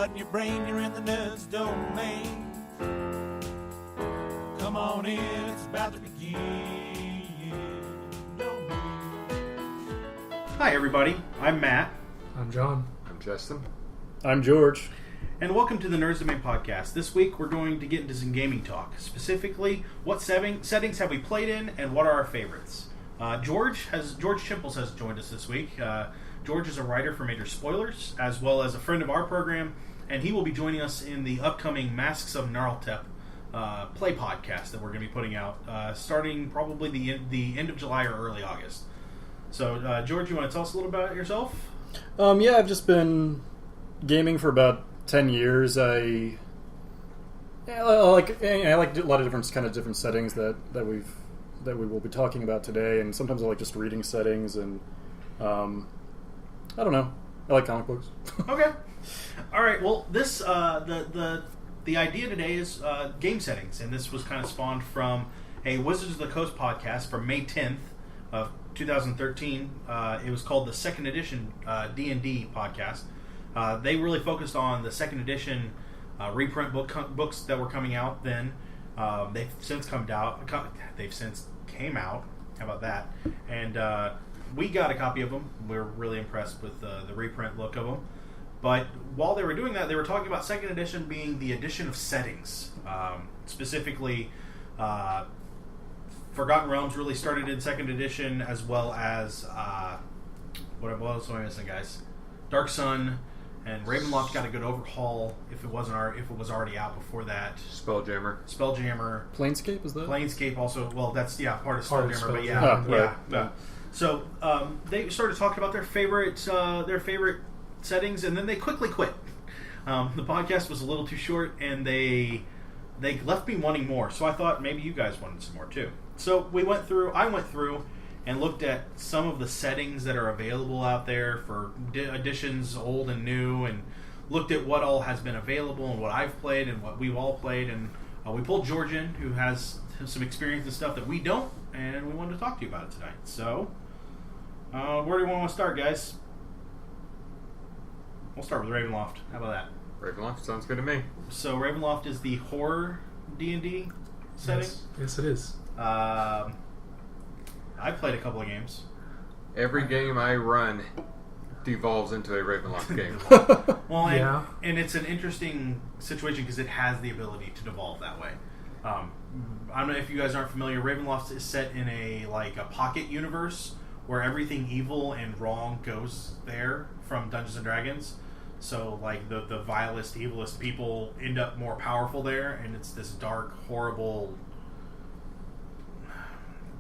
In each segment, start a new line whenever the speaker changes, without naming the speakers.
blood in your brain, you're in the nerds domain. Come on in, it's about to begin.
Hi everybody, I'm Matt.
I'm John.
I'm Jestin.
I'm George.
And welcome to the Nerds Domain podcast. This week we're going to get into some gaming talk. Specifically, what settings have we played in and what are our favorites? George Chimples has joined us this week. George is a writer for Major Spoilers, as well as a friend of our program, and he will be joining us in the upcoming Masks of Gnarltep play podcast that we're going to be putting out starting probably the end of July or early August. So, George, you want to tell us a little about yourself?
Yeah, I've just been gaming for about 10 years. I like a lot of different settings that we will be talking about today, and sometimes I like just reading settings, and I don't know. I like comic books.
Okay. All right. Well, this the idea today is game settings, and this was kind of spawned from a Wizards of the Coast podcast from May 10th of 2013. It was called the Second Edition D&D podcast. They really focused on the Second Edition reprint books that were coming out then. They've since came out. How about that? And we got a copy of them. We were really impressed with the reprint look of them. But while they were doing that, they were talking about Second Edition being the addition of settings. Specifically, Forgotten Realms really started in Second Edition, as well as what else am I missing, guys? Dark Sun and Ravenloft got a good overhaul. If it was already out before that.
Spelljammer.
Planescape, is that?
Planescape also. Well, that's part of
Part of
Spelljammer, but
Spelljammer.
yeah. So they started talking about their favorite settings, and then they quickly quit. The podcast was a little too short, and they left me wanting more. So I thought maybe you guys wanted some more too. So I went through and looked at some of the settings that are available out there for editions old and new, and looked at what all has been available and what I've played and what we've all played, and we pulled George in, who has some experience and stuff that we don't, and we wanted to talk to you about it tonight. So where do you want to start, guys? We'll start with Ravenloft. How about that?
Ravenloft sounds good to me.
So Ravenloft is the horror D&D setting?
Yes, it is.
I've played a couple of games.
Every game I run devolves into a Ravenloft game.
Well, and it's an interesting situation because it has the ability to devolve that way. I don't know if you guys aren't familiar. Ravenloft is set in a pocket universe where everything evil and wrong goes there from Dungeons and Dragons. So the vilest, evilest people end up more powerful there, and it's this dark, horrible,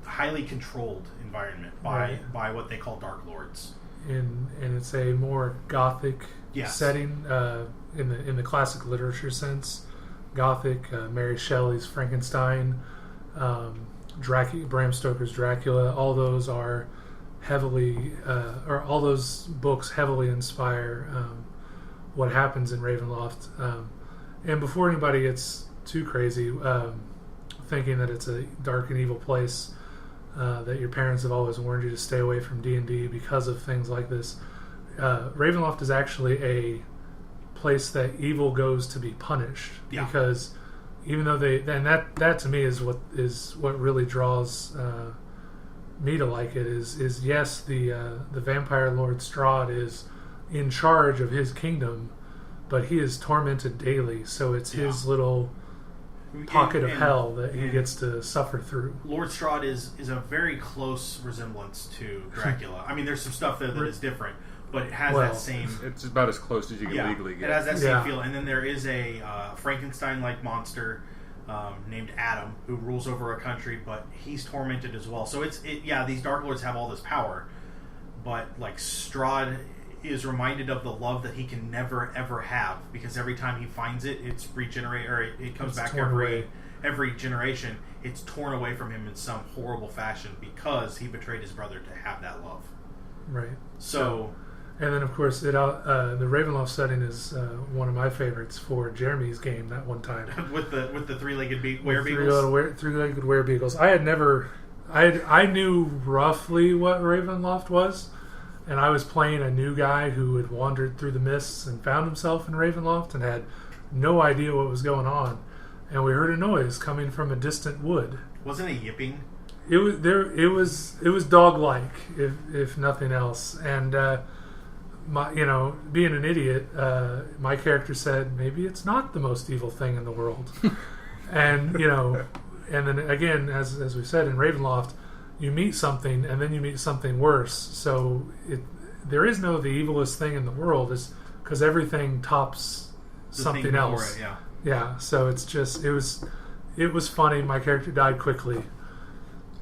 highly controlled environment by what they call Dark Lords.
And it's a more gothic setting in the classic literature sense. Gothic, Mary Shelley's Frankenstein, Bram Stoker's Dracula. All those are heavily, or all those books heavily inspire what happens in Ravenloft. And before anybody gets too crazy, thinking that it's a dark and evil place, that your parents have always warned you to stay away from D&D because of things like this. Ravenloft is actually a place that evil goes to be punished, because even though that to me is what really draws me to like it is yes, the vampire lord Strahd is in charge of his kingdom, but he is tormented daily, so it's his little pocket of hell that he gets to suffer through.
Lord Strahd is a very close resemblance to Dracula. I mean, there's some stuff there that is different, but it has that same...
It's about as close as you can legally get.
It has that same feel. And then there is a Frankenstein-like monster named Adam who rules over a country, but he's tormented as well. So these Dark Lords have all this power, but Strahd is reminded of the love that he can never ever have, because every time he finds it, it's regenerated, or it comes back every generation. It's torn away from him in some horrible fashion because he betrayed his brother to have that love.
Right.
So
and then of course the Ravenloft setting is one of my favorites for Jeremy's game that one time
with the three-legged werebeagles.
Three-legged werebeagles. I knew roughly what Ravenloft was. and I was playing a new guy who had wandered through the mists and found himself in Ravenloft and had no idea what was going on. And we heard a noise coming from a distant wood.
Wasn't it yipping?
It was there. It was dog-like, if nothing else. And being an idiot, my character said maybe it's not the most evil thing in the world. And and then again, as we said in Ravenloft, you meet something and then you meet something worse. So there is no the evilest thing in the world, is because everything tops
The
something
thing before
else.
it, yeah.
Yeah. So it's just it was funny. My character died quickly.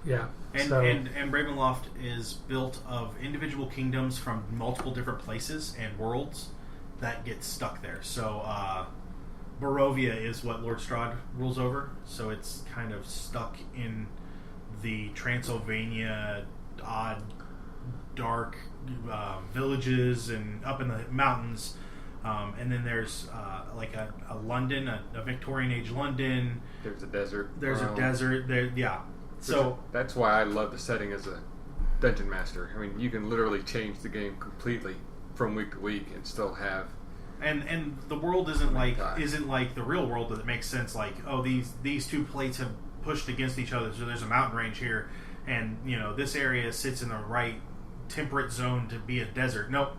Yeah.
And,
so,
and Ravenloft is built of individual kingdoms from multiple different places and worlds that get stuck there. So Barovia is what Lord Strahd rules over. So it's kind of stuck in the Transylvania odd, dark villages and up in the mountains. And then there's like a London, a Victorian age London.
There's a desert.
There's a desert. There, yeah. So
that's why I love the setting as a dungeon master. I mean, you can literally change the game completely from week to week and still have.
And the world isn't like the real world that makes sense. Like, oh, these two plates have pushed against each other, so there's a mountain range here, and this area sits in the right temperate zone to be a desert. Nope,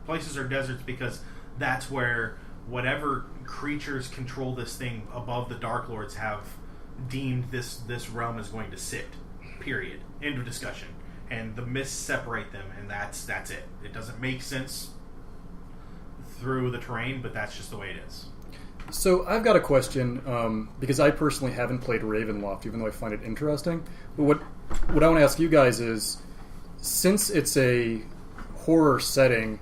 places are deserts because that's where whatever creatures control this thing above the Dark Lords have deemed this realm is going to sit. Period. End of discussion. And the mists separate them, and that's it. It doesn't make sense through the terrain, but that's just the way it is.
So I've got a question, because I personally haven't played Ravenloft, even though I find it interesting. But what I want to ask you guys is, since it's a horror setting,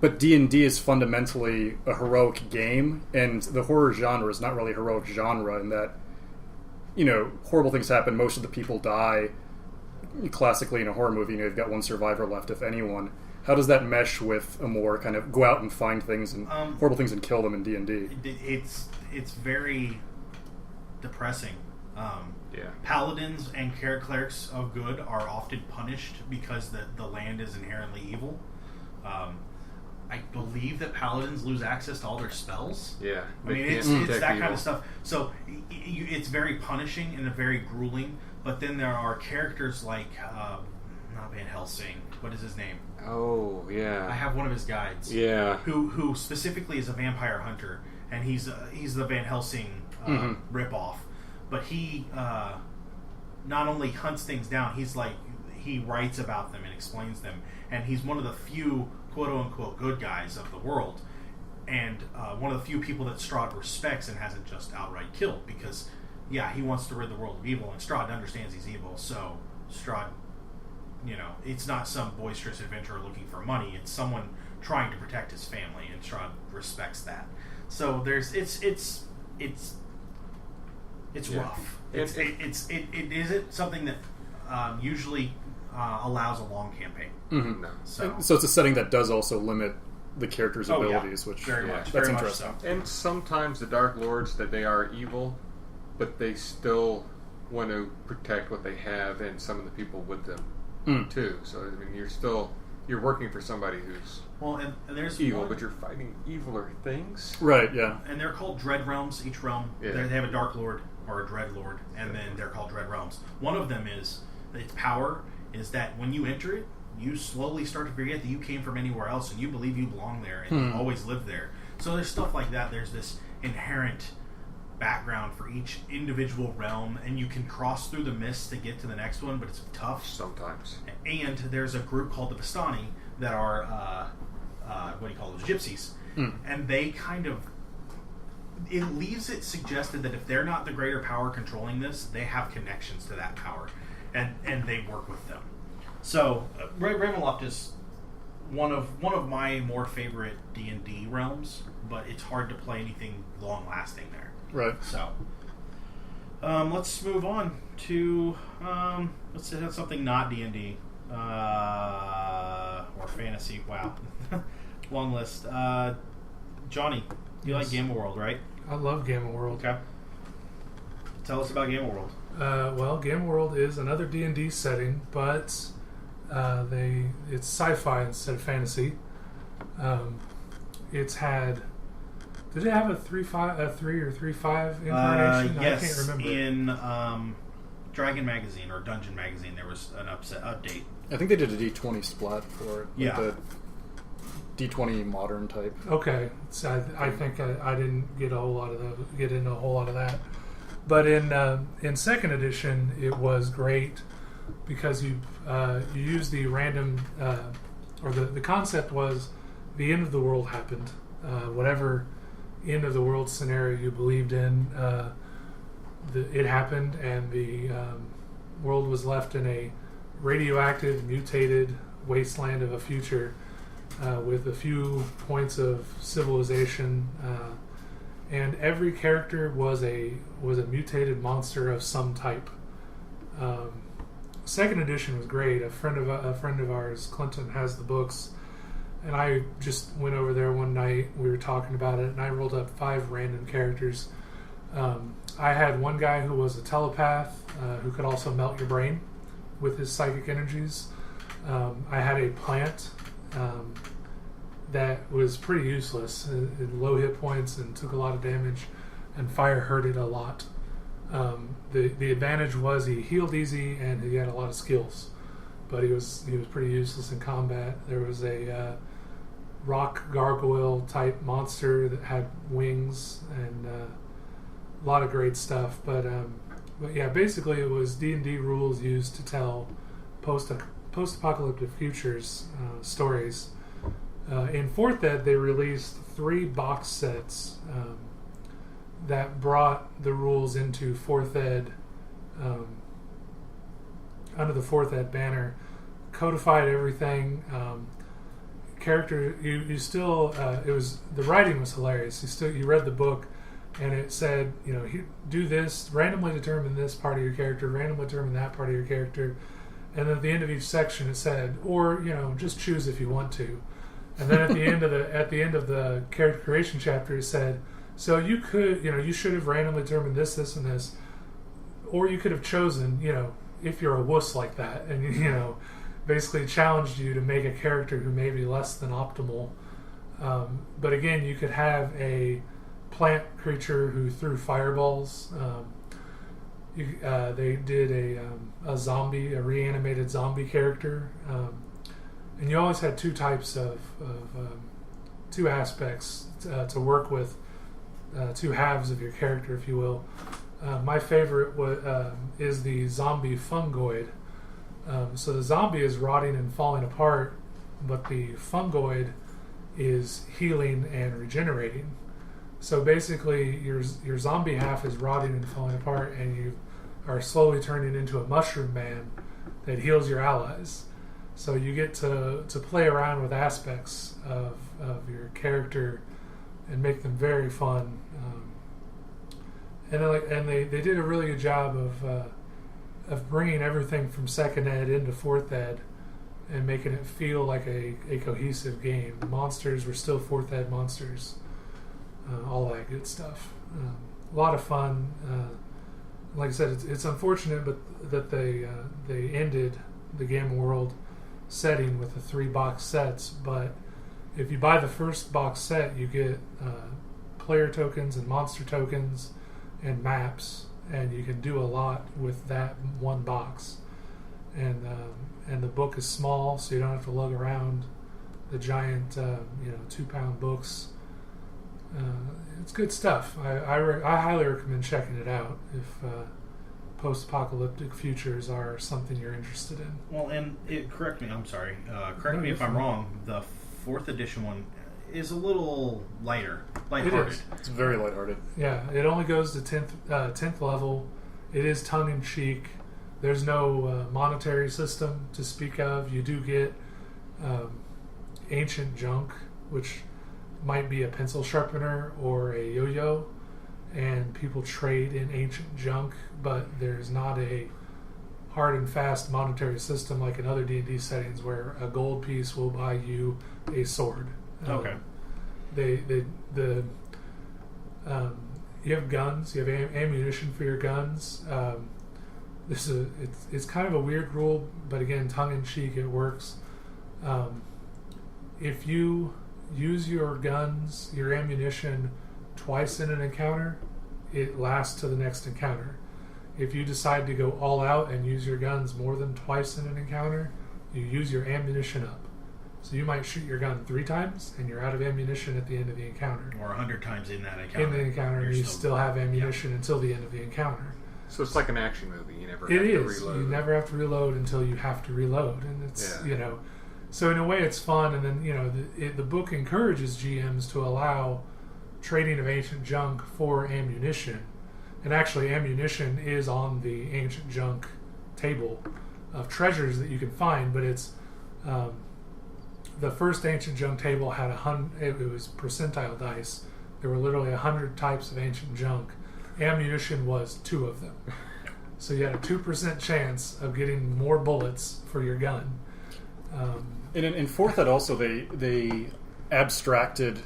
but D&D is fundamentally a heroic game, and the horror genre is not really a heroic genre in that, horrible things happen, most of the people die. Classically in a horror movie, you've got one survivor left, if anyone. How does that mesh with a more kind of go out and find things and horrible things and kill them in D&D?
It's very depressing.
Yeah.
Paladins and clerics of good are often punished because the land is inherently evil. I believe that paladins lose access to all their spells.
Yeah.
I mean, it's that kind of stuff. So it's very punishing and very grueling. But then there are characters like, not Van Helsing, what is his name?
Oh, yeah.
I have one of his guides.
Yeah.
Who specifically is a vampire hunter, and he's the Van Helsing ripoff. But he not only hunts things down, he writes about them and explains them, and he's one of the few quote-unquote good guys of the world, and one of the few people that Strahd respects and hasn't just outright killed, because he wants to rid the world of evil, and Strahd understands he's evil, so Strahd, it's not some boisterous adventurer looking for money, it's someone trying to protect his family, and Strahd respects that. So there's it's rough. It isn't something that usually allows a long campaign.
Mm-hmm.
No.
So it's a setting that does also limit the character's abilities, which
very much.
That's
Very
interesting.
much so.
And sometimes the Dark Lords, that they are evil, but they still want to protect what they have and some of the people with them too. So I mean, you're working for somebody who's
and there's
evil, but you're fighting eviler things.
Right. Yeah.
And they're called Dread Realms. Each realm, they have a Dark Lord or a Dread Lord, and then they're called Dread Realms. One of them is its power is that when you enter it, you slowly start to forget that you came from anywhere else, and you believe you belong there and you always lived there. So there's stuff like that. There's this inherent background for each individual realm, and you can cross through the mist to get to the next one, but it's tough
Sometimes.
And there's a group called the Vistani that are what do you call those, gypsies, and they kind of, it leaves it suggested that if they're not the greater power controlling this, they have connections to that power, and they work with them. So Ravenloft is one of my more favorite D&D realms, but it's hard to play anything long lasting there.
Right.
So let's move on to let's say that's something not D&D or fantasy. Wow. Long list. Johnny, you like Gamma World, right?
I love Gamma World.
Okay. Tell us about Gamma World.
Well, Gamma World is another D&D setting, but It's sci-fi instead of fantasy. It's had. Did it have a 3.5 or 3.5 incarnation?
Yes,
I can't remember.
in Dragon Magazine or Dungeon Magazine, there was an update.
I think they did a D20 splat for it.
Yeah.
The D20 modern type.
Okay, so I think I didn't get into a whole lot of that. But in second edition, it was great because you use the random or the concept was the end of the world happened. Whatever end of the world scenario you believed in, it happened, and the world was left in a radioactive, mutated wasteland of a future with a few points of civilization, and every character was a mutated monster of some type. Second edition was great. A friend of ours, Clinton, has the books. And I just went over there one night. We were talking about it, and I rolled up 5 random characters. I had one guy who was a telepath who could also melt your brain with his psychic energies. I had a plant that was pretty useless, low hit points, and took a lot of damage, and fire hurt it a lot. The advantage was he healed easy, and he had a lot of skills, but he was pretty useless in combat. There was a rock gargoyle type monster that had wings and a lot of great stuff. But yeah, basically it was D&D rules used to tell post-apocalyptic futures stories. In 4th Ed, they released 3 box sets that brought the rules into 4th Ed under the 4th Ed banner, codified everything. Character, you still it was, the writing was hilarious. You read the book, and it said, do this, randomly determine this part of your character, randomly determine that part of your character, and then at the end of each section it said, or just choose if you want to. And then at the end of the character creation chapter, it said, so you could, you should have randomly determined this, this, and this, or you could have chosen, if you're a wuss like that, and basically challenged you to make a character who may be less than optimal. But again, you could have a plant creature who threw fireballs. They did a zombie, a reanimated zombie character, and you always had 2 types of 2 aspects to work with, 2 halves of your character, if you will. My favorite is the zombie fungoid. So the zombie is rotting and falling apart, but the fungoid is healing and regenerating. So basically, your zombie half is rotting and falling apart, and you are slowly turning into a mushroom man that heals your allies. So you get to play around with aspects of your character and make them very fun. And they did a really good job of bringing everything from 2nd Ed into 4th Ed and making it feel like a cohesive game. The monsters were still 4th Ed monsters, all that good stuff. A lot of fun. Like I said, it's unfortunate, but that they ended the Gamma World setting with the 3 box sets. But if you buy the first box set, you get player tokens and monster tokens and maps, and you can do a lot with that one box. And the book is small, so you don't have to lug around the giant 2-pound books. It's good stuff. I highly recommend checking it out if post-apocalyptic futures are something you're interested in.
Well, and correct me if I'm wrong, the 4th edition one is a little lighthearted.
It is.
It's very lighthearted.
Yeah, it only goes to 10th level. It is tongue-in-cheek. There's no monetary system to speak of. You do get ancient junk, which might be a pencil sharpener or a yo-yo, and people trade in ancient junk, but there's not a hard and fast monetary system like in other D&D settings where a gold piece will buy you a sword.
Okay.
You have guns. You have ammunition for your guns. it's kind of a weird rule, but again, tongue in cheek, it works. If you use your guns, your ammunition twice in an encounter, it lasts to the next encounter. If you decide to go all out and use your guns more than twice in an encounter, you use your ammunition up. So you might shoot your gun 3 times and you're out of ammunition at the end of the encounter.
Or 100 times in that encounter.
In the encounter, and you still have ammunition until the end of the encounter.
So it's like an action movie. You never have
It
to
is.
reload.
You never have to reload until you have to reload, and it's
Yeah.
So in a way, it's fun. And then the book encourages GMs to allow trading of ancient junk for ammunition, and actually, ammunition is on the ancient junk table of treasures that you can find. But it's the first ancient junk table had it was percentile dice. There were literally 100 types of ancient junk. Ammunition was 2 of them. So you had a 2% chance of getting more bullets for your gun.
And in 4th Ed also, they abstracted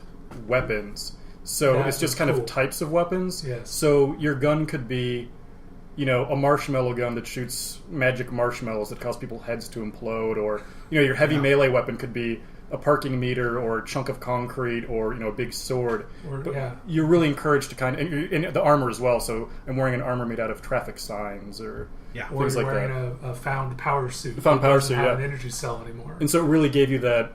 weapons. So
That
it's just
was
kind
cool.
of types of weapons.
Yes.
So your gun could be, a marshmallow gun that shoots magic marshmallows that cause people's heads to implode, or your heavy melee weapon could be a parking meter or a chunk of concrete or a big sword. But you're really encouraged to and the armor as well. So I'm wearing an armor made out of traffic signs or
Or
things
you're
like that.
wearing a found power suit.
A found
that
power
doesn't
suit,
have
yeah.
an energy cell anymore.
And so it really gave you that.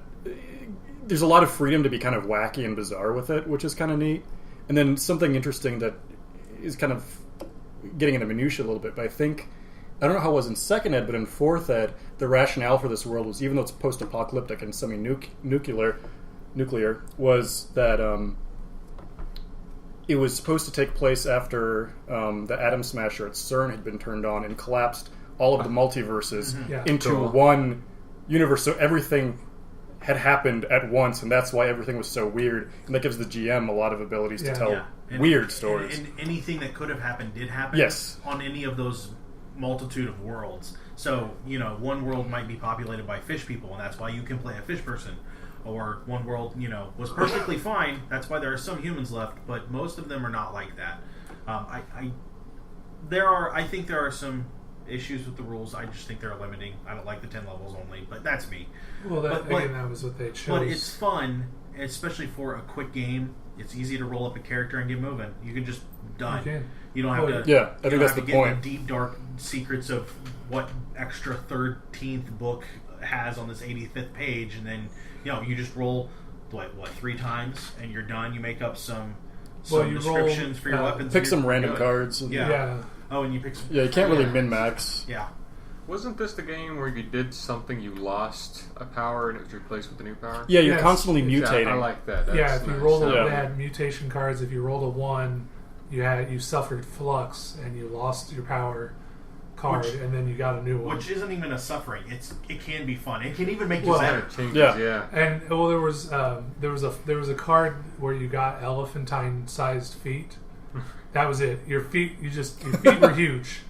There's a lot of freedom to be kind of wacky and bizarre with it, which is kind of neat. And then something interesting that is kind of getting into minutia a little bit, but I don't know how it was in 2nd Ed, but in 4th Ed, the rationale for this world was, even though it's post-apocalyptic and semi-nuclear, was that it was supposed to take place after the Atom Smasher at CERN had been turned on and collapsed all of the multiverses into one universe. So everything had happened at once, and that's why everything was so weird. And that gives the GM a lot of abilities to tell weird stories.
And anything that could have happened did happen.
Yes.
On any of those multitude of worlds. So, one world might be populated by fish people, and that's why you can play a fish person. Or one world, was perfectly fine. That's why there are some humans left, but most of them are not like that. I think there are some issues with the rules. I just think they're limiting. I don't like the 10 levels only, but that's me.
Well, that was what they chose.
But it's fun, especially for a quick game. It's easy to roll up a character and get moving. You can just done. You don't have to.
Yeah, I think that's the
get
point.
The deep dark secrets of what extra 13th book has on this 85th page, and then you just roll what 3 times and you're done. You make up some descriptions for your weapons.
Pick some random cards.
Yeah. Oh, and you pick some.
Yeah, you can't really min-max.
Yeah.
Wasn't this the game where you did something, you lost a power, and it was replaced with a new power?
Yeah, you're constantly mutating.
I like that. That's
if you
nice.
rolled they had mutation cards. If you rolled a 1, you suffered flux and you lost your power card, and then you got a new one.
Which isn't even a suffering. It can be fun. It can even make you
Well,
sad.
Changes,
Yeah.
And there was a card where you got elephantine-sized feet. That was it. Your feet were huge,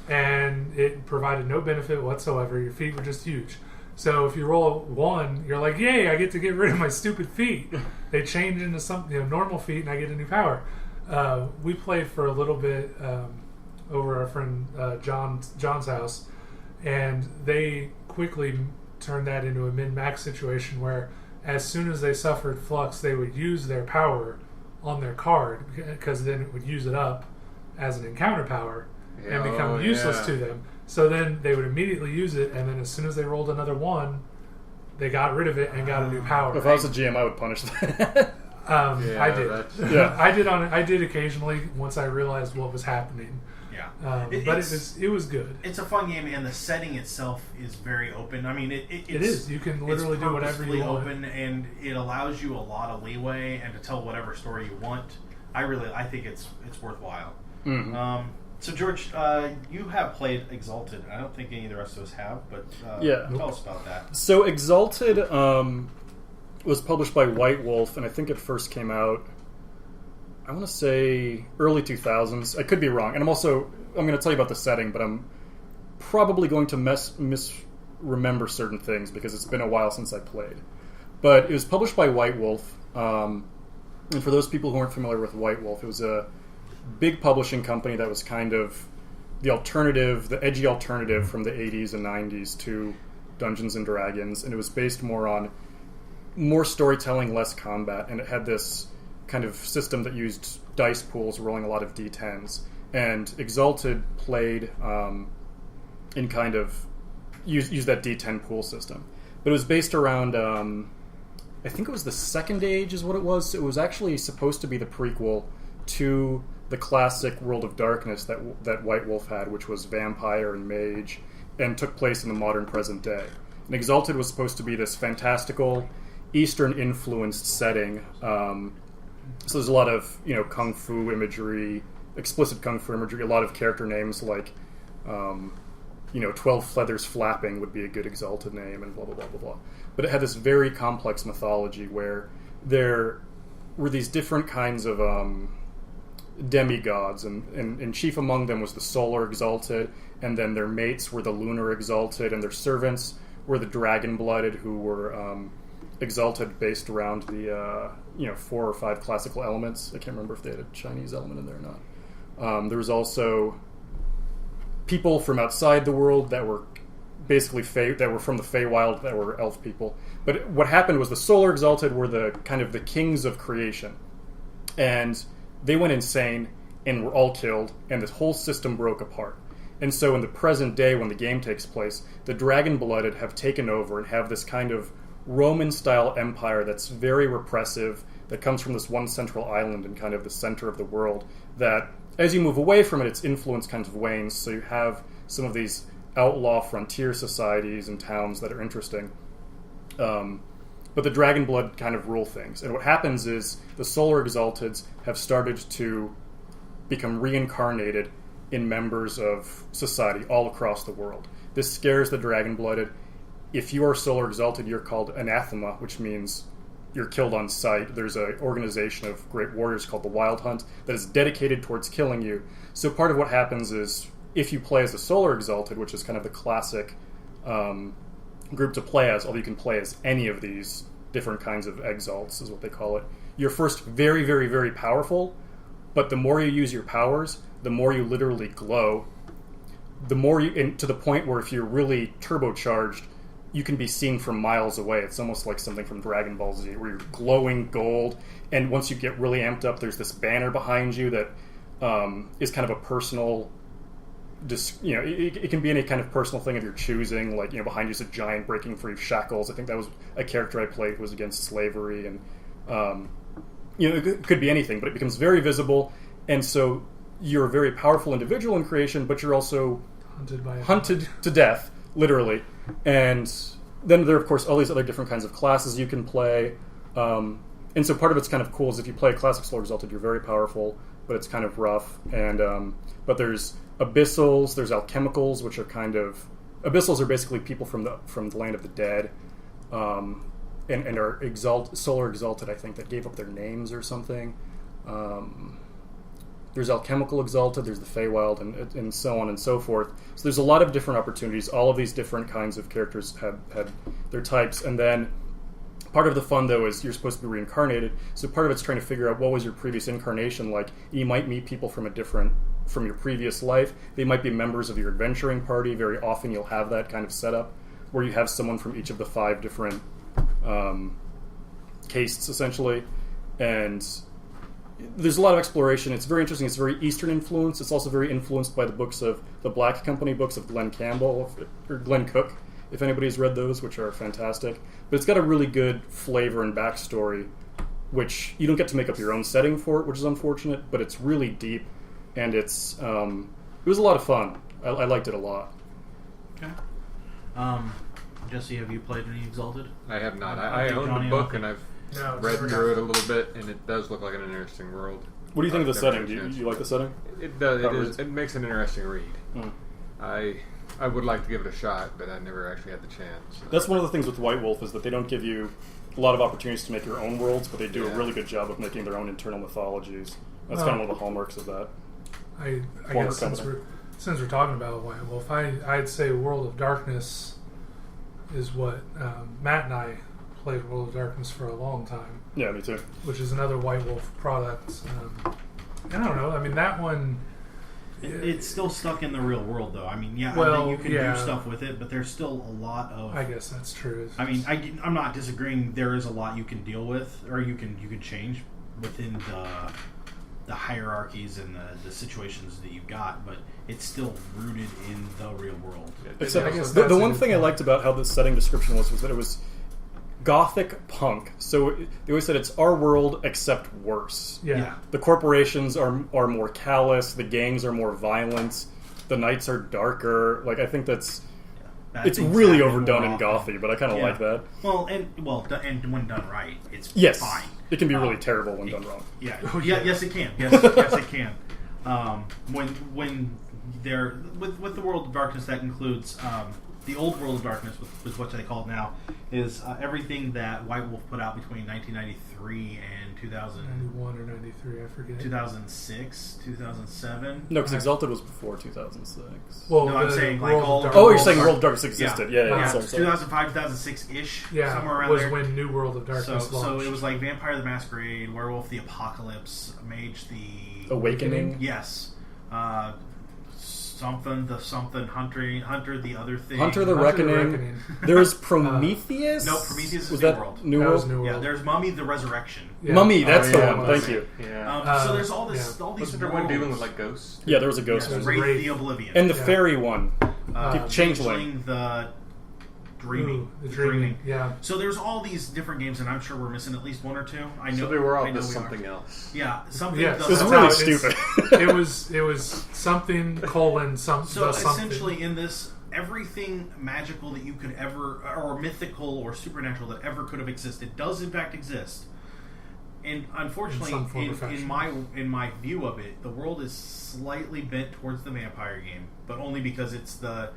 and it provided no benefit whatsoever. Your feet were just huge. So if you roll a 1, you're like, "Yay! I get to get rid of my stupid feet." They change into some normal feet, and I get a new power. We played for a little bit over our friend John's house, and they quickly turned that into a min-max situation where, as soon as they suffered flux, they would use their power on their card, because then it would use it up as an encounter power and become useless to them. So then they would immediately use it, and then as soon as they rolled another 1, they got rid of it and got a new power.
If I was a GM, I would punish that.
I did.
Yeah.
I did occasionally once I realized what was happening.
Yeah.
But it was good.
It's a fun game, and the setting itself is very open. I mean, it
is. You can literally do whatever you want.
Open, and it allows you a lot of leeway and to tell whatever story you want. I think it's worthwhile.
Mm-hmm.
So George, you have played Exalted. I don't think any of the rest of us have, but tell us about that.
So Exalted was published by White Wolf, and I think it first came out, I want to say early 2000s. I could be wrong. And I'm going to tell you about the setting, but I'm probably going to misremember certain things because it's been a while since I played. But it was published by White Wolf. And for those people who aren't familiar with White Wolf, it was a big publishing company that was kind of the alternative, the edgy alternative from the 80s and 90s to Dungeons and Dragons, and it was based more storytelling, less combat, and it had this kind of system that used dice pools, rolling a lot of d10s. And Exalted played in kind of use that d10 pool system, but it was based around I think it was the Second Age is what it was. It was actually supposed to be the prequel to the classic World of Darkness that White Wolf had, which was vampire and mage, and took place in the modern present day. And Exalted was supposed to be this fantastical Eastern influenced setting. So there's a lot of kung fu imagery, explicit kung fu imagery, a lot of character names like 12 Feathers Flapping would be a good Exalted name, and blah blah blah blah blah. But it had this very complex mythology where there were these different kinds of demigods, and chief among them was the Solar Exalted, and then their mates were the Lunar Exalted, and their servants were the Dragon-blooded, who were exalted based around the 4 or 5 classical elements. I can't remember if they had a Chinese element in there or not. There was also people from outside the world that were basically that were from the Feywild, that were elf people. But what happened was the Solar Exalted were the kind of the kings of creation, and they went insane and were all killed, and this whole system broke apart. And so in the present day, when the game takes place, the Dragon-blooded have taken over and have this kind of Roman-style empire that's very repressive, that comes from this one central island in kind of the center of the world, that as you move away from it, its influence kind of wanes, so you have some of these outlaw frontier societies and towns that are interesting. But the Dragonblood kind of rule things. And what happens is the Solar Exalteds have started to become reincarnated in members of society all across the world. This scares the Dragonblooded. If you are Solar Exalted, you're called anathema, which means you're killed on sight. There's an organization of great warriors called the Wild Hunt that is dedicated towards killing you. So part of what happens is, if you play as a Solar Exalted, which is kind of the classic group to play as, although you can play as any of these different kinds of exalts, is what they call it. You're first very, very, very powerful, but the more you use your powers, the more you literally glow. The more to the point where if you're really turbocharged, you can be seen from miles away. It's almost like something from Dragon Ball Z, where you're glowing gold, and once you get really amped up, there's this banner behind you that is kind of a personal... it can be any kind of personal thing of your choosing, like behind you is a giant breaking free of shackles. I think that was a character I played who was against slavery, and it could be anything, but it becomes very visible, and so you're a very powerful individual in creation, but you're also hunted to death, literally. And then there are, of course, all these other different kinds of classes you can play, and so part of it's kind of cool is if you play a classic Solar Exalted, you're very powerful, but it's kind of rough, and but there's Abyssals, there's Alchemicals, which are kind of... Abyssals are basically people from the land of the dead, and are Solar Exalted, I think, that gave up their names or something. There's Alchemical Exalted, there's the Feywild, and so on and so forth. So there's a lot of different opportunities. All of these different kinds of characters had their types, and then part of the fun, though, is you're supposed to be reincarnated, so part of it's trying to figure out what was your previous incarnation like. You might meet people from your previous life. They might be members of your adventuring party. Very often you'll have that kind of setup, where you have someone from each of the 5 different castes, essentially, and there's a lot of exploration. It's very interesting. It's very Eastern influenced. It's also very influenced by the books of the Black Company books of Glenn Campbell, or Glenn Cook, if anybody's read those, which are fantastic. But it's got a really good flavor and backstory, which you don't get to make up your own setting for it, which is unfortunate, but it's really deep, and it was a lot of fun. I liked it a lot.
Okay. Jesse, have you played any Exalted?
I have not. I own the book, and I've read through it a little bit, and it does look like an interesting world.
What do you think of the setting? Do you like the setting?
It does. It makes an interesting read. I would like to give it a shot, but I never actually had the chance.
That's one of the things with White Wolf, is that they don't give you a lot of opportunities to make your own worlds, but they do a really good job of making their own internal mythologies. That's kind of one of the hallmarks of that.
I guess since we're talking about White Wolf, I'd say World of Darkness is what Matt and I played World of Darkness for a long time.
Yeah, me too.
Which is another White Wolf product. I don't know. I mean, that one,
It's still stuck in the real world, though. I mean, I
Well,
think you can
yeah.
do stuff with it, but there's still a lot of.
I guess that's true.
I mean, I'm not disagreeing. There is a lot you can deal with, or you can change within the hierarchies and the situations that you've got, but it's still rooted in the real world.
Except
I guess
the
that's a
one
good
thing I
point.
liked about how the setting description was that it was gothic punk. So they always said it's our world except worse.
Yeah.
The corporations are more callous. The gangs are more violent. The nights are darker. Like I think that's
Bad
it's
things
really
happen
overdone
more
in
often.
gothy, but I kind of
Yeah.
like that.
And when done right, it's
Yes,
fine.
it can be really terrible when done wrong.
Yeah,
Oh, yeah.
yes, it can. Yes, it can. When they're with the World of Darkness, that includes the old World of Darkness, which is what they call it now, is everything that White Wolf put out between 1993 and
91 or 93, I forget.
2006, 2007.
No, because Exalted was before 2006.
Well,
No, I'm
the
saying, like,
World of
all-
Darkness-
Oh, you're saying World of Darkness existed? Yeah,
Yeah,
sorry.
2005, 2006-ish,
Yeah,
somewhere around
was
there.
when New World of Darkness
So
launched.
it was like Vampire the Masquerade, Werewolf the Apocalypse, Mage the
Awakening.
Yes. Something, Hunter the other thing.
Hunter the
Hunter the
Reckoning.
Reckoning.
There's Prometheus.
No, Prometheus is
was
New
that
World.
New
That
World?
was New
Yeah,
World.
there's Mummy the Resurrection.
Yeah.
Mummy, that's the
yeah,
one.
Mummy.
Thank you.
Yeah.
So there's all this,
yeah.
all these
Wasn't there one dealing with
worlds.
like ghosts?
Yeah, there was a ghost
Yes,
one.
Ray-
Wraith the Oblivion.
And the
Yeah.
fairy one.
Changeling
Changeling.
the Dreaming.
Ooh, the Dreaming. Yeah.
So there's all these different games, and I'm sure we're missing at least one or two. I know.
So they were all
I know
just
we are.
something else.
Yeah, something.
Yeah,
the-
It was
that's
really
how it's-
stupid.
It was something colon some.
So
the something.
essentially, in this, everything magical that you could ever, or mythical or supernatural that ever could have existed, does in fact exist. And unfortunately,
In some form or fashion.
in my view of it, the world is slightly bent towards the vampire game, but only because it's the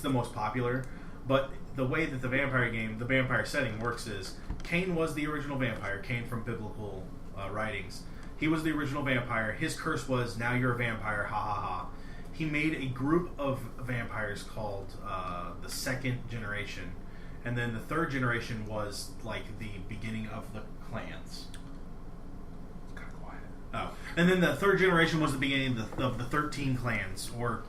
most popular. But the way that the vampire setting works is, Cain was the original vampire. Cain from biblical writings. He was the original vampire. His curse was, now you're a vampire, ha ha ha. He made a group of vampires called the second generation. And then the third generation was like the beginning of the clans. It's kind of quiet. Oh. And then the third generation was the beginning of the 13 clans, or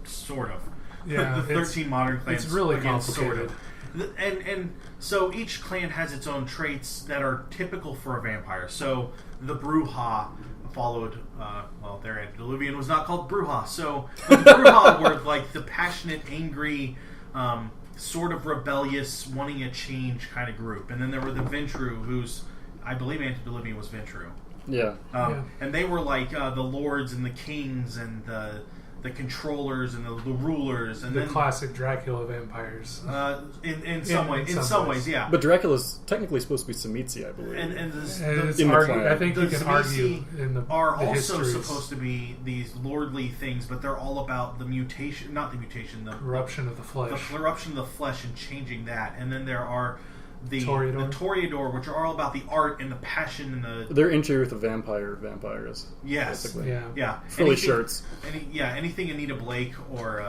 sort of.
Yeah,
The 13 modern clans.
it's really
again, sort
complicated.
of. And so each clan has its own traits that are typical for a vampire. So the Brujah followed, their antediluvian was not called Brujah. So the Brujah were like the passionate, angry, sort of rebellious, wanting a change kind of group. And then there were the Ventru, whose, I believe antediluvian was Ventru.
Yeah.
And they were like the lords and the kings and the controllers and the rulers, and
The
then
classic Dracula vampires.
in some ways, yeah.
But Dracula's technically supposed to be Samizi, I believe.
And this,
And it's
in the
argue,
clan.
I think you
the
can argue
Zmisi
in the
are
the
also
histories.
supposed to be these lordly things, but they're all about the mutation, not the mutation, the
corruption of the
the
flesh.
corruption of the flesh and changing that. And then there are the
Toreador,
which are all about the art and the passion and the
They're into with the vampires.
yes,
Basically.
Yeah.
Frilly
Anything-
shirts.
anything Anita Blake or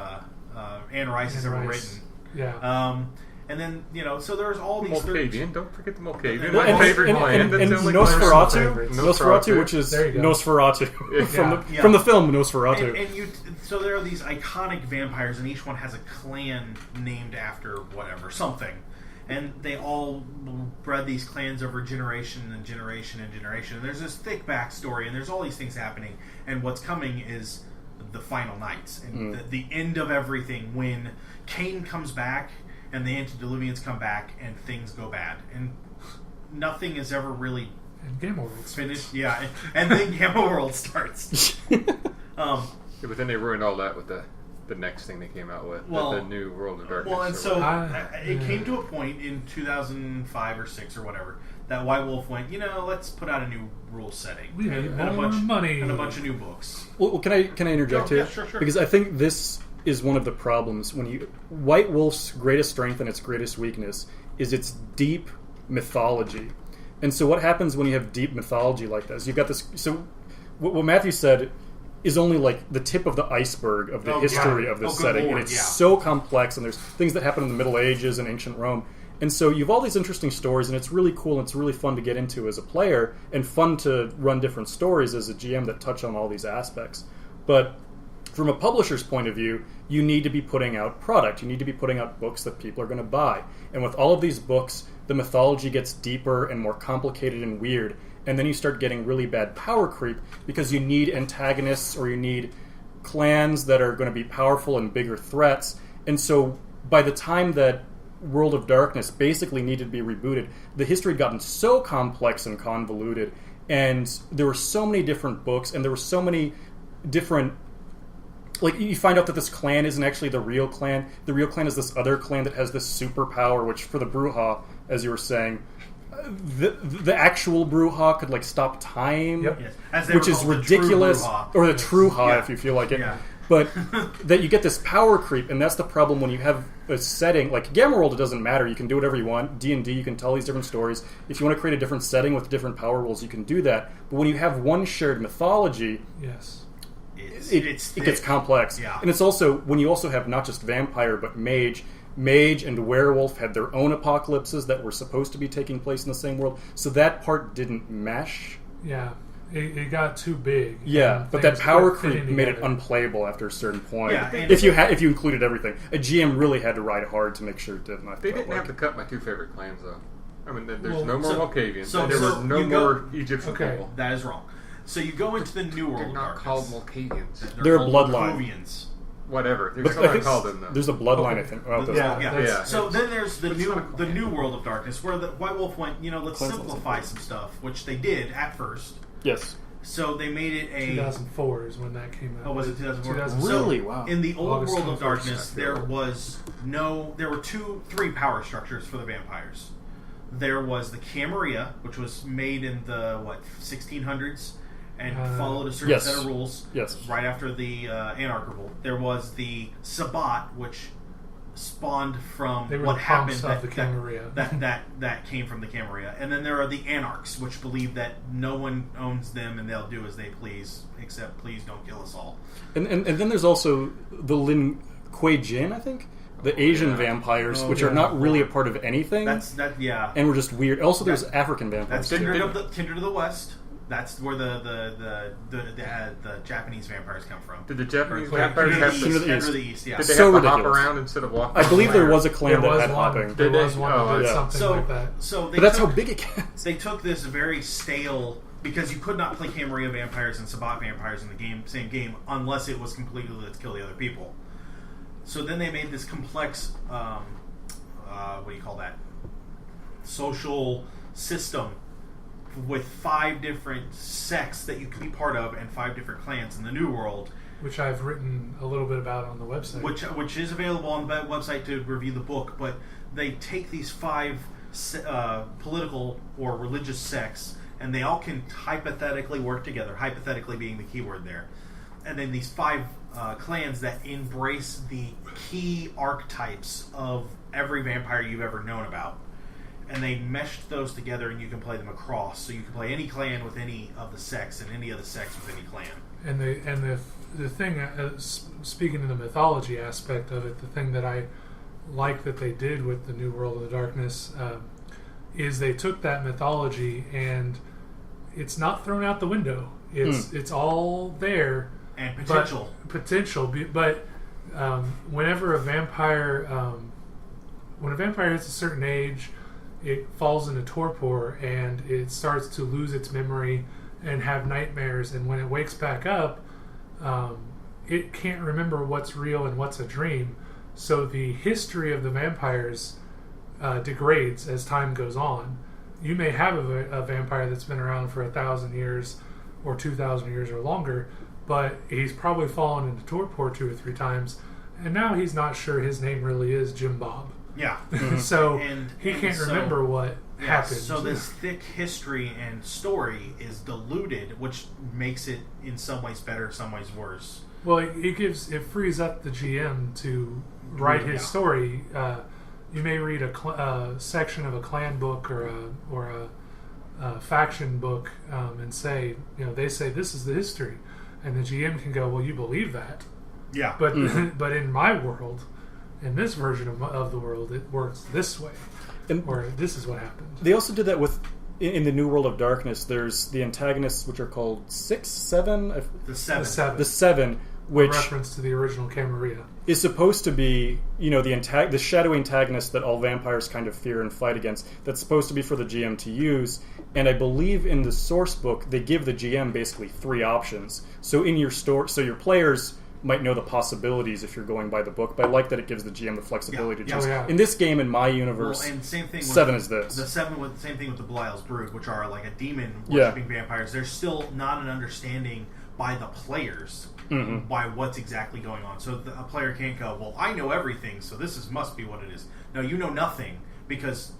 Anne Rice has
Anne
ever
Rice.
written.
Yeah.
And then so there's all these
Mulcavian. Don't forget the Mulcavian.
Well,
My
and-
favorite
and,
clan.
and,
That's
and
the only
Nosferatu,
clan.
Nosferatu, which is
There you go.
Nosferatu
Yeah.
from the film Nosferatu.
So there are these iconic vampires, and each one has a clan named after whatever something, and they all bred these clans over generation and generation and generation. And there's this thick backstory, and there's all these things happening. And what's coming is the final nights and the end of everything, when Cain comes back and the antediluvians come back and things go bad, and nothing is ever really
And Game World.
finished. Yeah, and then Gamma World starts.
Yeah, but then they ruined all that with the next thing they came out with, the new World of Darkness.
Well, and
or
so
whatever.
it came to a point in 2005 or 6 or whatever that White Wolf went, let's put out a new rule setting.
We need
and a
more
bunch,
money.
and a bunch of new books.
Well, can I interject
Oh,
here?
yeah, sure.
Because I think this is one of the problems when White Wolf's greatest strength and its greatest weakness is its deep mythology. And so what happens when you have deep mythology like this? You've got this. So what Matthew said is only like the tip of the iceberg of the history of this
good
setting,
Lord,
and it's
yeah.
so complex. And there's things that happen in the Middle Ages and ancient Rome. And so you have all these interesting stories, and it's really cool, and it's really fun to get into as a player, and fun to run different stories as a GM that touch on all these aspects. But from a publisher's point of view, you need to be putting out product. You need to be putting out books that people are going to buy. And with all of these books, the mythology gets deeper and more complicated and weird. And then you start getting really bad power creep because you need antagonists or you need clans that are going to be powerful and bigger threats. And so by the time that World of Darkness basically needed to be rebooted, the history had gotten so complex and convoluted, and there were so many different books, and there were so many different... Like, you find out that this clan isn't actually the real clan. The real clan is this other clan that has this superpower, which for the Brujah, as you were saying, the actual Brujah could, like, stop time,
Yep.
Yes. As they
which
were
is
called, the
ridiculous.
true Brujah.
Or the Truha,
Yeah.
if you feel like it.
Yeah.
But that you get this power creep, and that's the problem when you have a setting like Gamma World. It doesn't matter; you can do whatever you want. D&D, you can tell these different stories. If you want to create a different setting with different power rules, you can do that. But when you have one shared mythology,
Yes.
It's
it gets complex.
Yeah.
And it's also when you also have not just vampire but mage. Mage and werewolf had their own apocalypses that were supposed to be taking place in the same world. So that part didn't mesh.
Yeah. It got too big.
Yeah,
and
but that
things
power
weren't fitting
creep made it
together.
unplayable after a certain point.
Yeah, and-
if you included everything, a GM really had to ride hard to make sure it didn't.
They didn't have to cut my two favorite clans, though. I mean, there's
Well,
no more
so-
Malkavians.
so-
and there
so
were no
you go-
more Egyptian
Okay.
people.
That is wrong. So you go into the New World
They're
of
not
Darkness.
called Malkavians.
They're a
called
bloodline.
Malkavians.
Whatever. They're
But
still
I
not
think
called them, though.
there's a bloodline.
Okay.
I think. Oh,
Yeah.
Yeah.
That's-
So then there's the
It's
new
not a
the
clan.
New World of Darkness, where the White Wolf went. Let's
Clan's
simplify
also-
some stuff, which they did at first.
yes.
So they made it a.
2004 is when that came out.
Oh, was it 2004?
2004.
Really?
So,
Wow.
In the old
August
World of
21st,
Darkness,
I feel
there
old.
was there were three power structures for the vampires. There was the Camarilla, which was made in the 1600s and followed a certain
Yes.
set of rules.
Yes.
Right after the Anarch Revolt, there was the Sabbat, which spawned from
They were
what
the
happened
punks of the Camarilla.
that came from the Camarilla, and then there are the Anarchs, which believe that no one owns them and they'll do as they please, except please don't kill us all.
And then there's also the Lin Kuei Jin, I think, the Asian
yeah.
vampires,
Oh,
which
yeah.
are not really a part of anything,
Yeah.
and were just weird. Also, there's African vampires.
That's
too.
Kindred of the West. That's where the Japanese vampires come from.
Did the Japanese
Wait,
vampires
Kindred
have
of
Kindred
the
of the
East.
East.
Kindred of the East, yeah.
Did they
So
have to hop
ridiculous.
around instead of walking?
I believe there was a
There
clan that
was
had
one.
hopping.
There
Did
was
they?
one
Oh,
that did
yeah.
something
So,
like that.
so they
But that's
took,
how big it gets.
they took this very stale, because you could not play Camarilla vampires and Sabbat vampires in the same game unless it was completely let's kill the other people. So then they made this complex, what do you call that? Social system with 5 different sects that you can be part of and 5 different clans in the New World,
Which I've written a little bit about on the website.
which is available on the website to review the book. But they take these 5 political or religious sects, and they all can hypothetically work together. Hypothetically being the key word there. And then these 5 clans that embrace the key archetypes of every vampire you've ever known about. And they meshed those together, and you can play them across. So you can play any clan with any of the sects, and any of the sects with any clan.
And the thing, speaking of the mythology aspect of it, the thing that I like that they did with the New World of the Darkness is they took that mythology and it's not thrown out the window. It's all there.
And potential.
But whenever a vampire hits a certain age, it falls into torpor and it starts to lose its memory and have nightmares. And when it wakes back up, it can't remember what's real and what's a dream. So the history of the vampires degrades as time goes on. You may have a vampire that's been around for 1,000 years or 2,000 years or longer, but he's probably fallen into torpor 2 or 3 times, and now he's not sure his name really is Jim Bob.
Yeah.
So
And-
he
and
can't
so-
remember what happened.
So this thick history and story is diluted, which makes it in some ways better, some ways worse.
Well, it frees up the GM to write his
Yeah.
story. You may read a section of a clan book or a faction book and say, they say this is the history, and the GM can go, well, you believe that,
Yeah.
but but in my world, in this version of the world, it works this way,
And
or this is what happened.
they also did that with in the New World of Darkness. There's the antagonists, which are called 6, 7.
the 7.
The 7.
The 7, which
reference to the original Camarilla.
is supposed to be, the shadowy antagonist that all vampires kind of fear and fight against. That's supposed to be for the GM to use. And I believe in the source book, they give the GM basically 3 options. So in your so your players might know the possibilities if you're going by the book, but I like that it gives the GM the flexibility to choose.
Yeah.
In this game, in my universe,
Well, and same thing with
7 is this.
The same thing with the Belial's Brood, which are like a demon worshipping vampires. There's still not an understanding by the players by what's exactly going on. So a player can't go, well, I know everything, so this must be what it is. No, you know nothing because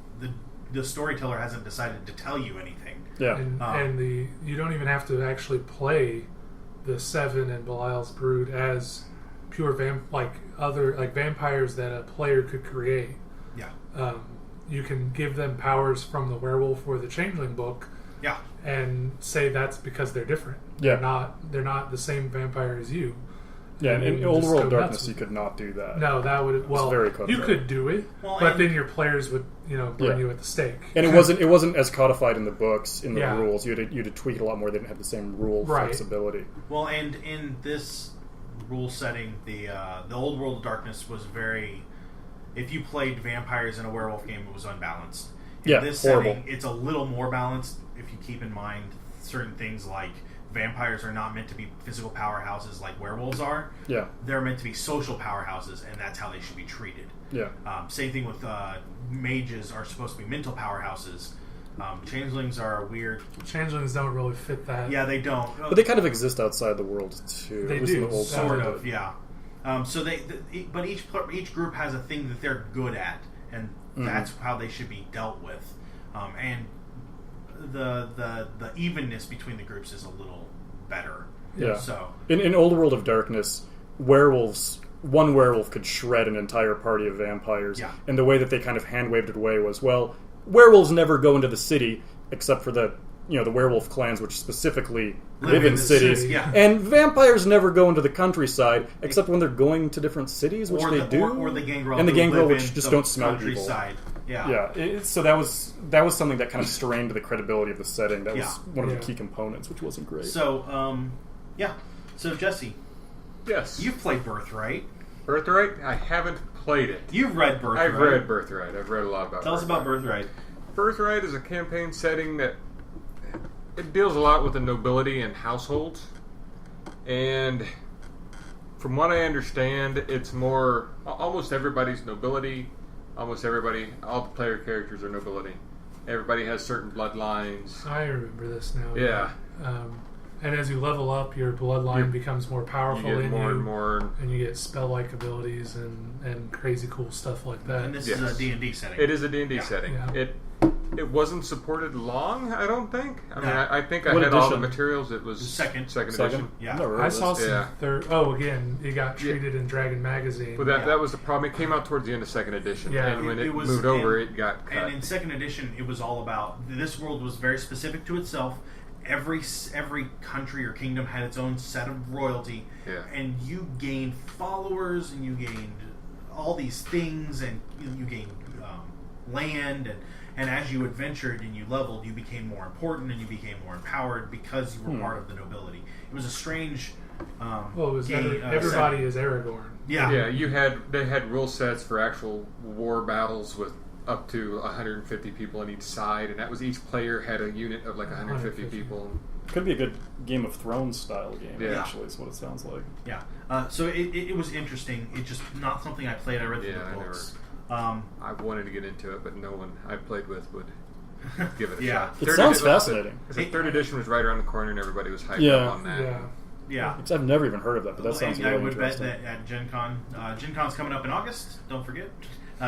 the storyteller hasn't decided to tell you anything.
Yeah.
And you don't even have to actually play the 7 and Belial's Brood as pure vampires that a player could create.
Yeah.
You can give them powers from the werewolf or the changeling book.
Yeah.
And say that's because they're different.
Yeah.
They're not the same vampire as you.
Yeah,
And
in
you
Old
just
World
go
Darkness,
nuts
you
with
could not do that.
No, that would
very codified.
you could do it,
Well,
but
and-
then your players would burn you at the stake.
And it wasn't as codified in the books, in the
Yeah.
rules. You had to tweak it a lot more. They didn't have the same rule
Right.
flexibility.
Well, and in this rule setting, the Old World of Darkness was very... If you played vampires in a werewolf game, it was unbalanced. In this
horrible.
setting, it's a little more balanced if you keep in mind certain things like vampires are not meant to be physical powerhouses like werewolves are.
Yeah.
They're meant to be social powerhouses, and that's how they should be treated.
Yeah.
Same thing with mages are supposed to be mental powerhouses. Changelings are weird.
Changelings don't really fit that.
Yeah, they don't.
But they kind of exist outside the world, too.
They
At least in
do,
the old
Sort
time.
of, yeah. So but each group has a thing that they're good at, and that's how they should be dealt with. And the evenness between the groups is a little better.
Yeah.
So
In Old World of Darkness, one werewolf could shred an entire party of vampires.
Yeah.
And the way that they kind of hand-waved it away was, well, werewolves never go into the city, except for the werewolf clans, which specifically live in cities.
city.
Yeah.
And vampires never go into the countryside, except when they're going to different cities, which they do.
Or the gangrel.
And the
who
gangrel,
live
which
in
just
the
don't smell evil.
countryside. Yeah.
Yeah, so that was something that kind of strained the credibility of the setting. That was one of the key components, which wasn't great.
So, So, Jesse,
Yes.
you've played Birthright.
Birthright? I haven't played it.
You've read Birthright.
I've read Birthright. I've read a lot about
Tell us about Birthright.
Birthright is a campaign setting that it deals a lot with the nobility and households. And from what I understand, it's more almost everybody's nobility. All the player characters are nobility. Everybody has certain bloodlines.
I remember this now.
Yeah.
And as you level up, your bloodline becomes more powerful
You get
in
more
you,
and more.
and you get spell-like abilities and crazy cool stuff like that.
And this
Yes.
is a D&D setting.
It is a D&D
Yeah.
setting.
Yeah.
It wasn't supported long, I don't think. I mean,
No.
I think I
What
had all the
edition?
materials. It was
Second.
edition.
Yeah.
Never heard
I
of
saw
this.
some
Yeah.
third. Oh, again, it got treated in Dragon Magazine.
But that was the problem. It came out towards the end of second edition,
Yeah.
and when it
was
moved over,
in-
it got cut.
And in second edition, it was all about this world was very specific to itself. Every country or kingdom had its own set of royalty,
Yeah.
and you gained followers, and you gained all these things, and you gained land, and as you adventured and you leveled, you became more important and you became more empowered because you were part of the nobility. It was a strange.
Well, it was
game,
everybody
setting.
is Aragorn.
Yeah.
Yeah, they had rule sets for actual war battles with up to 150 people on each side, and that was each player had a unit of like 150 people.
Could be a good Game of Thrones style game,
Yeah.
actually, is what it sounds like.
Yeah. So it was interesting. It's just not something I played. I read through
Yeah,
the
I
books.
I wanted to get into it, but no one I played with would give it a
Yeah.
shot.
It
Third
sounds
edi- like I said,
fascinating.
because the third edition was right around the corner, and everybody was hyped
Yeah.
up on that.
Yeah.
Yeah.
Because I've never even heard of that, but that sounds
I
really
would bet
interesting.
that at Gen Con, Gen Con's coming up in August. Don't forget.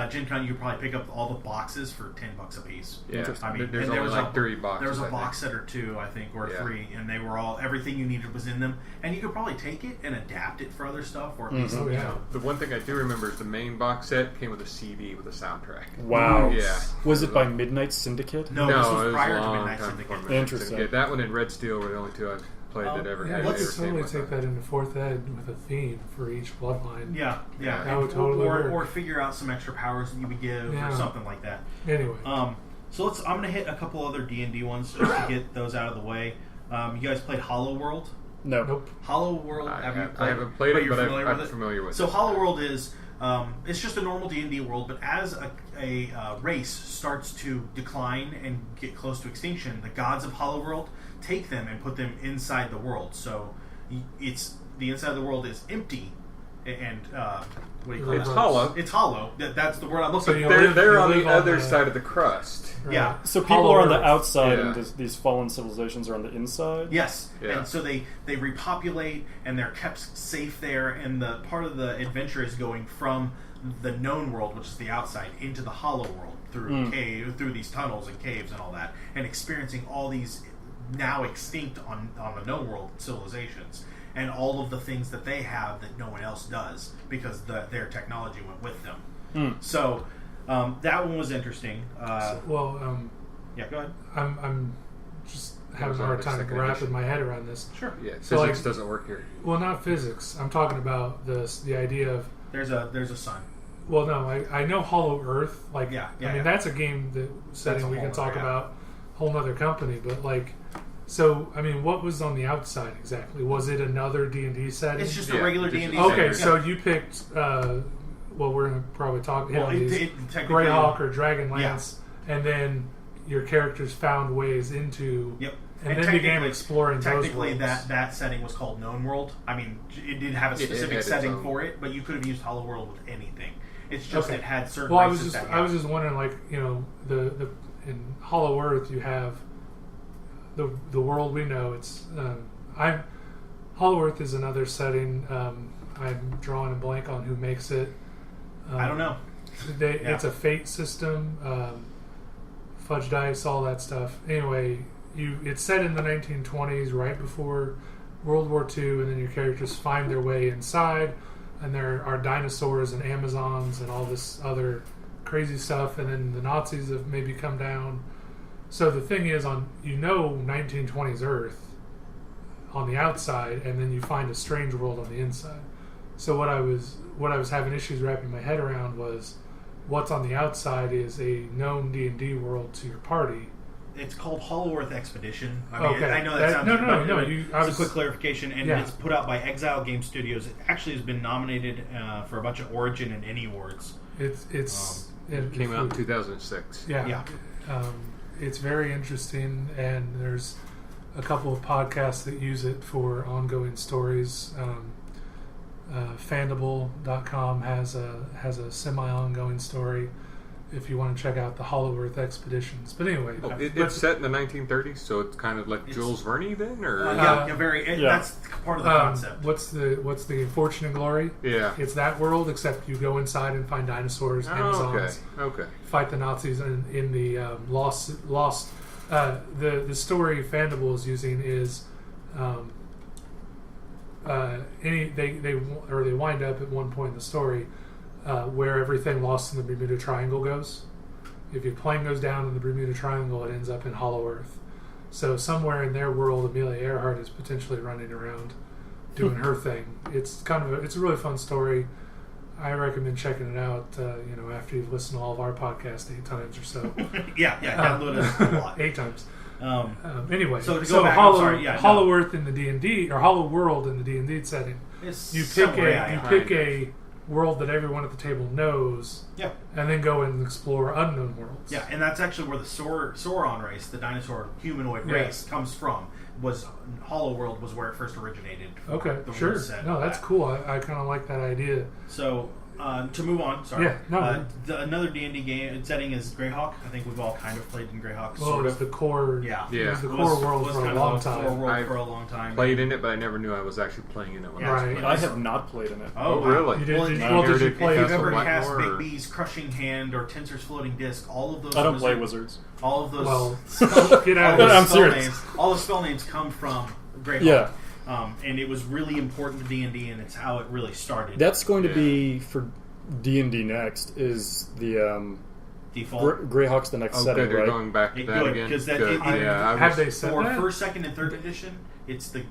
Gen Con, you could probably pick up all the boxes for $10 a piece.
Yeah,
Interesting.
I mean,
there's
and there
only
was
like 3 boxes.
There was a
I think.
box set or 2, I think, or
Yeah.
3, and they were all everything you needed was in them. And you could probably take it and adapt it for other stuff, or at least
Oh,
you
yeah.
know.
The one thing I do remember is the main box set came with a CD with a soundtrack.
Wow.
Yeah.
Was it by Midnight Syndicate?
No, this
it
was
was
prior
a
to
long
Midnight
time
Syndicate.
before Midnight
Interesting.
Syndicate. That one and Red Steel were the only 2 I've played that ever
Yeah,
had.
you
ever
could
came
totally
with
take that into 4th Ed with a theme for each bloodline.
Yeah, yeah.
That would totally work.
or figure out some extra powers that you would give,
Yeah.
or something like that.
Anyway,
So I'm gonna hit a couple other D&D ones just to get those out of the way. You guys played Hollow World?
No.
Nope.
Hollow World.
I
Have you
I haven't played
but
it,
you're
but
familiar
I'm
with it?
familiar with
So
it.
Hollow World is it's just a normal D&D world, but as a race starts to decline and get close to extinction, the gods of Hollow World take them and put them inside the world. So it's the inside of the world is empty, and what do you call
It's
that?
hollow.
It's hollow. That's the word I'm
So
looking
you
for.
live-
They're on
live
the
on
other
the-
side of the crust.
Right.
Yeah.
So people
Hollow
are on the
Earth.
outside,
Yeah.
and these fallen civilizations are on the inside.
Yes,
Yeah.
and so they repopulate, and they're kept safe there. And the part of the adventure is going from the known world, which is the outside, into the hollow world through through these tunnels and caves and all that, and experiencing all these now extinct on the known world civilizations and all of the things that they have that no one else does because their technology went with them. So that one was interesting.
Well,
Yeah, go ahead.
I'm just having
was
a
on
hard
the
time
second
wrapping
edition.
my head around this.
Sure.
Yeah,
So,
physics
like-
doesn't work here.
Well, not physics. I'm talking about the idea of.
There's a sun.
Well, no, I know Hollow Earth. Like,
Yeah,
I mean,
yeah.
that's a game that setting
a
we can
whole
talk
other, yeah.
about, whole nother company. But like, so I mean, what was on the outside exactly? Was it another D&D setting?
It's just
Yeah,
a regular
just-
D&D.
Okay,
setting.
so you picked. Well, we're gonna probably talk hit
Well,
on these
technically,
Greyhawk or Dragonlance, and then your characters found ways into.
Yep.
And then began
technically-
exploring those
Technically,
worlds.
that setting was called Known World. I mean, it did have a
It
specific
had its
setting
own.
for it, but you could have used Hollow World with anything. It's just
Okay.
it had certain.
Well, I was
races
just
that
I was just wondering, like, you know, the in Hollow Earth you have the world we know. It's Hollow Earth is another setting. I'm drawing a blank on who makes it.
I don't know. Yeah.
It's a fate system, fudge dice, all that stuff. Anyway, it's set in the 1920s, right before World War II, and then your characters find their way inside, and there are dinosaurs and Amazons and all this other crazy stuff, and then the Nazis have maybe come down. So the thing is, 1920s Earth on the outside, and then you find a strange world on the inside. So what I was having issues wrapping my head around was what's on the outside is a known D&D world to your party.
It's called Hollow Earth Expedition. I mean,
Okay.
I know that sounds
No.
but
I
it's a quick clarification, and
Yeah.
it's put out by Exile Game Studios. It actually has been nominated for a bunch of Origin and Any Awards.
It
Came out in 2006.
Yeah. It's very interesting, and there's a couple of podcasts that use it for ongoing stories. Fandible.com has a semi-ongoing story if you want to check out the Hollow Earth Expeditions. But anyway,
Oh,
but-
it's set in the 1930s, so it's kind of like
It's-
Jules Verne then, or
That's part of the concept.
what's the Fortune and Glory?
yeah.
It's that world, except you go inside and find dinosaurs,
Oh,
Amazons,
okay.
fight the Nazis in the lost. The story Fandible is using is they wind up at one point in the story where everything lost in the Bermuda Triangle goes. If your plane goes down in the Bermuda Triangle, it ends up in Hollow Earth. So somewhere in their world, Amelia Earhart is potentially running around doing her thing. It's it's a really fun story. I recommend checking it out. After you've listened to all of our podcasts 8 times or so.
Download it a lot.
8 times.
Um,
Anyway,
So to go back, I'm
Hollow,
sorry, yeah,
Hollow Earth in the D&D or Hollow World in the D&D setting,
it's
you pick
somewhere
pick a world that everyone at the table knows,
Yeah.
and then go and explore unknown worlds.
Yeah, and that's actually where the Sauron race, the dinosaur humanoid
Yeah.
race, comes from. Hollow World was where it first originated.
Okay,
The
sure.
rule set
No,
of
that's
that.
cool. I kind of like that idea.
So to move on, sorry.
Yeah, no.
Another D&D game setting is Greyhawk. I think we've all kind of played in Greyhawk.
Well, it
sort
was
of.
the core.
Yeah.
It was the
It
core world
was
for a
kind of
long
the core
time.
world
I've
for a long time.
Played in it, but I never knew I was actually playing in it when I was
Right.
playing.
I have not played in it.
Oh, wow.
really?
You did,
Well,
did,
if
well, did you
if
play?
If you've
Castle
ever
Blackmore
cast
or-
Big B's Crushing Hand or Tensor's Floating Disc, all of those.
I don't play wizards.
All of those.
Well,
spell,
get out
all
of
those
here.
I'm
spell
serious.
names. All the spell names come from Greyhawk.
Yeah.
And it was really important to D&D, and it's how it really started.
That's going to
Yeah.
be for D&D next. Is the
Default.
Greyhawk's the next
Oh,
setting,
good. You're
right?
going back to that
Good,
again.
'cause that-
Good.
it-
yeah, I
have
was,
they said
For
that?
first, second, and third edition, it's the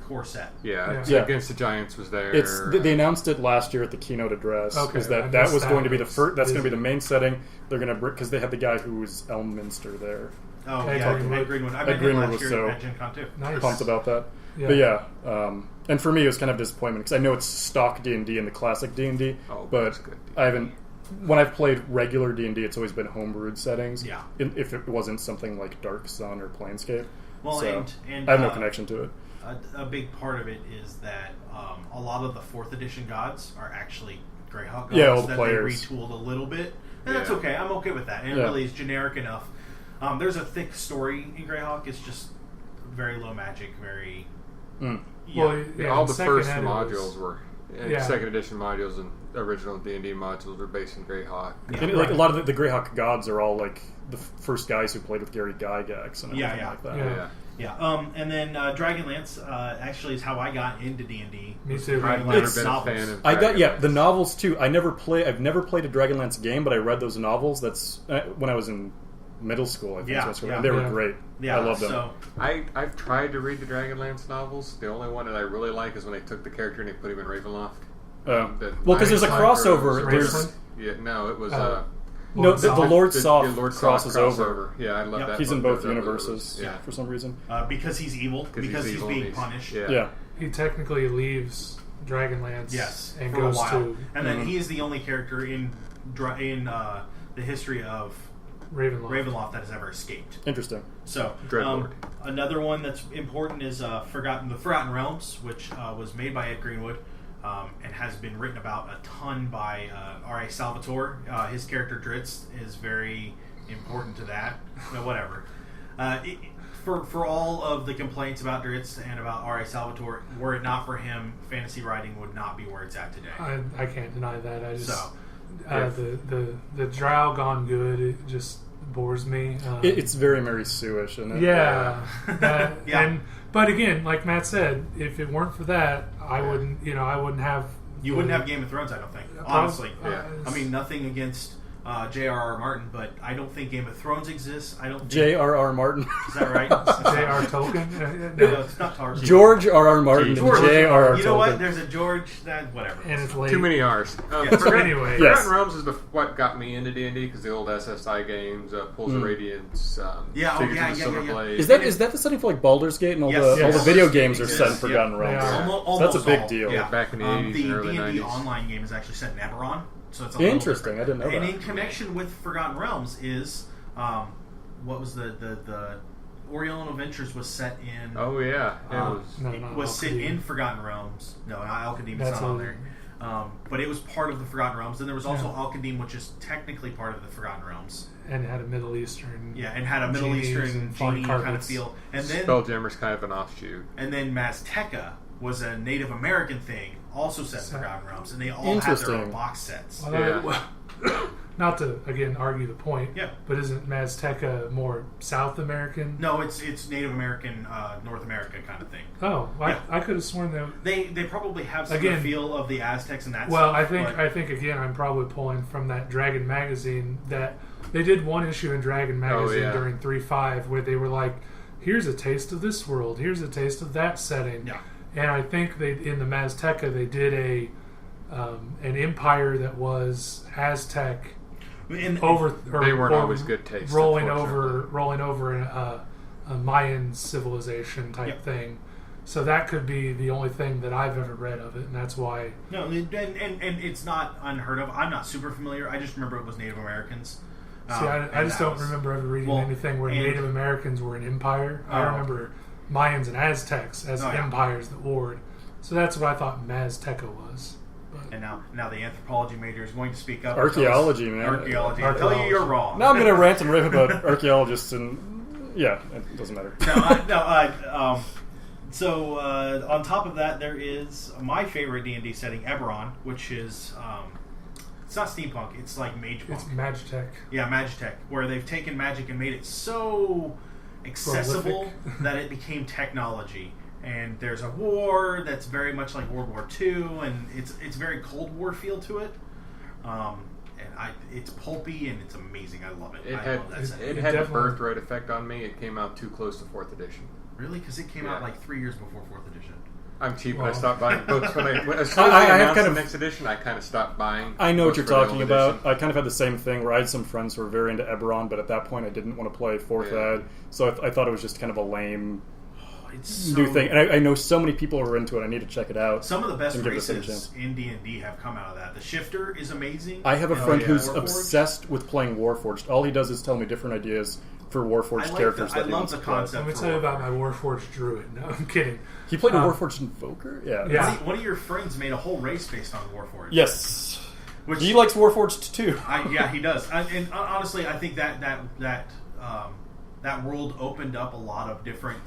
core set.
yeah,
Yeah.
Against the Giants was there.
It's they announced it last year at the keynote address.
Okay,
is
I
that
missed
was
that.
going to be the first? That's going to be
Busy.
the main setting. They're going to because they had the guy who was Elminster there.
Oh,
Ed
yeah,
Greenwood.
Ed Greenwood. I
Ed
met him
Greenwood
last
was
year
so
at Gen Con too.
Nice.
Pumped about that.
Yeah.
But yeah, and for me it was kind of a disappointment because I know it's stock D&D and the classic D&D,
Oh,
but
that's good.
I haven't. When I've played regular D&D, it's always been homebrewed settings.
Yeah.
If it wasn't something like Dark Sun or Planescape,
Well,
so
and
I have no connection to it.
A big part of it is that a lot of the 4th edition gods are actually Greyhawk gods
Yeah, all the
that
players.
they retooled a little bit. And that's
Yeah.
okay. I'm okay with that. And it
Yeah.
really is generic enough. There's a thick story in Greyhawk. It's just very low magic, very...
Mm.
Yeah.
Well, yeah,
All
in
the
second
first
ed it was-
modules were, and
Yeah.
second edition modules and original D&D modules were based in Greyhawk.
Yeah.
And like a lot of the Greyhawk gods are all like the first guys who played with Gary Gygax and everything
Yeah,
like that.
Yeah.
Yeah, and then Dragonlance actually is how I got into D&D.
Me too.
I've
Dragonlance
never
It's-
been a
novels.
fan of
I got
Dragonlance.
the novels too. I've never played a Dragonlance game, but I read those novels. That's when I was in middle school. I think
Yeah,
that's right.
yeah.
And they were
Yeah.
great.
Yeah,
I love them.
So,
I've tried to read the Dragonlance novels. The only one that I really like is when they took the character and they put him in Ravenloft.
Well,
That-
because there's a
Like
crossover.
Ravenloft.
There's
Yeah, no, it was
no the Lord
the
Soft
Lord
crosses
Soft
over.
crossover. Yeah, I love
Yep.
that.
He's in
book.
both
That was-
universes.
Yeah.
For some reason.
because he's evil, because he's
evil
being
and
punished.
Yeah.
He technically leaves Dragonlance
Yes,
and
for
goes
a while.
to
And then
Mhm.
he is the only character in the history of
Ravenloft.
Ravenloft that has ever escaped.
Interesting.
So,
Dreadlord.
another one that's important is the Forgotten Realms, which was made by Ed Greenwood and has been written about a ton by R.A. Salvatore. His character Dritz is very important to that. Whatever. For all of the complaints about Dritz and about R.A. Salvatore, were it not for him, fantasy writing would not be where it's at today.
I can't deny that. I just
So,
the Drow gone good. It just bores me.
It's very Mary Sue-ish, isn't it?
yeah.
Yeah.
But again, like Matt said, if it weren't for that, I wouldn't. I wouldn't have.
You wouldn't have Game of Thrones, I don't think. Honestly.
Yeah.
I mean, nothing against J.R.R. Martin, but I don't think Game of Thrones exists. I don't think...
J.R.R. Martin.
Is that right?
J.R. Tolkien.
No, it's not Tolkien.
George R.R. Martin
George.
and J.R.R.
You know what?
Tolkien.
There's a George... Whatever.
And it's late.
Too many R's.
Yeah.
Anyway.
Yes.
Forgotten Realms is what got me into D&D because the old SSI games, Pulse of Radiance,
Yeah, oh,
Figures
yeah,
of the
yeah,
Silver
yeah, yeah.
Blade.
Is that the setting for like Baldur's Gate and all
Yes,
the
yes.
all the video
Baldur's
games
Gate
are set in
exists,
Forgotten
yeah.
Realms?
Yeah.
Almost
That's a big
all.
deal.
Yeah.
Back in the 80s
the
and early
D&D
90s.
online game is actually set in Eberron, so it's a
Interesting.
little different.
I didn't know
And
that.
in connection with Forgotten Realms is what was the Oriental Adventures was set in.
Oh yeah, it was.
No,
It
not
was set
Al-Qadim.
in Forgotten Realms. No, not Al-Qadim is
That's
not on
a-
there. But it was part of the Forgotten Realms. Then there was also
Yeah.
Al-Qadim, which is technically part of the Forgotten Realms.
And had a Middle Eastern.
Yeah, and had a Middle
Genies
Eastern
and flying
genie kind of
carpets.
feel. And then
Spelljammer's kind of an offshoot.
Mazteca was a Native American thing, also set in
So-
Forgotten Realms, and they all had their
Interesting.
own box sets.
Well, not to again argue the point.
Yeah.
But isn't Mazteca more South American?
No, it's Native American, North America kind of thing.
Oh,
Yeah.
I could have sworn that.
They probably have some
Again-
of the feel of the Aztecs and that.
Well,
stuff,
I think again, I'm probably pulling from that Dragon magazine that they did one issue in Dragon magazine
yeah.
during 3.5 where they were like, "Here's a taste of this world. Here's a taste of that setting."
Yeah.
And I think they in the Mazteca they did an empire that was Aztec
And,
over. Or,
They weren't
or
always good taste,
Rolling
unfortunately.
over a Mayan civilization type
Yep.
thing. So that could be the only thing that I've ever read of it, and that's why.
No, and it's not unheard of. I'm not super familiar. I just remember it was Native Americans.
See, I
and
just
that
don't
was-
remember ever reading
well,
anything where
and-
Native Americans were an empire. I
Oh.
remember Mayans and Aztecs as
Oh, yeah.
empires that warred. So that's what I thought Mazteca was. But
And now the anthropology major is going to speak up.
Archaeology, man.
Archaeology. I'll tell you you're wrong.
Now I'm going to rant and rave about archaeologists, and yeah, it doesn't matter.
So on top of that, there is my favorite D&D setting, Eberron, which is it's not steampunk. It's like mage punk.
it's Magitech.
Yeah, Magitech, where they've taken magic and made it so accessible
Prolific.
that it became technology. And there's a war that's very much like World War II, and it's very Cold War feel to it. It's pulpy and it's amazing. I love it.
It
I
had
love that setting.
it had the
definitely-
birthright effect on me. It came out too close to 4th edition.
Really? Because it came out
Yeah.
like 3 years before 4th edition.
I'm cheap, and I
Well.
stopped buying books when as soon as
I
they
have
announced
kind
the
of-
next edition. I kind of stopped buying.
I know what
books
you're
for the
talking
old
about.
edition.
I kind of had the same thing where I had some friends who were very into Eberron, but at that point I didn't want to play 4th
Yeah.
Ed, so I thought it was just kind of a lame
It's so,
new thing. And I know so many people who are into it. I need to check it out.
Some of the best
And give it a second
races in D&D have come out of that. The Shifter is amazing.
I have a
And
friend who's
Warforged.
obsessed with playing Warforged. All he does is tell me different ideas for Warforged characters
I
that he
love
wants
the
to play.
concept.
Let me tell you about my Warforged Druid. No, I'm kidding.
He played a
Um,
Warforged Invoker? Yeah.
Yeah.
One of your friends made a whole race based on Warforged.
Yes.
Which
He likes Warforged too.
yeah, he does. And honestly, I think that world opened up a lot of different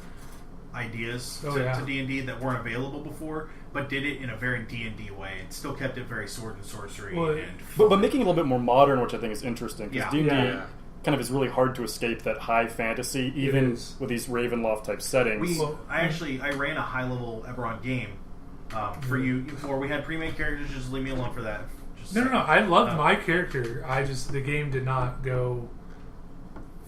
ideas to D&D that weren't available before, but did it in a very D&D way and still kept it very sword and sorcery.
Well,
and
But making it a little bit more modern, which I think is interesting, because
Yeah.
D&D
Yeah.
kind of is really hard to escape that high fantasy, even
is.
with these Ravenloft type settings.
I ran a high level Eberron game for you before. We had pre-made characters. Just leave me alone for that. Just
No. I loved my character. The game did not go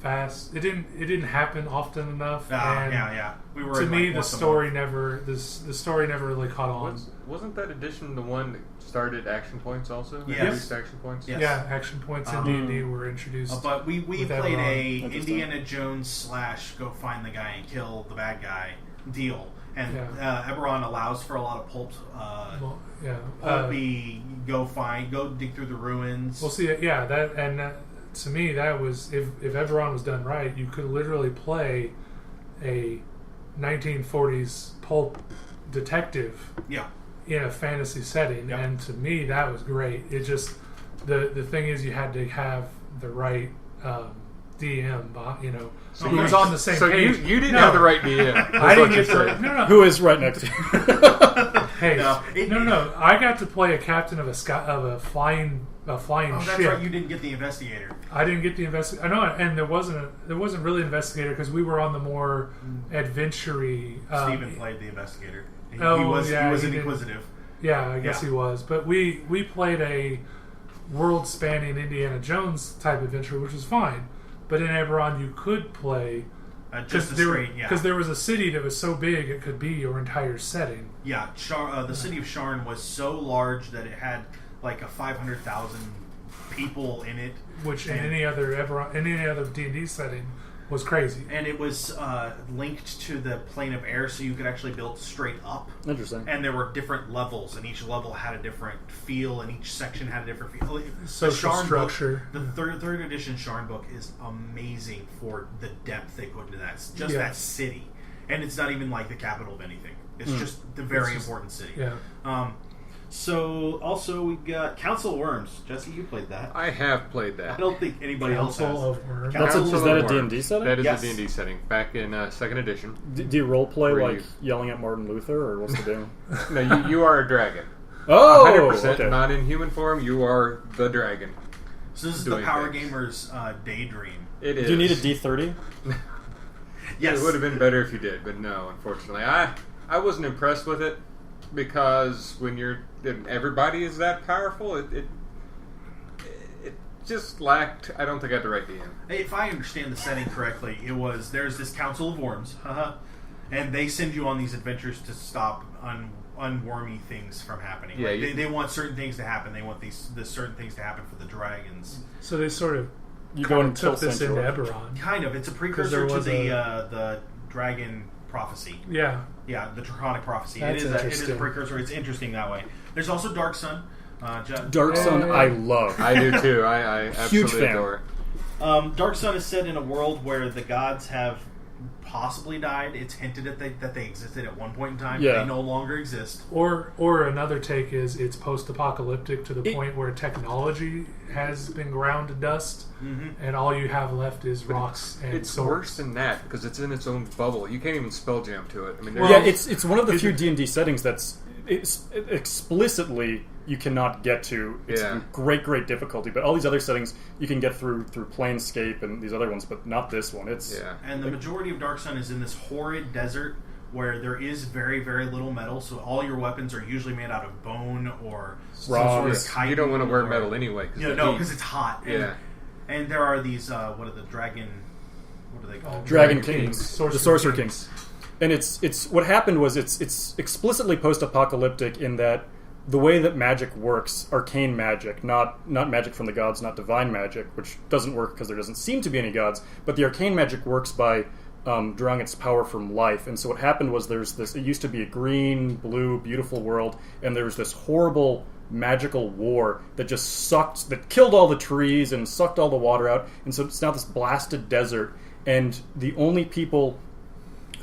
fast. It didn't happen often enough. And
yeah. We were
to
in,
me,
like,
the
once a
story
month.
never the story never really caught on.
Wasn't that edition the one that started action points also?
Yes.
Introduced action points?
Yes.
Yeah, action points in D&D were introduced.
But we
with
played
Eberron.
a
Interesting.
Indiana Jones / go find the guy and kill the bad guy deal, and
Yeah.
Eberron allows for a lot of pulp.
Well, yeah.
Pulpy, go dig through the ruins.
Well, see, yeah, to me, that was if Eberron was done right, you could literally play a 1940s pulp detective
Yeah,
in a fantasy setting,
Yep.
and to me, that was great. It just the thing is, you had to have the right DM,
So
who was
you-
on the same
So
page.
you didn't
No.
have the right DM.
I didn't get the no.
Who is right next to you?
Hey,
No,
no. I got to play a captain of a flying
oh, that's
ship.
right. You didn't get the investigator.
I didn't get the investigator. I know, and there wasn't really an investigator because we were on the more adventure-y.
Stephen played the investigator. He
oh,
was
yeah,
he was
he
an
did.
inquisitive.
Yeah, I guess
Yeah.
he was. But we played a world-spanning Indiana Jones type adventure, which was fine. But in Eberron, you could play
Just a straight, yeah.
because there was a city that was so big it could be your entire setting.
Yeah, the city of Sharn was so large that it had like a 500,000 people in it,
Which in
And-
any other D&D setting was crazy.
and it was linked to the plane of air, so you could actually build straight up.
Interesting.
And there were different levels, and each level had a different feel, and each section had a different feel. The
Social
Sharn
structure.
book, the third edition Sharn book is amazing for the depth they put into that. It's just
Yeah.
that city, and it's not even like the capital of anything. It's just the very
It's just-
important city.
Yeah.
So also we got Council of Worms. Jesse, you played that.
I have played
I
that.
don't think anybody else has.
Council of Worms.
That's
Council
is that a
of Worms.
D&D setting?
That is
Yes.
a D&D setting. Back in 2nd edition.
Do you role play
Were
like
you-
yelling at Martin Luther, or what's the deal?
No, you are a dragon.
Oh,
100%,
okay.
not in human form. You are the dragon.
So this is the
doing
Power
things.
Gamers daydream.
It is.
Do you need a D30?
Yes.
It would have been better if you did, but no, unfortunately. I wasn't impressed with it because when everybody is that powerful, it just lacked. I don't think I had the right DM.
If I understand the setting correctly, there's this Council of Worms, and they send you on these adventures to stop unwormy things from happening.
Yeah,
Like, they want certain things to happen. They want the certain things to happen for the dragons.
So they sort of
You go and
took
kill
this into
Centaur.
Eberron.
Kind of. It's a precursor
there
to
was
the dragon prophecy.
Yeah.
Yeah, the Draconic prophecy.
That's
It is a
interesting.
precursor. It's interesting that way. There's also Dark Sun.
Dark Sun,
Yeah.
I love.
I do too. I
Huge
absolutely
fan.
adore it.
Dark Sun is set in a world where the gods have possibly died. It's hinted at that they existed at one point in time.
Yeah.
They no longer exist.
Or another take is it's post-apocalyptic to the
It-
point where technology has been ground to dust, and all you have left is rocks and
It's
swords.
worse than that because it's in its own bubble. You can't even spell jam to it. I mean,
Well,
Yeah, it's one of the
is
few
it-
D&D settings that's explicitly you cannot get to. It's
Yeah.
great difficulty. But all these other settings you can get through Planescape and these other ones, but not this one. It's
yeah.
And the majority of Dark Sun is in this horrid desert where there is very, very little metal, so all your weapons are usually made out of bone or some sort of
Rocks.
chitin.
You don't want to wear
or-
metal anyway.
No, because it's hot. And,
Yeah.
and there are these, what are they called?
Dragon
Kings.
Kings,
Sorcerer
the Sorcerer
Kings.
Kings. And it's what happened was it's explicitly post-apocalyptic in that the way that magic works, arcane magic, not magic from the gods, not divine magic, which doesn't work because there doesn't seem to be any gods, but the arcane magic works by drawing its power from life. And so what happened was it used to be a green, blue, beautiful world, and there was this horrible magical war that killed all the trees and sucked all the water out, and so it's now this blasted desert, and the only people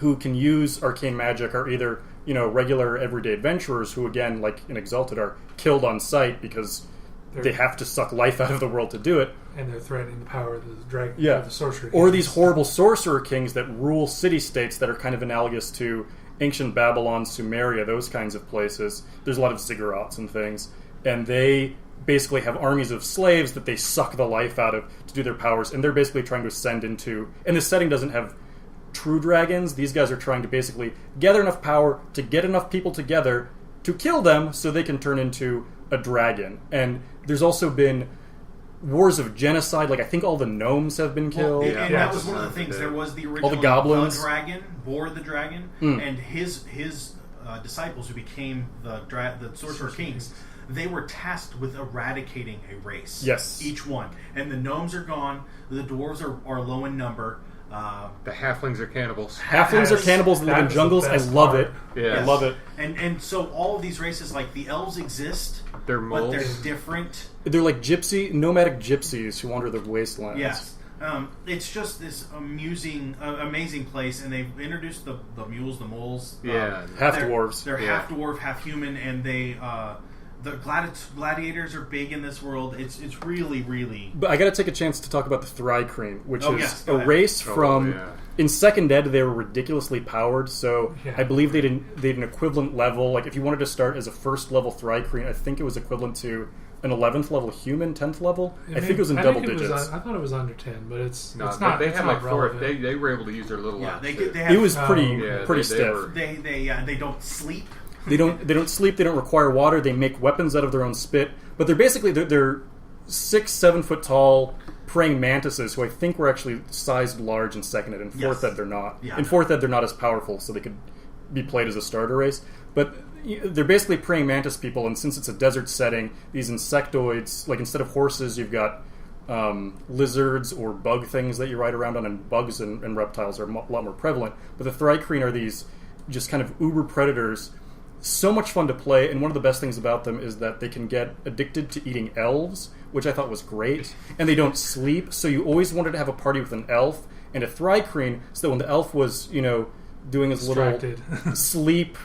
who can use arcane magic are either regular everyday adventurers who, again, like in Exalted, are killed on sight because they have to suck life out of the world to do it.
And they're threatening the power of the dragon, the sorcerer
or
kings.
these horrible sorcerer kings that rule city-states that are kind of analogous to ancient Babylon, Sumeria, those kinds of places. There's a lot of ziggurats and things, and they basically have armies of slaves that they suck the life out of to do their powers, and they're basically trying to ascend into... And this setting doesn't have true dragons. These guys are trying to basically gather enough power to get enough people together to kill them so they can turn into a dragon. And there's also been wars of genocide. Like, I think all the gnomes have been killed.
Well, and that was one of the things. There was the original
all the goblins.
Dragon, Bor the dragon, and his disciples who became the sorcerer kings. They were tasked with eradicating a race.
Yes.
Each one. And the gnomes are gone. The dwarves are low in number.
The halflings are cannibals.
Halflings are cannibals that live in jungles. I love it.
Yeah.
I love it.
And so all of these races, like the elves exist,
They're
but
moles.
they're different.
They're like nomadic gypsies who wander the wastelands.
Yes. It's just this amazing place, and they've introduced the mules, the moles.
Half dwarves.
They're half dwarf, half human, and they the gladiators are big in this world. It's really, really.
But I got to take a chance to talk about the Thri-Kreen, which is
go
a
ahead.
race from. In second ed, they were ridiculously powered, so I believe they had an equivalent level. Like, if you wanted to start as a first level Thri-Kreen, I think it was equivalent to an 11th level human, 10th level. I think it was in double digits.
I thought it was under 10, but it's not.
They had like four.
relevant.
They were able to use their little arms.
It was pretty stiff.
They don't sleep.
They don't sleep. They don't require water. They make weapons out of their own spit. But they're 6-7 foot tall praying mantises who I think were actually sized large in second ed. In fourth ed, they're not. In fourth ed, they're not as powerful, so they could be played as a starter race. But they're basically praying mantis people, and since it's a desert setting, these insectoids, like instead of horses, you've got lizards or bug things that you ride around on, and bugs and reptiles are a lot more prevalent. But the Thri-Kreen are these just kind of uber predators. So much fun to play, and one of the best things about them is that they can get addicted to eating elves, which I thought was great, and they don't sleep, so you always wanted to have a party with an elf and a Thri-Kreen, so that when the elf was, doing his little sleep,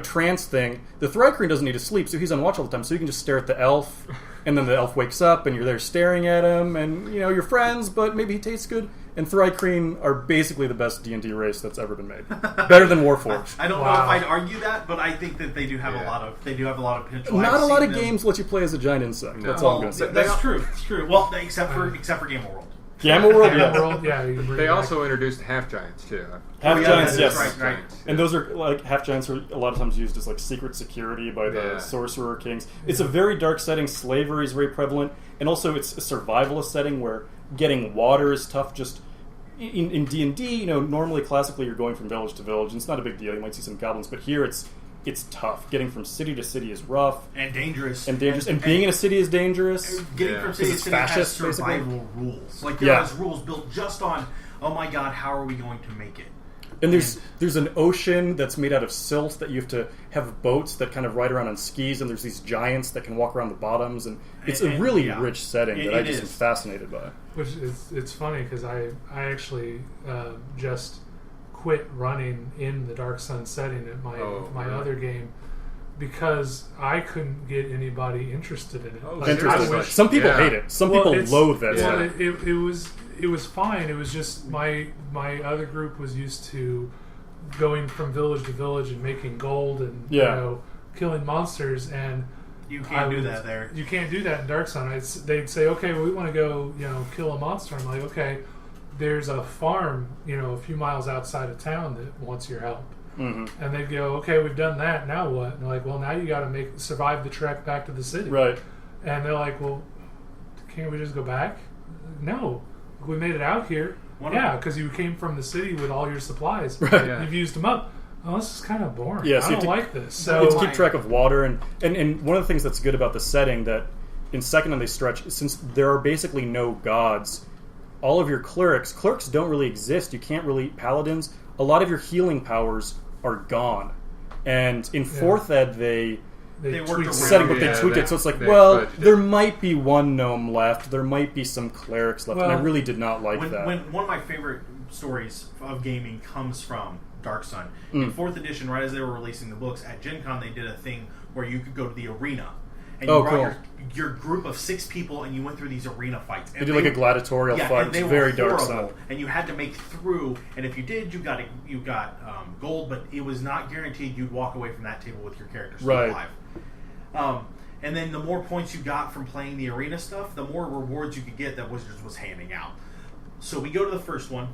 trance thing, the Thri-Kreen doesn't need to sleep, so he's on watch all the time, so you can just stare at the elf, and then the elf wakes up, and you're there staring at him, and, you're friends, but maybe he tastes good. And Thri-Kreen are basically the best D&D race that's ever been made. Better than Warforged.
I don't know if I'd argue that, but I think that they do have a lot of potential.
Not a lot of games let you play as a giant insect. No. That's all I'm going to say.
That's true. It's true. Well, except for Gamma World.
Gamma World,
They also introduced half giants too.
Half giants, yes.
Right.
And those are like half giants are a lot of times used as like secret security by the sorcerer kings. It's a very dark setting. Slavery is very prevalent, and also it's a survivalist setting where getting water is tough. Just in D&D, normally classically you're going from village to village, and it's not a big deal. You might see some goblins, but here it's tough. Getting from city to city is rough
and dangerous.
And being in a city is dangerous.
Getting from city to city has survival rules. Like there's rules built just on, oh my god, how are we going to make it?
And there's an ocean that's made out of silt that you have to have boats that kind of ride around on skis, and there's these giants that can walk around the bottoms, and it's a really rich setting that I just am fascinated by.
Which it's funny because I actually just quit running in the Dark Sun setting at my other game because I couldn't get anybody interested in it.
Some people hate it. Some people loathe that setting.
It was fine. It was just my other group was used to going from village to village and making gold and killing monsters, and
you can't do that there.
You can't do that in Dark Sun. They'd say, okay, well, we want to go kill a monster. I'm like, okay, there's a farm a few miles outside of town that wants your help. Mm-hmm. And they'd go, okay, we've done that. Now what? And they're like, well, now you got to survive the trek back to the city.
Right.
And they're like, well, can't we just go back? No. We made it out here. because you came from the city with all your supplies.
Right.
Yeah.
You've used them up. Oh, this is kind of boring.
Yeah, so
I
you
don't
have to-
like this.
You have
So
to keep track of water, and one of the things that's good about the setting that in second and they stretch, since there are basically no gods, all of your clerics don't really exist. You can't really paladins. A lot of your healing powers are gone, and in fourth ed they
worked
tweaked
around
setting, but they
Yeah,
tweaked it. So it's like,
they
well,
fudged it.
there might be one gnome left, there might be some clerics left, and I
Well,
really did not like that.
When one of my favorite stories of gaming comes from Dark Sun. In 4th edition, right as they were releasing the books, at Gen Con they did a thing where you could go to the arena. And you
Oh,
brought
cool.
your group of 6 people and you went through these arena fights. And
They did like a gladiatorial fight,
and they
it's
were
very Dark
horrible.
Sun.
And you had to make through, and if you did, you got gold, but it was not guaranteed you'd walk away from that table with your character still
Right.
alive. And then the more points you got from playing the arena stuff, the more rewards you could get that Wizards was handing out. So we go to the first one.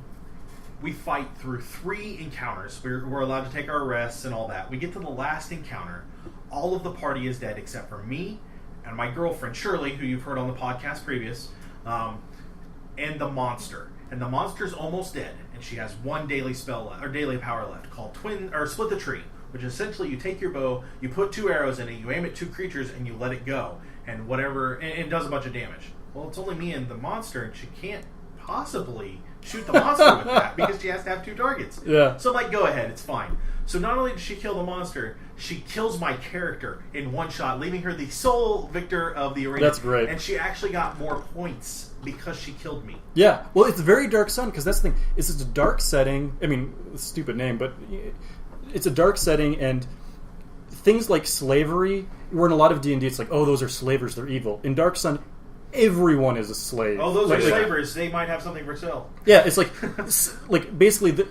We fight through 3 encounters. We're allowed to take our rests and all that. We get to the last encounter. All of the party is dead except for me and my girlfriend, Shirley, who you've heard on the podcast previous, and the monster. And the monster's almost dead, and she has 1 daily spell or daily power left called Split the Tree, which is essentially you take your bow, you put 2 arrows in it, you aim at 2 creatures, and you let it go, and it does a bunch of damage. Well, it's only me and the monster, and she can't possibly shoot the monster with that because she has to have 2 targets.
Yeah.
So I'm like, go ahead, it's fine. So not only does she kill the monster, she kills my character in 1 shot, leaving her the sole victor of the arena.
That's great.
And she actually got more points because she killed me.
Yeah, well, it's very Dark Sun because that's the thing. It's just a dark setting. I mean, stupid name, but it's a dark setting, and things like slavery. Where in a lot of D&D, it's like, oh, those are slavers; they're evil. In Dark Sun, everyone is a slave.
Oh, those are
Like-
slavers. They might have something for sale.
Yeah, it's like basically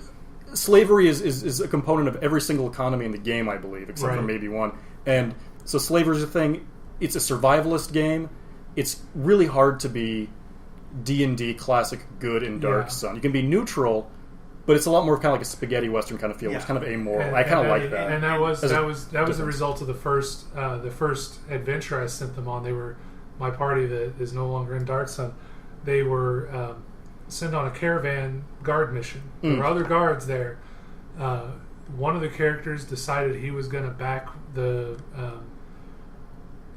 slavery is a component of every single economy in the game, I believe, except for
Right.
maybe one. And so slavery is a thing. It's a survivalist game. It's really hard to be D&D classic good in Dark
Yeah.
Sun. You can be neutral, but it's a lot more kind of like a spaghetti western kind of feel, which is
Yeah.
kind of amoral. I kind of like that.
And that was
As a
that was the
difference.
result of the first adventure I sent them on. They were my party that is no longer in Dark Sun. They were sent on a caravan guard mission. There were other guards there. One of the characters decided he was going to back the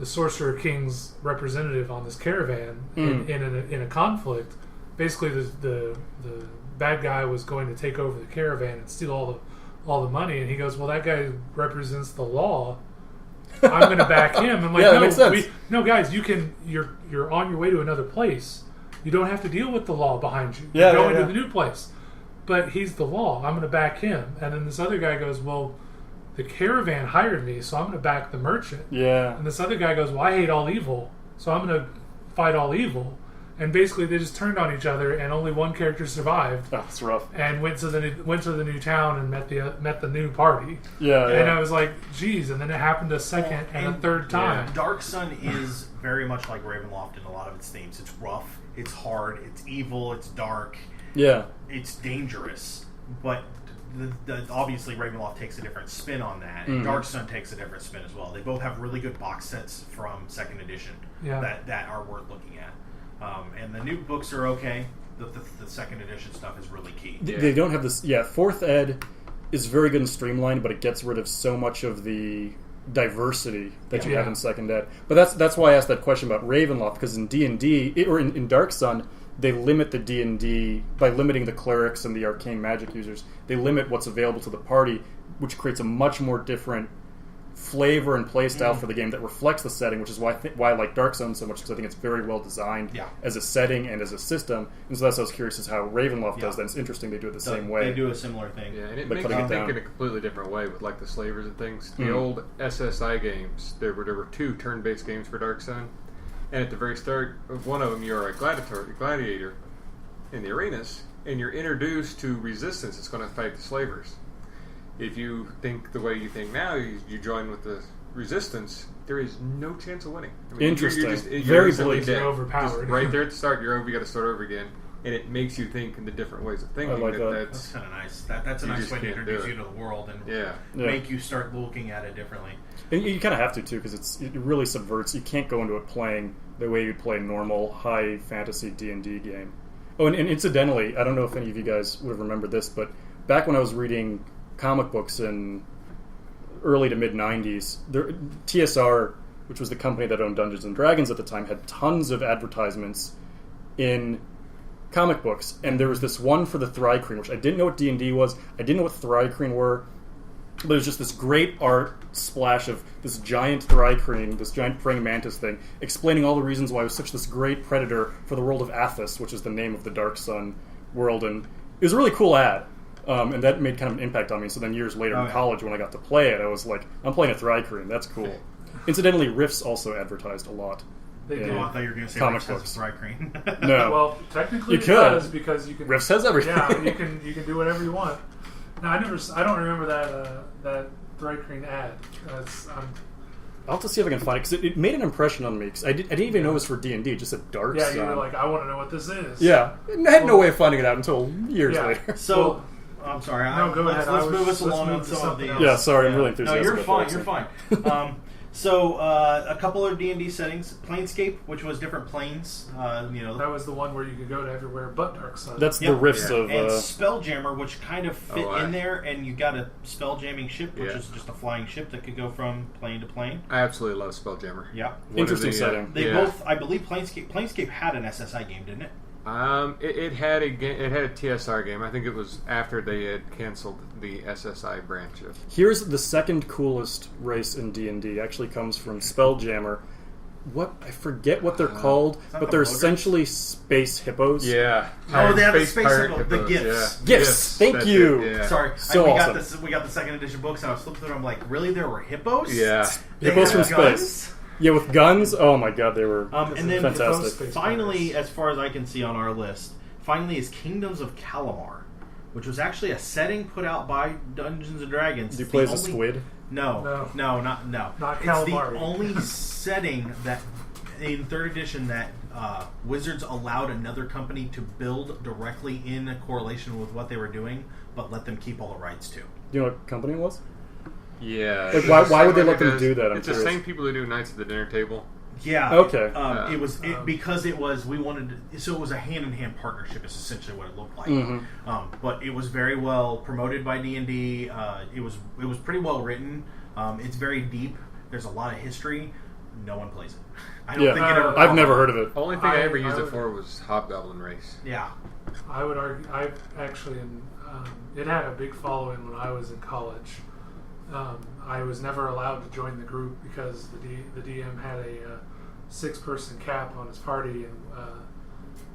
Sorcerer King's representative on this caravan in a conflict. Basically, the bad guy was going to take over the caravan and steal all the money, and he goes, "Well, that guy represents the law. I'm going to back him." I'm like,
Yeah, that
"No,
makes sense.
no, guys, you're on your way to another place. You don't have to deal with the law behind you.
Yeah,
You're going
yeah,
to the new place." But he's the law. I'm going to back him. And then this other guy goes, "Well, the caravan hired me, so I'm going to back the merchant."
Yeah.
And this other guy goes, "Well, I hate all evil, so I'm going to fight all evil." And basically, they just turned on each other, and only one character survived
Oh, it's rough.
and went to the new town and met the new party.
Yeah,
And
yeah.
I was like, "Geez!" And then it happened a second and a third time.
Dark Sun is very much like Ravenloft in a lot of its themes. It's rough, it's hard, it's evil, it's dark,
Yeah.
it's dangerous. But obviously Ravenloft takes a different spin on that, and Dark Sun takes a different spin as well. They both have really good box sets from 2nd edition
Yeah.
that are worth looking at. And the new books are okay. The 2nd edition stuff is really key.
They don't have this. Yeah, 4th ed is very good and streamlined, but it gets rid of so much of the diversity that you have
Yeah.
in 2nd ed. But that's why I asked that question about Ravenloft, because in D&D or in Dark Sun, they limit the D&D by limiting the clerics and the arcane magic users. They limit what's available to the party, which creates a much more different flavor and play style for the game that reflects the setting, which is why I like Dark Zone so much, because I think it's very well designed as a setting and as a system. And so that's what I was curious as how Ravenloft does that. It's interesting they do it the same way.
They do a similar thing.
Yeah, and it
But
makes
cutting
you
it
think
down.
in a completely different way with like the slavers and things. The old SSI games, there were 2 turn-based games for Dark Sun, and at the very start of one of them, you're a gladiator in the arenas, and you're introduced to resistance that's going to fight the slavers. If you think the way you think now, you join with the resistance, there is no chance of winning. I mean,
Interesting.
You're
Very
instantly
bleak.
dead.
You're overpowered.
Just right there at the start, you got to start over again, and it makes you think in the different ways of thinking.
I like that.
That's kind of nice. That's a
You
nice
just
way to
can't
introduce
do
you
it.
to the world and
Yeah.
make you start looking at it differently.
And you kind of have to, too, because it really subverts. You can't go into it playing the way you'd play a normal high fantasy D&D game. Oh, and incidentally, I don't know if any of you guys would have remembered this, but back when I was reading comic books in early to mid 90s, TSR, which was the company that owned Dungeons and Dragons at the time, had tons of advertisements in comic books, and there was this one for the Thri-Kreen, which I didn't know what D&D was. I didn't know what Thri-Kreen were, but it was just this great art splash of this giant Thri-Kreen, this giant praying mantis thing, explaining all the reasons why it was such this great predator for the world of Athos, which is the name of the Dark Sun world, and it was a really cool ad, and that made kind of an impact on me. So then years later in college, when I got to play it, I was like, I'm playing a Thri-Kreen, that's cool. Incidentally, Rifts also advertised a lot.
They
Oh, I thought you were going to say
comic
Rift
books.
has a Thri-Kreen.
No.
Well, technically
You
it
could.
does, because you can.
Rifts has everything.
Yeah, you can do whatever you want. Now, I don't remember that Thri-Kreen ad.
I'll have to see if I can find it, because it made an impression on me, because I didn't even know it was for D&D, it just said Dark
yeah,
Sun.
you were like, I want to know what this is.
Yeah. I had no way of finding it out until years
Yeah.
later.
So, I'm sorry.
No, go ahead.
Let's move us
let's
along
move
with
to
some of
something
the...
else.
Yeah, sorry, I'm really
No,
enthusiastic.
you're
about
fine.
that.
You're fine. So, a couple of D&D settings. Planescape, which was different planes.
That was the one where you could go to everywhere but Dark Sun.
That's
Yep.
the Rifts of...
And Spelljammer, which kind of fit
Oh,
in there, and you got a spelljamming ship, which
Yeah.
is just a flying ship that could go from plane to plane.
I absolutely love Spelljammer.
Yeah.
One
Interesting
of the,
setting.
They
yeah.
both, I believe, Planescape had an SSI game, didn't it?
It had a game. It had a TSR game. I think it was after they had canceled the SSI branch of.
Here's the second coolest race in D&D. Actually comes from Spelljammer. I forget what they're called,
that
but
the
they're
Bogers?
essentially space hippos.
Yeah.
Oh, they have the
Space
space
pirate
symbol, the
hippos,
gifts.
Yeah.
Gifts, thank
That's
you.
it, yeah.
Sorry,
So
we
awesome.
got the second edition books, and I was flipping through. I'm like, really? There were hippos?
Yeah.
They
Hippos
had
from
guns?
space. Yeah, with guns. Oh my god, they were
And then
fantastic.
Space
finally,
pirates.
as far as I can see on our list, finally is Kingdoms of Calamar, which was actually a setting put out by Dungeons and Dragons.
Do you
It's
play
the
as a
only-
squid?
No, not
Not
It's
calamari.
the only setting that in third edition that Wizards allowed another company to build directly in correlation with what they were doing, but let them keep all the rights too.
Do you know what company it was?
Yeah.
Like,
It's
why-
the
why
same
would they
one
let them
does-
do that? I'm
it's the
curious.
same people who do Knights of the Dinner Table.
Yeah.
Okay.
It was because it was we wanted to, so it was a hand-in-hand partnership is essentially what it looked like. But it was very well promoted by D&D. It was pretty well written. It's very deep. There's a lot of history. No one plays it. I don't think it ever.
I've never heard of it.
Only thing I ever used
I
it
would-
for was Hobgoblin Race.
Yeah.
I would argue. I actually, it had a big following when I was in college. I was never allowed to join the group because the DM had a 6-person cap on his party and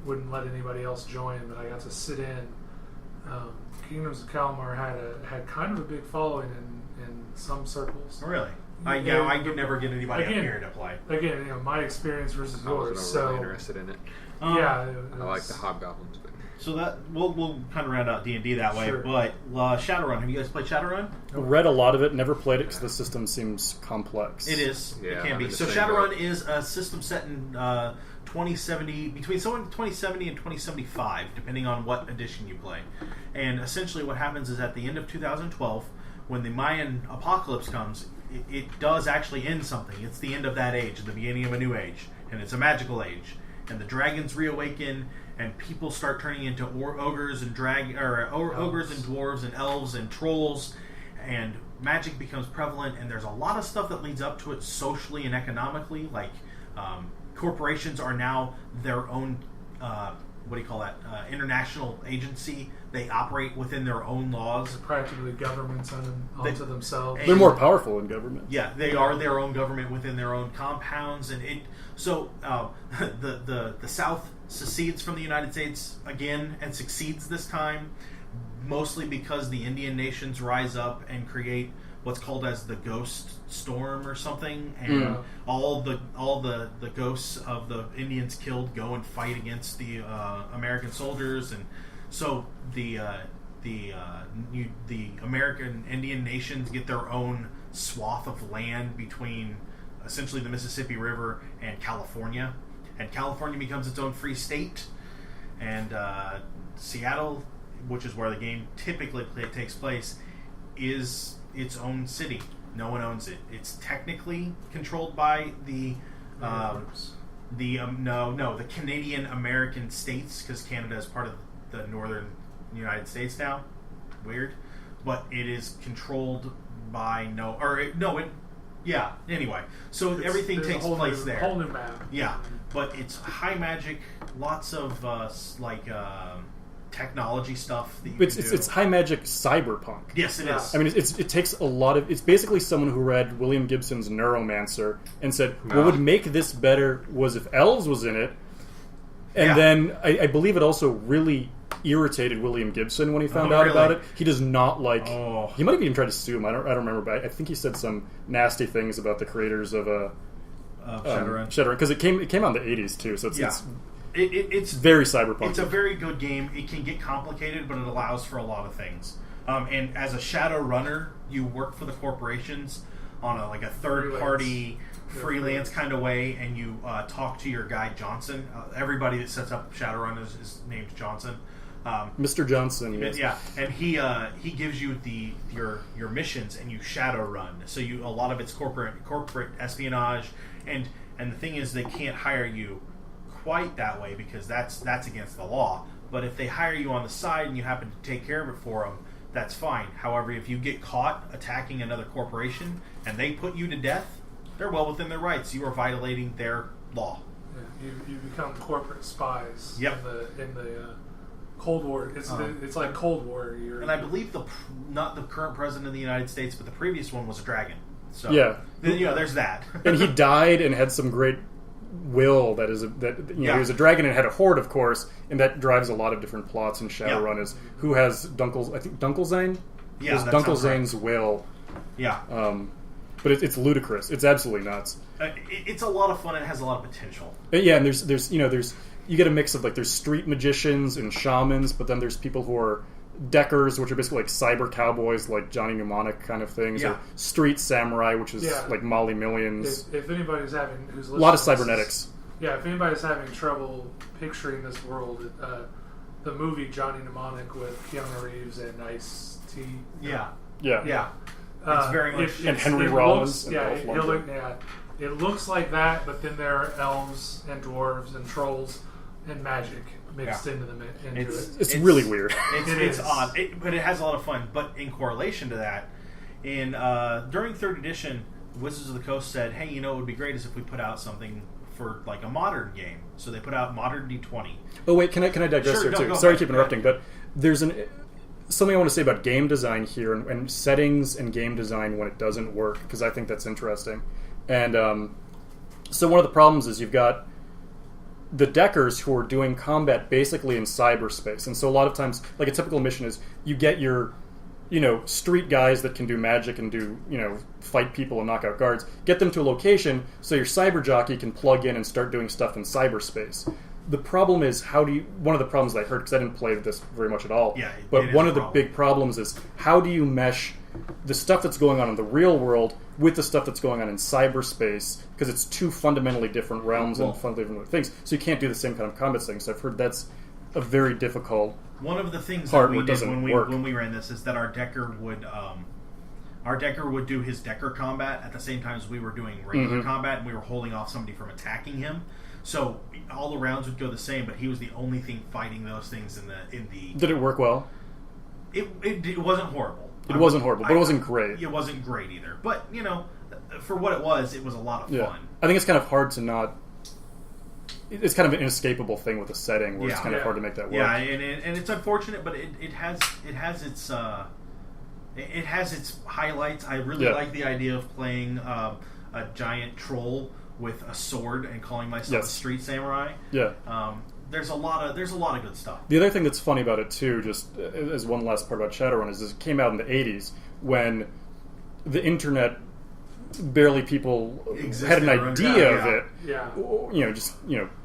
wouldn't let anybody else join. But I got to sit in. Kingdoms of Calamar had kind of a big following in some circles.
Really.
Yeah,
I could never get anybody up
again-
here to play.
Again, my experience versus
I
yours.
wasn't really
So
interested in it.
yeah, it
I like
was-
the Hobgoblins, but
So that we'll kind of round out D&D that way.
Sure.
But Shadowrun. Have you guys played Shadowrun?
Read a lot of it, never played it because the system seems complex.
It is.
Yeah,
It can
I'm
be.
in the
So
same
Shadowrun
boat.
is a system set in 2070, between 2070 and 2075, depending on what edition you play. And essentially what happens is at the end of 2012, when the Mayan apocalypse comes, it does actually end something. It's the end of that age, the beginning of a new age. And it's a magical age. And the dragons reawaken, and people start turning into ogres and ogres and dwarves and elves and trolls, and magic becomes prevalent. And there's a lot of stuff that leads up to it socially and economically. Like corporations are now their own international agency. They operate within their own laws.
practically governments onto themselves.
They're more powerful in government.
Yeah, they are their own government within their own compounds, and the South secedes from the United States again and succeeds this time, mostly because the Indian nations rise up and create what's called as the Ghost Storm or something, and all the ghosts of the Indians killed go and fight against the American soldiers, and so the American Indian nations get their own swath of land between essentially the Mississippi River and California becomes its own free state, and Seattle, which is where the game typically takes place, is its own city. No one owns it. It's technically controlled by the The the Canadian American states, because Canada is part of the northern United States now. Weird, but it is controlled by Anyway, so everything
There's a
takes
whole
place
new,
there.
Whole new map.
Yeah, but it's high magic, lots of technology stuff that you can do.
It's high magic cyberpunk.
Yes, it is.
I mean, it takes a lot of... It's basically someone who read William Gibson's Neuromancer and said, what would make this better was if elves was in it. And then I believe it also really irritated William Gibson when he found out about it. He does not like...
Oh.
He might have even tried to sue him. I don't remember, but I think he said some nasty things about the creators of
Shadowrun.
Shadowrun, because it came out in the 80s too, so it's
It's
very cyberpunk.
It's a very good game. It can get complicated, but it allows for a lot of things. And as a shadow runner, you work for the corporations on a third-party freelance kind of way, and you talk to your guy Johnson. Everybody that sets up Shadowrun is named Johnson.
Mr. Johnson. Yes.
Yeah, and he gives you your missions, and you shadow run. So a lot of it's corporate espionage, and the thing is they can't hire you quite that way because that's against the law. But if they hire you on the side and you happen to take care of it for them, that's fine. However, if you get caught attacking another corporation and they put you to death, they're well within their rights. You are violating their law.
Yeah, you become corporate spies.
Yep.
In the Cold War. It's like Cold War.
And I believe not the current president of the United States, but the previous one was a dragon. So
yeah,
there's that.
And he died and had some great will he was a dragon and had a horde, of course, and that drives a lot of different plots in Shadowrun. Is who has Dunkelzane?
Yeah,
is Dunkelzane's will.
Yeah.
But it's ludicrous. It's absolutely nuts.
It's a lot of fun. It has a lot of potential.
Yeah, and there's you get a mix of there's street magicians and shamans, but then there's people who are deckers, which are basically like cyber cowboys, like Johnny Mnemonic kind of things, or street samurai, which is like Molly Millions.
If anybody's who's listening,
a lot of cybernetics.
If anybody's having trouble picturing this world, the movie Johnny Mnemonic with Keanu Reeves and Ice-T.
Yeah.
It's
very much
and Henry Rollins.
It looks like that, but then there are elves and dwarves and trolls and magic mixed into it.
It's really weird.
It's odd, but it has a lot of fun. But in correlation to that, during 3rd edition, Wizards of the Coast said, "Hey, what would be great is if we put out something for like a modern game." So they put out Modern D20.
Oh wait, can I digress
Sure,
here too?
go
Sorry
ahead.
to keep interrupting, but there's something I want to say about game design here and settings and game design when it doesn't work, because I think that's interesting. And so one of the problems is you've got the deckers who are doing combat basically in cyberspace. And so a lot of times, like a typical mission is you get your, street guys that can do magic and do, fight people and knock out guards, get them to a location so your cyber jockey can plug in and start doing stuff in cyberspace. The problem is one of the problems that I heard, because I didn't play this very much at all, but one of the big problems is how do you mesh the stuff that's going on in the real world with the stuff that's going on in cyberspace, because it's two fundamentally different realms and fundamentally different things, so you can't do the same kind of combat things. So I've heard that's a very difficult
one of the things
part
that we
where it
did
doesn't
when we ran this is that our decker would do his decker combat at the same time as we were doing regular combat, and we were holding off somebody from attacking him. So all the rounds would go the same, but he was the only thing fighting those things in the.
Did it work well?
It wasn't horrible.
It wasn't horrible, but it wasn't great.
It wasn't great either. But, for what it was a lot of fun.
I think it's kind of hard to not... It's kind of an inescapable thing with a setting where it's kind of hard to make that work.
Yeah, and it's unfortunate, but it has its highlights. I really like the idea of playing a giant troll with a sword and calling myself a street samurai.
Yeah.
There's a lot of good stuff.
The other thing that's funny about it too, just as one last part about Shadowrun, is it came out in the 80s when the internet barely people had an idea of it.
Yeah.
Just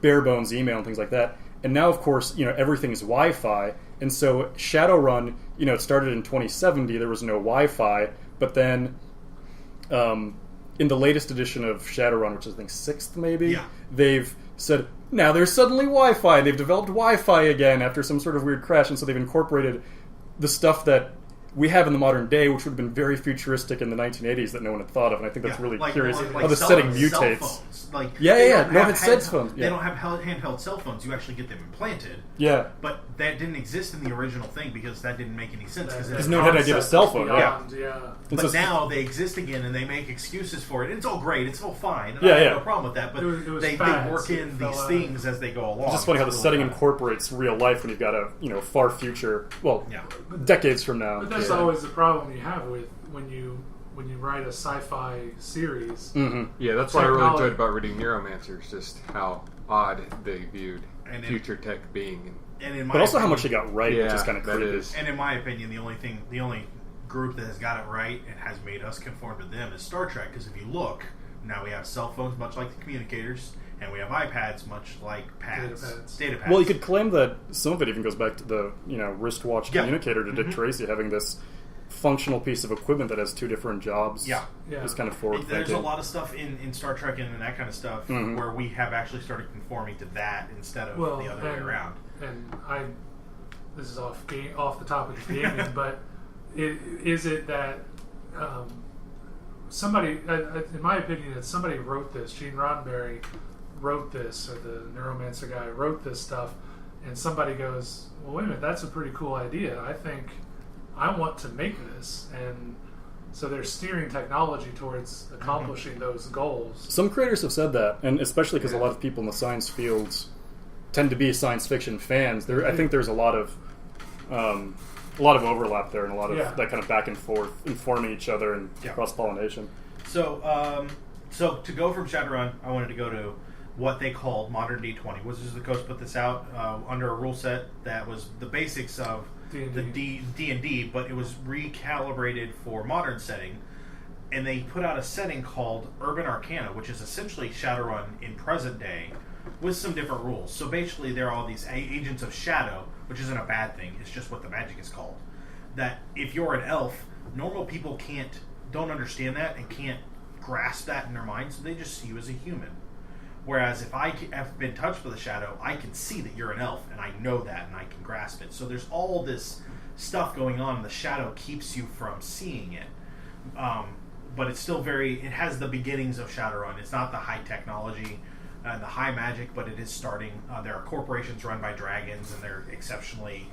bare bones email and things like that. And now, of course, everything is Wi-Fi, and so Shadowrun, it started in 2070. There was no Wi-Fi, but then in the latest edition of Shadowrun, which is I think 6th maybe, they've said now there's suddenly Wi-Fi. They've developed Wi-Fi again after some sort of weird crash, and so they've incorporated the stuff that we have in the modern day, which would have been very futuristic in the 1980s that no one had thought of. And I think that's really curious how the setting mutates.
Cell phones. Like,
No one had cell phones.
They don't have handheld cell phones. You actually get them implanted.
Yeah.
But that didn't exist in the original thing because that didn't make any sense.
Because no one had an idea of a cell phone.
But now they exist again, and they make excuses for it. And it's all great. It's all fine. And
Yeah,
I have
yeah.
no problem with that. But they work in these things as they go along.
It's just funny how the setting incorporates real life when you've got a far future, decades from now.
But that's always the problem you have with when you write a sci-fi series.
Mm-hmm.
Yeah, that's what I really enjoyed about reading Neuromancers, just how odd they viewed future tech being.
But also how much they got right, which is kind of creepy.
And in my opinion, the only group that has got it right and has made us conform to them is Star Trek. Because if you look, now we have cell phones, much like the communicators, and we have iPads, much like data pads.
Well, you could claim that some of it even goes back to the wristwatch communicator to Dick Tracy having this functional piece of equipment that has two different jobs.
Yeah.
It's kind of forward thinking.
There's a lot of stuff in Star Trek and that kind of stuff where we have actually started conforming to that instead of the other way around.
And this is off the topic of gaming, but is it that somebody, in my opinion, that somebody wrote this, Gene Roddenberry wrote this, or the Neuromancer guy wrote this stuff, and somebody goes, well, wait a minute, that's a pretty cool idea. I think I want to make this. And so they're steering technology towards accomplishing those goals.
Some creators have said that, and especially because a lot of people in the science fields tend to be science fiction fans. I think there's a lot of overlap there, and a lot of that kind of back and forth, informing each other and cross-pollination.
So to go from Shadowrun, I wanted to go to what they called Modern D20. Wizards of the Coast put this out under a rule set that was the basics of the D&D, but it was recalibrated for modern setting, and they put out a setting called Urban Arcana, which is essentially Shadowrun in present day, with some different rules. So basically, there are all these agents of shadow, which isn't a bad thing. It's just what the magic is called. That if you're an elf, normal people don't understand that and can't grasp that in their mind, so they just see you as a human. Whereas if I have been touched with a shadow, I can see that you're an elf, and I know that, and I can grasp it. So there's all this stuff going on, and the shadow keeps you from seeing it. But it's still it has the beginnings of Shadowrun. It's not the high technology and the high magic, but it is starting. There are corporations run by dragons, and they're exceptionally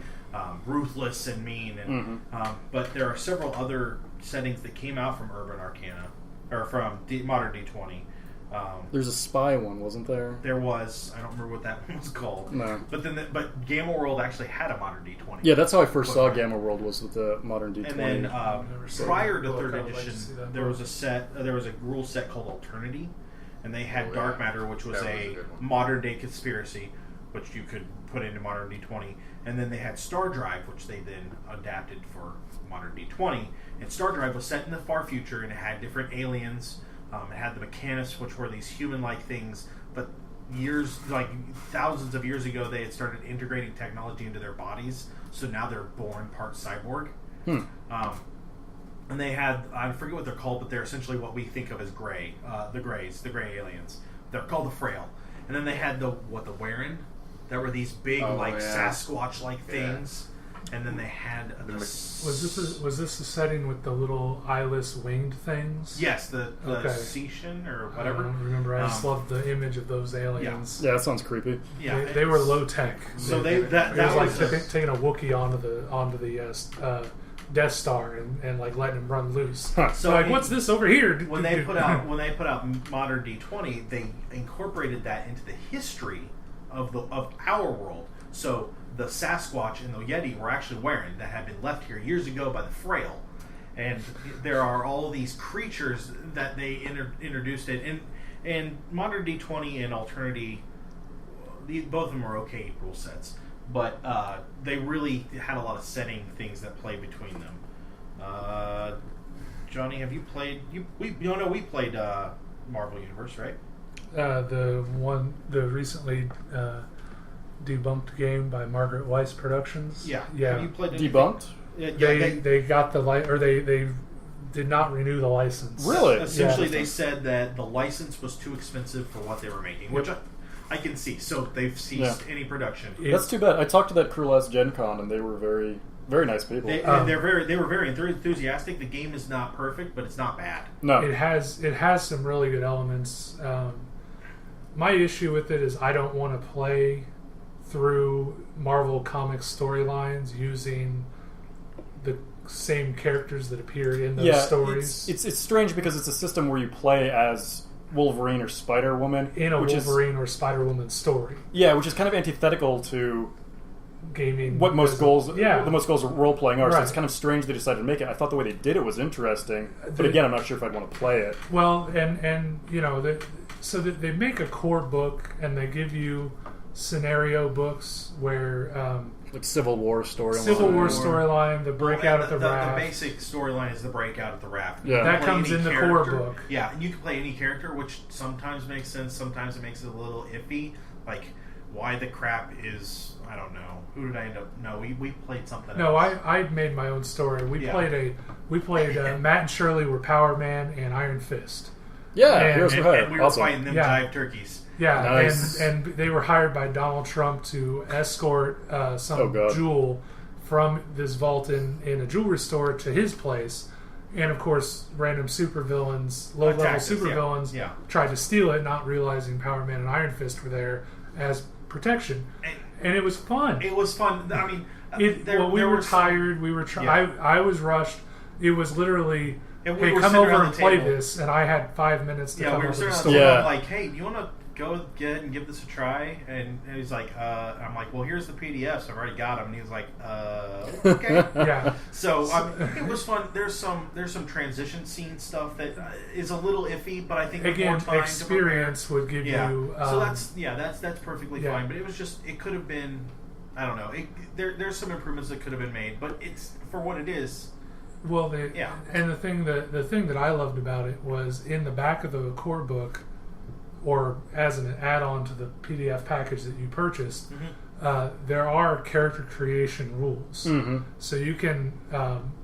ruthless and mean. And but there are several other settings that came out from Urban Arcana, or from Modern D20.
There's a spy one, wasn't there?
There was. I don't remember what that one was called.
No.
But Gamma World actually had a Modern D20.
Yeah, that's how I first saw Gamma World, was with the Modern D20.
And then prior to third edition, there was a rule set called Alternity, and they had Dark Matter, which was a modern day conspiracy, which you could put into Modern D20. And then they had Star Drive, which they then adapted for Modern D20. And Star Drive was set in the far future, and it had different aliens. It had the Mechanists, which were these human-like things, but thousands of years ago, they had started integrating technology into their bodies, so now they're born part cyborg. And they had, I forget what they're called, but they're essentially what we think of as gray, the gray aliens. They're called the Frail. And then they had the Warren, that were these big, Sasquatch-like things. And then they had
was this the setting with the little eyeless winged things?
Yes, the Seishin or whatever.
I don't remember. I just loved the image of those aliens.
Yeah, that sounds creepy.
Yeah, they were low tech.
So
it was like taking a Wookiee onto the Death Star and like letting him run loose. So like, what's this over here?
When they put out Modern D20, they incorporated that into the history of our world. So the Sasquatch and the Yeti were actually Warren that had been left here years ago by the Frail, and there are all these creatures that they introduced it in Modern D20 and Alternity. Both of them are okay rule sets, but they really had a lot of setting things that play between them. Johnny, have you played? We played Marvel Universe, right?
The recently debunked game by Margaret Weiss Productions.
Yeah.
Have
you played
debunked?
They got the they did not renew the license.
Really?
Essentially, they said that the license was too expensive for what they were making, which I can see. So they've ceased any production.
That's too bad. I talked to that crew last Gen Con, and they were very Very nice people.
They were very enthusiastic. The game is not perfect, but it's not bad.
No.
It has some really good elements. My issue with it is I don't want to play through Marvel Comics storylines using the same characters that appeared in those stories.
It's strange because it's a system where you play as Wolverine or Spider-Woman
in a Wolverine or Spider-Woman story.
Yeah, which is kind of antithetical to
gaming.
What most goals,
yeah.
the most goals role playing are. So
Right.
it's kind of strange they decided to make it. I thought the way they did it was interesting, but again, I'm not sure if I'd want to play it.
Well, and you know, so that they make a core book and they give you scenario books where
Like Civil War storyline.
Civil War storyline, the breakout at the raft.
The basic storyline is the breakout at the raft.
Yeah.
That
Play
comes
any
in the
character.
core book.
Yeah, and you can play any character, which sometimes makes sense. Sometimes it makes it a little iffy. Like, why the crap is, I don't know. Who did I end up? No, we played something
No,
else.
I made my own story. We
Yeah.
played Matt and Shirley were Power Man and Iron Fist.
Yeah,
And-
Heroes for
and,
Hire.
and we were
Awesome.
fighting them
Yeah.
jive turkeys.
Yeah,
Nice.
and they were hired by Donald Trump to escort some
Oh, God.
jewel from this vault in a jewelry store to his place. And of course, random supervillains, low-level
Attacked us,
supervillains,
yeah.
tried to steal it, not realizing Power Man and Iron Fist were there as protection. And it was fun.
It was fun. I mean,
We were tired. We were.
Yeah.
I was rushed. It was literally,
And we
hey,
were
come
sitting
over
around
and
the
play
table.
this, and I had 5 minutes to
Yeah,
come
we were
up with a
sitting
story.
on the
Yeah.
table, like, hey, do you want to go get and give this a try? And he's like, I'm like, well, here's the PDFs. I've already got them. And he was like, okay.
Yeah.
So it was fun. There's some transition scene stuff that is a little iffy, but I think with
Again,
more time
experience would give
to prepare.
you.
So that's perfectly
yeah.
fine. But it was just it could have been, I don't know. There's some improvements that could have been made, but it's for what it is.
Well,
Yeah.
and the thing that I loved about it was in the back of the core book, or as an add-on to the PDF package that you purchased, there are character creation rules.
Mm-hmm.
So you can,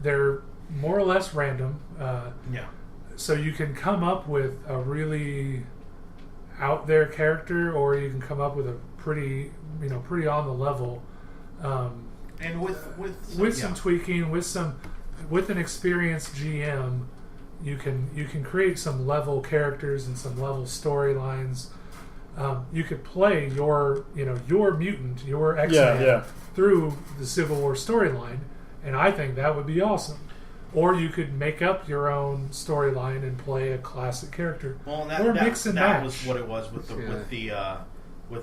they're more or less random.
Yeah.
So you can come up with a really out there character, or you can come up with a pretty on the level.
And
With some tweaking, with an experienced GM, you can create some level characters and some level storylines. You could play your mutant, your X-Man through the Civil War storyline, and I think that would be awesome. Or you could make up your own storyline and play a classic character.
Well,
or mix and match.
That was what it was with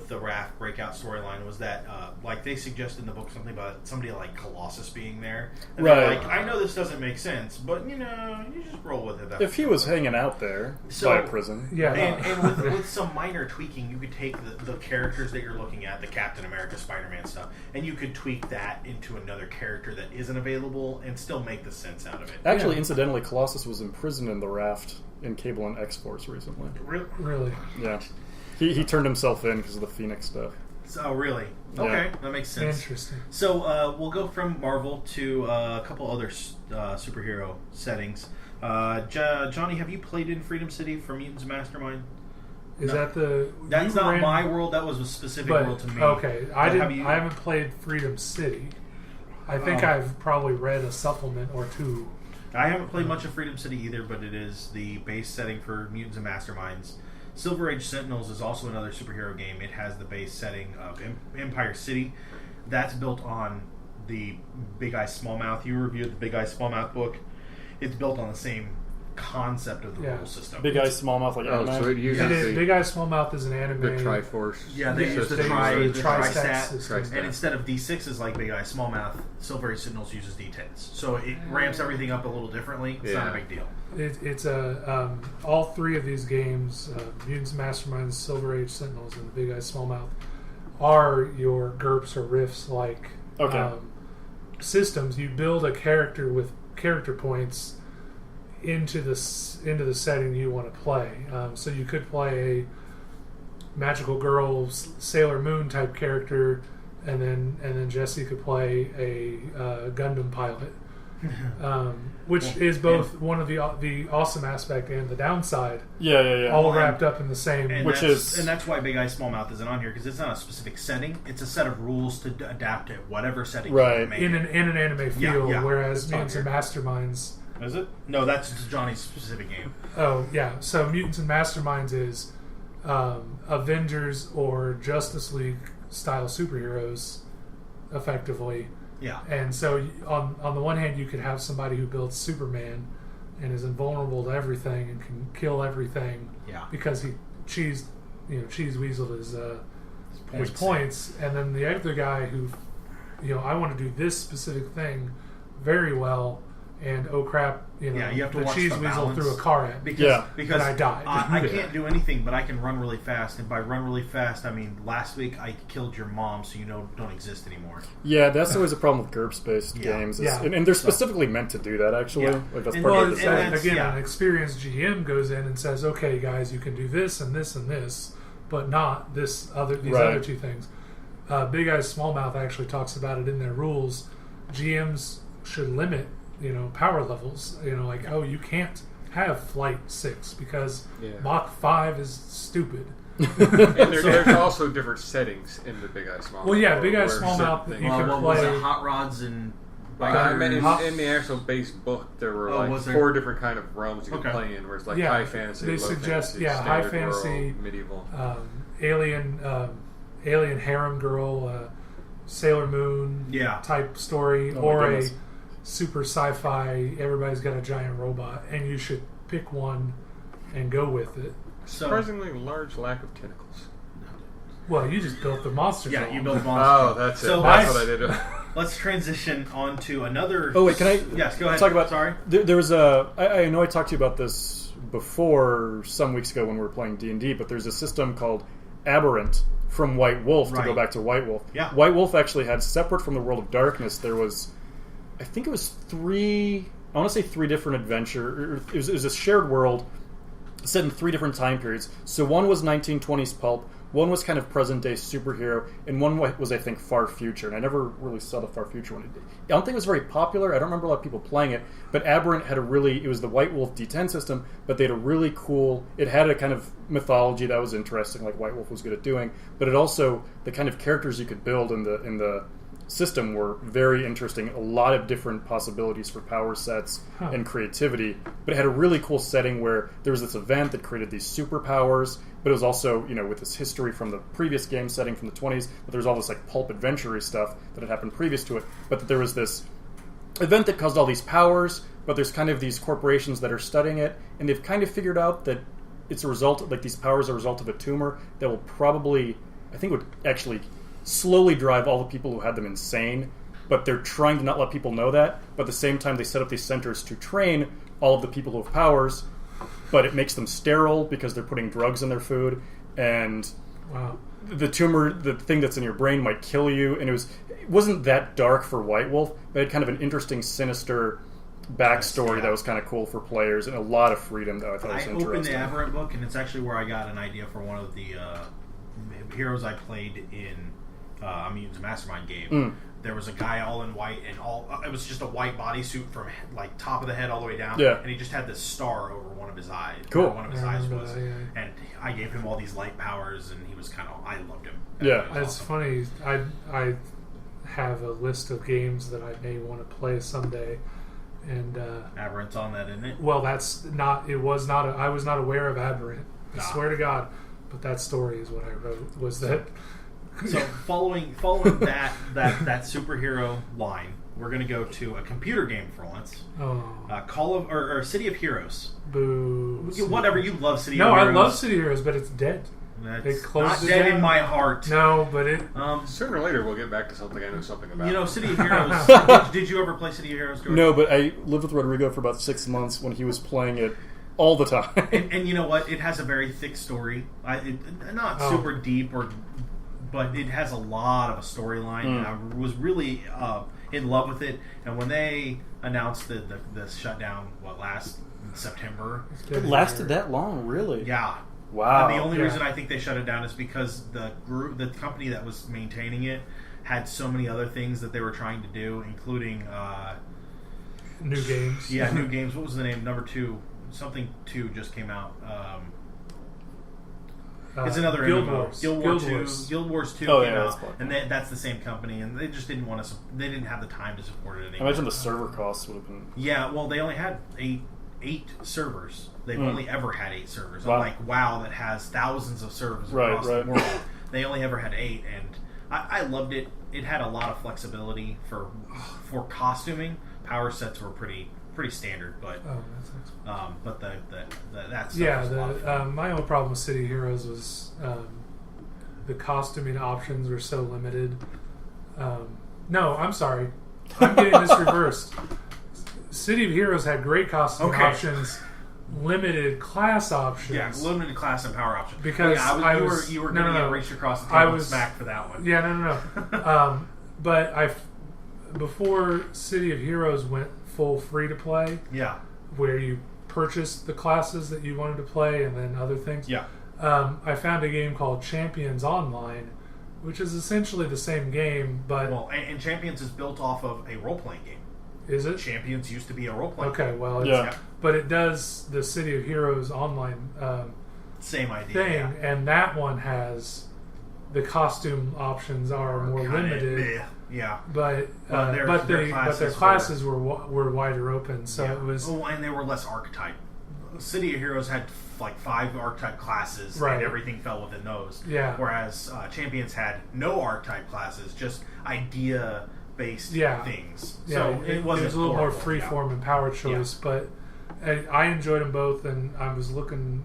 the Raft breakout storyline. Was that like they suggested in the book something about somebody like Colossus being there? And they're
Right.
like, I know this doesn't make sense, but you just roll with it.
If he was hanging out there by a prison.
Yeah.
and with some minor tweaking, you could take the characters that you're looking at, the Captain America, Spider-Man stuff, and you could tweak that into another character that isn't available, and still make the sense out of it.
Actually,
Yeah.
incidentally, Colossus was imprisoned in the Raft in Cable and X-Force recently.
Really.
Yeah. He turned himself in because of the Phoenix stuff.
Oh, really?
Yeah.
Okay, that makes sense.
Interesting.
So we'll go from Marvel to a couple other superhero settings. Johnny, have you played in Freedom City for Mutants Mastermind?
Is
No.
that the?
That's
you
not
ran-
my world. That was a specific
But
world to me.
okay, I
But
didn't.
have you-
I haven't played Freedom City. I think
Oh.
I've probably read a supplement or two.
I haven't played much of Freedom City either, but it is the base setting for Mutants and Masterminds. Silver Age Sentinels is also another superhero game. It has the base setting of Empire City. That's built on the Big Eye Smallmouth. You reviewed the Big Eye Smallmouth book. It's built on the same concept of the
Yeah.
rule system.
Big Eye, Smallmouth, like
Oh,
anime.
so it uses
It is.
the,
Big Eye Smallmouth is an anime.
the Triforce.
Yeah, they use the
They use the
tri-stat.
system.
Tri-stat.
And instead of D6s like Big Eye Smallmouth, Silver Age Sentinels uses D10s. So it ramps everything up a little differently. It's not a
Yeah.
big deal.
It's all three of these games, Mutants, Masterminds, Silver Age Sentinels, and the Big Eye Smallmouth, are your GURPS or RIFs like
Okay.
systems. You build a character with character points into the setting you want to play. So you could play a magical girl, Sailor Moon type character, and then Jesse could play a Gundam pilot. which is both one of the awesome aspect and the downside,
Yeah.
all wrapped up in the same.
And
Which
that's why Big Eye Smallmouth isn't on here, because it's not a specific setting. It's a set of rules to adapt to whatever setting
Right.
you make.
in an anime feel,
yeah.
whereas
It's on
Mutants and
here.
Masterminds.
Is it? No, that's Johnny's specific game.
Oh yeah, so Mutants and Masterminds is Avengers or Justice League style superheroes, effectively.
Yeah.
And so on the one hand, you could have somebody who builds Superman and is invulnerable to everything and can kill everything
Yeah.
because he cheese weasel his points, and then the other guy who, I want to do this specific thing very well, and oh crap,
you have to
the
watch
cheese
the
weasel
balance.
threw a car at me.
Because
And I died.
I
Yeah.
can't do anything, but I can run really fast. And by run really fast, I mean last week I killed your mom, so you don't exist anymore.
Yeah, that's always a problem with GURPS-based
Yeah.
games.
Yeah.
And they're specifically meant to do that, actually.
Yeah.
Like, that's
And
part
Well,
of the
it's,
and
design.
that's-
again,
yeah.
an experienced GM goes in and says, "Okay, guys, you can do this and this and this, but not these
Right.
other two things." Big Eye Smallmouth actually talks about it in their rules. GMs should limit, power levels. You can't have Flight 6 because
Yeah.
Mach 5 is stupid.
And there's also different settings in the Big Eye Smallmouth.
Well, yeah, Big Eye
where
Smallmouth,
certain
you
things-
can
what was
play-
it? Hot rods and
I mean,
bikers.
in the actual base book, there were
was there?
4 different kind of realms you could
Okay.
play in, where it's like
Yeah,
high fantasy,
they
low
suggest-
fantasy,
yeah, high
standard
fantasy,
world, medieval.
Alien harem girl, Sailor Moon
Yeah.
type story,
Oh my
or a
goodness.
super sci-fi. Everybody's got a giant robot, and you should pick one and go with it.
So
Surprisingly large lack of tentacles.
Well, you just built the monster.
yeah,
film.
you build
Oh,
monsters.
that's
So
it. That's
let's-
what I did.
Let's transition on to another.
Oh, wait, can I
Yes, go ahead.
talk about...
Sorry.
There was I know I talked to you about this before some weeks ago when we were playing D&D, but there's a system called Aberrant from White Wolf, to go
Right.
back to White Wolf.
Yeah.
White Wolf actually had, separate from the World of Darkness, there was, I think it was 3 different adventure. It was a shared world set in 3 different time periods. So one was 1920s pulp, one was kind of present-day superhero, and one was, I think, far future. And I never really saw the far future one. I don't think it was very popular. I don't remember a lot of people playing it. But Aberrant had it was the White Wolf D10 system, but they had a really cool... It had a kind of mythology that was interesting, like White Wolf was good at doing. But it also, the kind of characters you could build in the system were very interesting. A lot of different possibilities for power sets and creativity. But it had a really cool setting where there was this event that created these superpowers, but it was also, with this history from the previous game setting from the 20s, but there was all this like pulp adventure-y stuff that had happened previous to it. But that there was this event that caused all these powers, but there's kind of these corporations that are studying it, and they've kind of figured out that it's a result, like these powers are a result of a tumor that will probably, I think would actually slowly drive all the people who had them insane, but they're trying to not let people know that. But at the same time, they set up these centers to train all of the people who have powers, but it makes them sterile because they're putting drugs in their food, and
Wow.
the tumor, the thing that's in your brain, might kill you. And it wasn't that dark for White Wolf, but it had kind of an interesting, sinister backstory
Yeah.
that was kind of cool for players, and a lot of freedom that I thought was
I opened
interesting.
the Aberrant book, and it's actually where I got an idea for one of the heroes I played in a Mutants Mastermind game. There was a guy all in white, and it was just a white bodysuit from like top of the head all the way down,
Yeah.
and he just had this star over one of his eyes.
Cool.
Where one of his
I
eyes
remember
was,
that, yeah.
and I gave him all these light powers, and he was I loved him.
Yeah.
It was
It's
awesome.
funny. I have a list of games that I may want to play someday, and
Aberrant's on that, isn't it?
well, that's not. It was not. I was not aware of Aberrant. I
Ah.
swear to God. But that story is what I wrote. Was that?
So following that superhero line, we're going to go to a computer game for once.
Oh,
or City of Heroes.
boo!
Whatever, you love City
No,
of
I
Heroes.
love City Heroes, but it's dead.
That's
They closed
not
it
dead
down.
in my heart.
No, but it.
Sooner or later, we'll get back to something I know something about.
City of Heroes. did you ever play City of Heroes, George?
No, but I lived with Rodrigo for about 6 months when he was playing it all the time.
And you know what? It has a very thick story. Not
Oh.
super deep, but it has a lot of a storyline. And I was really in love with it. And when they announced the shutdown, last September?
It lasted that long, really?
Yeah.
Wow.
And the only
Yeah.
reason I think they shut it down is because the company that was maintaining it had so many other things that they were trying to do, including
new games.
Yeah, new games. What was the name? Number 2. Something 2 just came out. It's another
Guild
MMO.
Wars.
Guild Wars 2
Oh,
came
yeah,
out,
that's
and that's the same company, and they just didn't want to. They didn't have the time to support it
I
anymore.
imagine the server costs would have been.
Yeah, well, they only had eight servers. They've only ever had 8 servers.
Wow.
Unlike WoW, that has thousands of servers
Right,
across
right.
the world, they only ever had 8, and I loved it. It had a lot of flexibility for costuming. Power sets were pretty standard, but
Oh, that's excellent.
but that stuff
Yeah,
was a lot of fun.
my only problem with City of Heroes was the costuming options were so limited. No, I'm sorry. I'm getting this reversed. City of Heroes had great costume
Okay.
options, limited class options.
Yeah, limited class and power options.
Because
you were
no,
going to
no,
get reached across the
I
table and
was-
smacked for that one.
Yeah, no. But before City of Heroes went full free to play,
Yeah,
where you purchased the classes that you wanted to play and then other things.
yeah.
I found a game called Champions Online, which is essentially the same game, but
Well, and Champions is built off of a role playing game.
is it?
Champions used to be a role playing game.
Okay, well, it's,
Yeah.
but it does the City of Heroes Online
Same idea.
thing,
yeah.
and that one has the costume options are more
Kinda
limited.
meh. Yeah.
But
But their
their
classes
classes were wider open, so
Yeah.
it was
Oh, and they were less archetype. City of Heroes had like 5 archetype classes,
Right.
and everything fell within those.
Yeah.
Whereas Champions had no archetype classes, just idea-based
Yeah.
things.
yeah,
So
it
wasn't
was a little more
horrible,
free
yeah.
form and power choice. But I enjoyed them both, and I was looking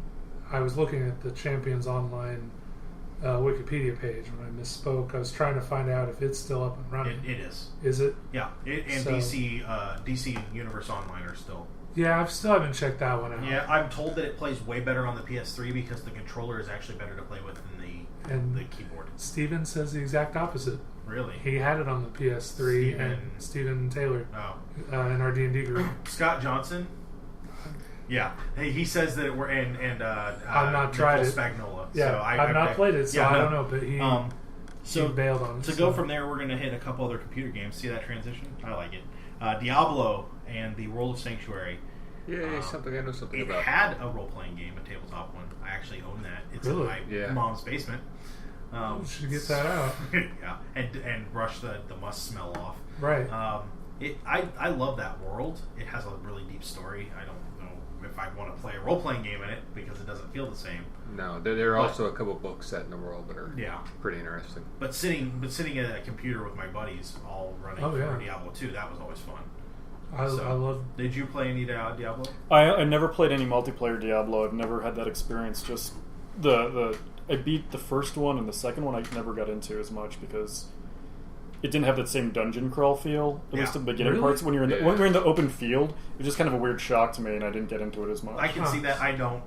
at the Champions Online Wikipedia page when I misspoke. I was trying to find out if it's still up and running.
It is.
Is it?
Yeah. And
So-
DC Universe Online are still.
Yeah, I still haven't checked that one out.
Yeah, I'm told that it plays way better on the PS3 because the controller is actually better to play with than
And
the keyboard.
Steven says the exact opposite.
Really?
He had it on the PS3,
Steven.
and Steven Taylor
Oh.
in our D&D group.
Scott Johnson. Yeah, he says that we're and
I've not tried
Nicole
it.
Spagnola.
Yeah,
so
I've not played it, so
Yeah,
I
no.
don't know. But he
So
bailed on it.
to
so.
go from there, we're going to hit a couple other computer games. See that transition? I like it. Diablo and the World of Sanctuary.
Yeah, something I know something
It
about.
had a role playing game, a tabletop one. I actually own that. It's
Really?
in my
Yeah.
mom's basement.
We should get that out.
Yeah, and brush the must smell off.
Right.
I love that world. It has a really deep story. I don't know if I want to play a role playing game in it because it doesn't feel the same.
No, there are also a couple books set in the world that are
Yeah,
pretty interesting.
but sitting at a computer with my buddies, all running
Oh,
for
yeah.
Diablo 2, that was always fun.
I love.
Did you play any Diablo?
I never played any multiplayer Diablo. I've never had that experience. Just I beat the first one, and the second one I never got into as much because it didn't have that same dungeon crawl feel. At least
Yeah.
in the beginning
Really?
parts when you're in the,
Yeah.
when you're in the open field, it was just kind of a weird shock to me, and I didn't get into it as much.
I can
Huh.
see that. I don't.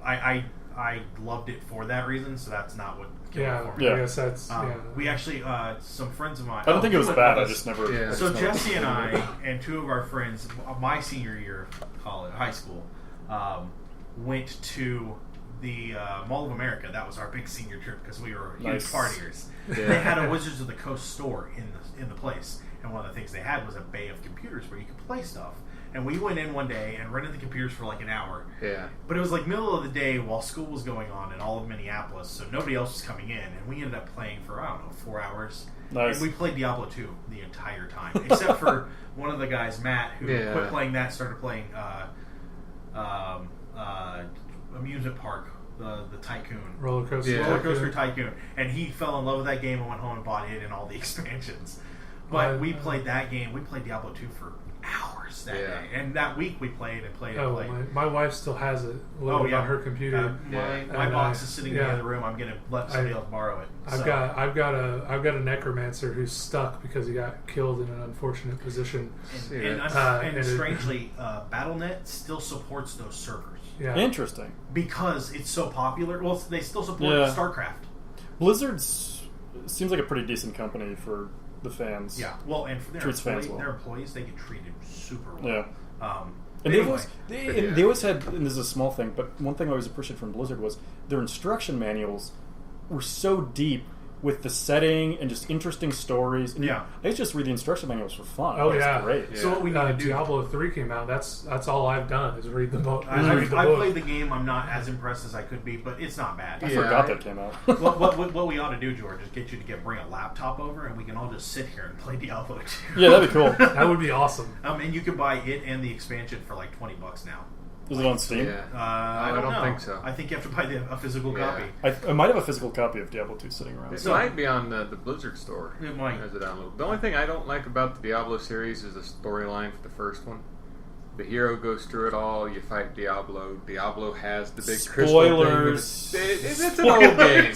I loved it for that reason, so that's not what killed
Yeah,
it for me.
Yeah.
I guess that's.
We actually, some friends of mine.
I don't think it was
you
bad.
went
I
with
just
us.
never.
Yeah.
I just
So
never
Jesse and
played it.
I and 2 of our friends, my senior year of college, high school, went to the Mall of America. That was our big senior trip because we were huge
Nice.
partiers.
Yeah.
They had a Wizards of the Coast store in the place, and one of the things they had was a bay of computers where you could play stuff. And we went in one day and rented the computers for like an hour.
Yeah.
But it was like middle of the day while school was going on in all of Minneapolis, so nobody else was coming in, and we ended up playing for, I don't know, 4 hours.
Nice.
And we played Diablo 2 the entire time, except for one of the guys, Matt, who
Yeah.
quit playing that, started playing Amusement Park, the Tycoon.
Roller Coaster.
Yeah.
Roller Coaster Tycoon. And he fell in love with that game and went home and bought it and all the expansions. But we played that game, we played Diablo 2 for hours that
Yeah.
day. And that week we played and played and
Oh,
played.
my wife still has it loaded on her computer.
My
And,
box is sitting in
yeah.
the other room. I'm gonna let somebody else borrow it.
I've got a necromancer who's stuck because he got killed in an unfortunate position.
and
and
strangely, BattleNet still supports those servers
Yeah.
Interesting.
because it's so popular. Well, they still support
Yeah.
StarCraft.
Blizzard's seems like a pretty decent company for the fans.
Yeah. Well, and for
Treats fans well.
their employees, they get treated super well.
Yeah.
Anyway.
And they always had, and this is a small thing, but one thing I always appreciated from Blizzard was their instruction manuals were so deep. with the setting and just interesting stories. And
Yeah.
I used to just read the instruction manuals for fun.
Oh,
It's
yeah.
great.
Yeah.
So what we need to do.
Diablo 3 came out. That's all I've done is read the book.
I've played the game. I'm not as impressed as I could be, but it's not bad.
I
Yeah.
forgot that came out.
what we ought to do, George, is get you to bring a laptop over, and we can all just sit here and play Diablo 2.
Yeah, that'd be cool.
That would be awesome.
And you can buy it and the expansion for like $20 now.
Is it on Steam?
Yeah.
I
I
don't
don't
know.
think so.
I think you have to buy a physical
Yeah.
copy.
I might have a physical copy of Diablo 2 sitting around.
It
So-
might be on the Blizzard store.
It might.
As a download. The only thing I don't like about the Diablo series is the storyline for the first one. The hero goes through it all. You fight Diablo. Diablo has the big
Spoilers.
crystal thing. It's an old game.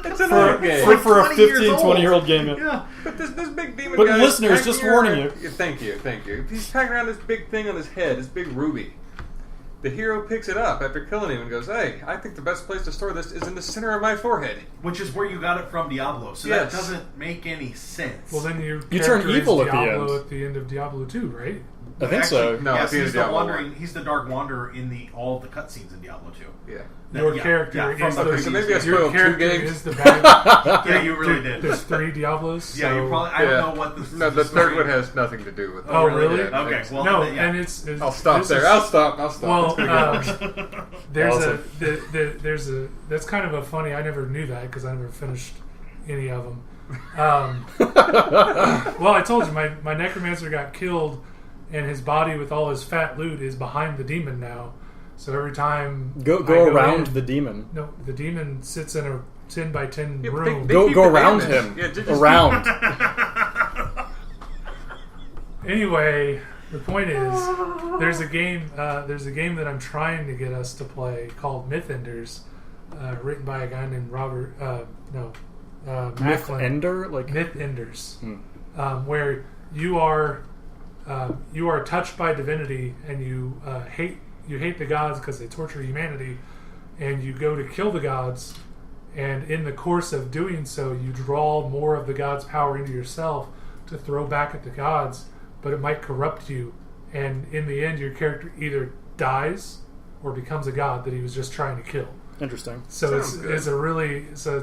It's an old game.
For a
20 years
15,
old.
20-year-old game.
Yeah.
But this big demon
But
guy is
listeners,
packing
just warning
around-
you.
Thank you. He's packing around this big thing on his head, this big ruby. The hero picks it up after killing him and goes, "Hey, I think the best place to store this is in the center of my forehead."
Which is where you got it from Diablo, so
Yes.
that doesn't make any sense.
Well, then
You
you
turn
turn
evil at the
Diablo
end.
at the end of Diablo 2, right?
I think so.
No,
yes,
at the end
he's
of
the
Diablo
wandering.
1.
He's the Dark Wanderer in all the cutscenes in Diablo 2.
Yeah.
Your
Yeah,
character
yeah,
is
from
the,
the
so maybe I
your
spoiled 2
character
games.
is the bad.
Yeah, you really did.
There's 3 Diablos.
Yeah,
so,
you probably. I don't know what the.
No, the
story-
third one has nothing to do with it.
Oh, really?
Yeah,
Okay,
it's-
well,
no,
then, yeah.
and it's
I'll stop
this
there.
is-
I'll stop.
Well, there's
Awesome.
there's a that's kind of a funny. I never knew that because I never finished any of them. Well, I told you my necromancer got killed, and his body with all his fat loot is behind the demon now. So every time
Go
I
around
in-
the demon.
No, the demon sits in a 10 by 10
Yeah, but
room.
they
Go
keep the
around
damage.
him.
Yeah, just
around.
Anyway, the point is, there's a game that I'm trying to get us to play called Myth Enders, written by a guy named Robert.
Myth
Macklin.
Ender? Like,
Myth Enders,
Hmm.
where you are touched by divinity and you hate the gods because they torture humanity, and you go to kill the gods, and in the course of doing so, you draw more of the gods' power into yourself to throw back at the gods, but it might corrupt you, and in the end, your character either dies or becomes a god that he was just trying to kill.
interesting.
So
Sounds good.
it's a really it's a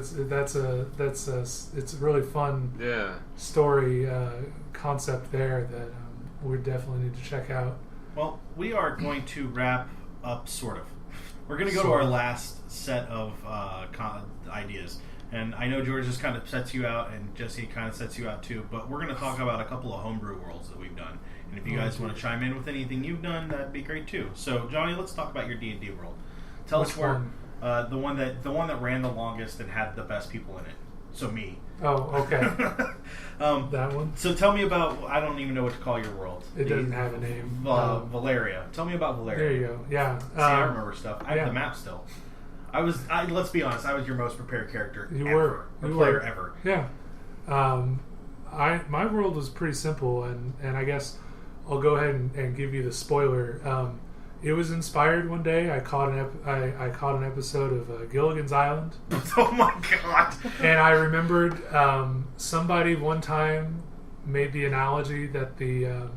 really fun
Yeah.
story concept there that we definitely need to check out.
Well, we are going to wrap up, sort of. We're going to go to
Sort
our
of.
last set of ideas. And I know George just kind of sets you out, and Jesse kind of sets you out too, but we're going to talk about a couple of homebrew worlds that we've done. And if you guys want to chime in with anything you've done, that'd be great too. So, Johnny, let's talk about your D&D world. Tell
Which
us where
one?
the one that ran the longest and had the best people in it. So me.
Oh, okay. That one?
So tell me about. I don't even know what to call your world.
It doesn't have a name.
Valeria. Tell me about Valeria.
There you go. Yeah.
See, I remember stuff. I have
yeah.
the map still. Let's be honest. I was your most prepared character.
You
ever,
were.
or
You
player
were.
ever.
Yeah. My world was pretty simple, and I guess I'll go ahead and give you the spoiler. It was inspired one day. I caught an episode of Gilligan's Island,
Oh my god!
and I remembered somebody one time made the analogy that the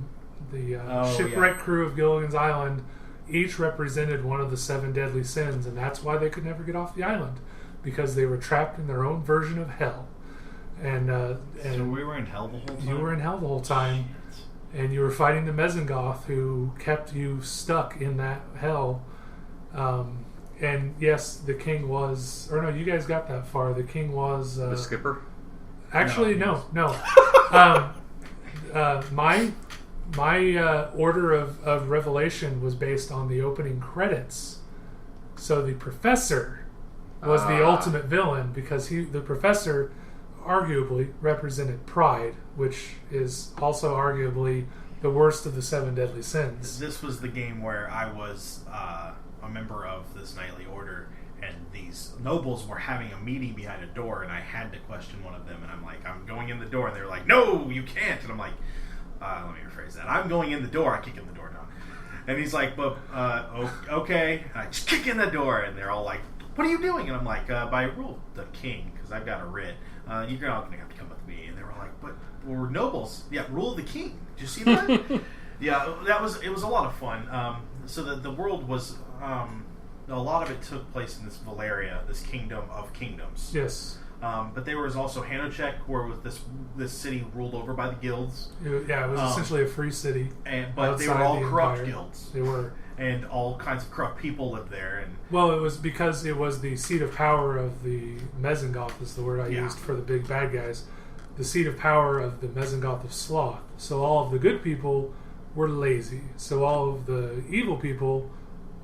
shipwreck crew of Gilligan's Island each represented one of the 7 deadly sins, and that's why they could never get off the island, because they were trapped in their own version of hell. And
So we were in hell the whole time.
you were in hell the whole time, and you were fighting the Mezengoth, who kept you stuck in that hell. And yes, the king was, or no, you guys got that far. The king was
The skipper.
actually no. My order of revelation was based on the opening credits. So the professor was the ultimate villain, because the professor arguably represented pride, which is also arguably the worst of the 7 deadly sins.
This was the game where I was a member of this knightly order, and these nobles were having a meeting behind a door, and I had to question one of them, and I'm like, I'm going in the door, and they're like, no, you can't, and I'm like, let me rephrase that. I'm going in the door. I kick in the door down, and he's like, but okay. And I just kick in the door, and they're all like, what are you doing? And I'm like, by rule of the king, because I've got a writ. You're all going to have to come with me. And they were like, but we're nobles. Yeah, rule of the king. Did you see that? Yeah, it was a lot of fun. So the world was, a lot of it took place in this Valeria, this kingdom of kingdoms.
Yes.
But there was also Hanochek, where with this city ruled over by the guilds.
It was essentially a free city.
But they were all corrupt
Empire.
guilds.
They were.
And all kinds of corrupt people lived there. And
well, it was because it was the seat of power of the Mezengoth, is the word I used for the big bad guys. The seat of power of the Mezengoth of Sloth. So all of the good people were lazy. So all of the evil people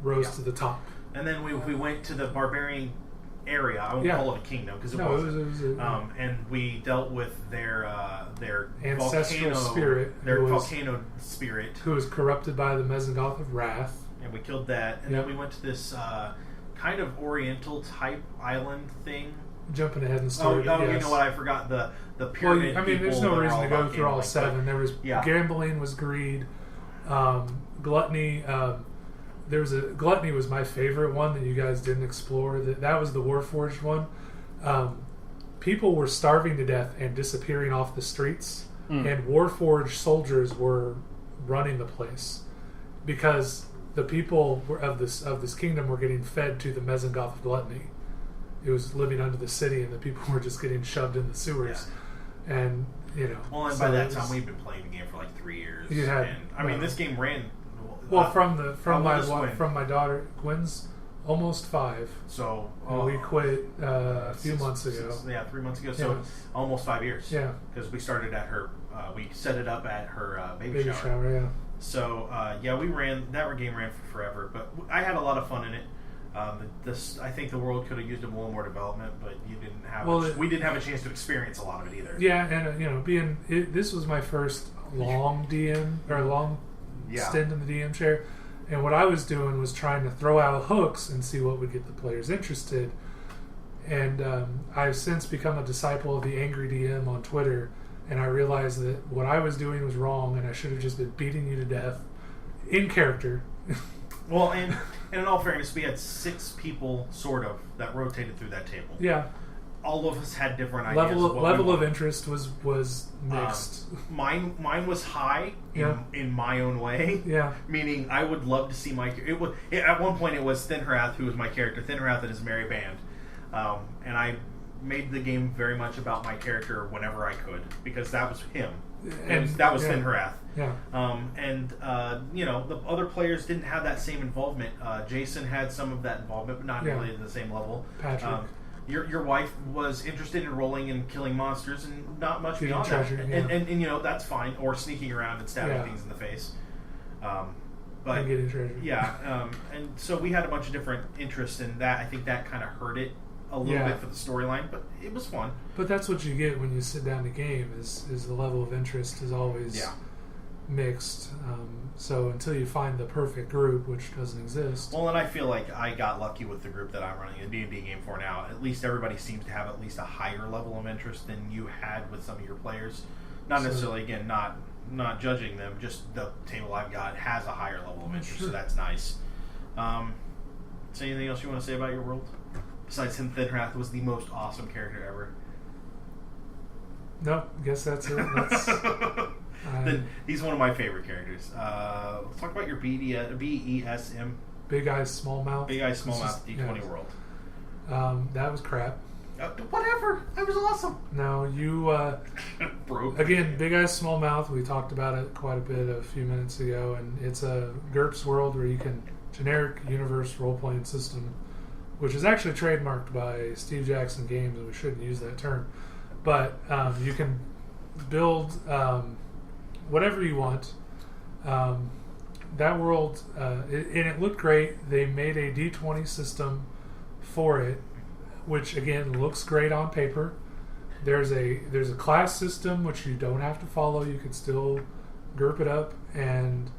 rose to the top.
And then we went to the barbarian area. I won't call it a kingdom because it wasn't. And we dealt with their
ancestral
volcano
spirit,
volcano spirit,
who was corrupted by the Mezengoth of Wrath.
And we killed that. And then we went to this kind of oriental type island thing.
Jumping ahead in the story.
You know what? I forgot the pyramid.
Well, I mean, there's no reason to go through all seven. There was gambling, was greed, gluttony. Gluttony was my favorite one that you guys didn't explore. That was the Warforged one. People were starving to death and disappearing off the streets, and Warforged soldiers were running the place because the people of this kingdom were getting fed to the Mezengoth of Gluttony. It was living under the city, and the people were just getting shoved in the sewers. Yeah. And
well, and by that time we'd been playing the game for like 3 years. And this game ran.
Well, from my daughter Gwen's almost 5.
So
we quit a few months ago.
3 months ago. So almost 5 years.
Yeah,
because we started at her. We set it up at her baby shower.
shower. Yeah.
So we ran that game ran for forever, but I had a lot of fun in it. I think the world could have used a little more development, but you didn't have. We didn't have a chance to experience a lot of it either.
Yeah, and this was my first long DM or long stint in the DM chair, and what I was doing was trying to throw out hooks and see what would get the players interested. And I've since become a disciple of the Angry DM on Twitter, and I realized that what I was doing was wrong, and I should have just been beating you to death in character.
Well, and in all fairness, we had 6 people, sort of, that rotated through that table.
Yeah.
All of us had different ideas.
Level of interest was mixed.
Mine was high in my own way.
Yeah.
Meaning, I would love to see my... at one point, it was Thinrath, who was my character. Thinrath and his merry band. And I made the game very much about my character whenever I could, because that was him. And that was Thinrath.
Yeah.
The other players didn't have that same involvement. Jason had some of that involvement, but not really at the same level.
Patrick.
Your wife was interested in rolling and killing monsters, and not much beyond
treasure,
that. And that's fine. Or sneaking around and stabbing things in the face. But
and getting treasure.
Yeah. And so we had a bunch of different interests in that. I think that kind of hurt it a little bit for the storyline, but it was fun.
But that's what you get when you sit down to game. Is the level of interest is always mixed. So until you find the perfect group, which doesn't exist.
Well, and I feel like I got lucky with the group that I'm running a D&D game for now. At least everybody seems to have at least a higher level of interest than you had with some of your players. Not necessarily, again, not judging them. Just the table I've got has a higher level of interest, so that's nice. Is there anything else you want to say about your world? Besides him, Thinrath was the most awesome character ever.
Nope, guess that's it.
He's one of my favorite characters. Let's talk about your BESM.
Big Eyes, Small Mouth.
Big Eyes, Small Mouth, D20 World.
That was crap.
Whatever. That was awesome.
No, you...
broke.
Again, Big Eyes, Small Mouth. We talked about it quite a bit a few minutes ago, and it's a GURPS world where you can... Generic Universe Role-Playing System, which is actually trademarked by Steve Jackson Games, and we shouldn't use that term. But you can build whatever you want. That world, and it looked great. They made a D20 system for it, which again looks great on paper. There's a class system which you don't have to follow. You could still GURP it up and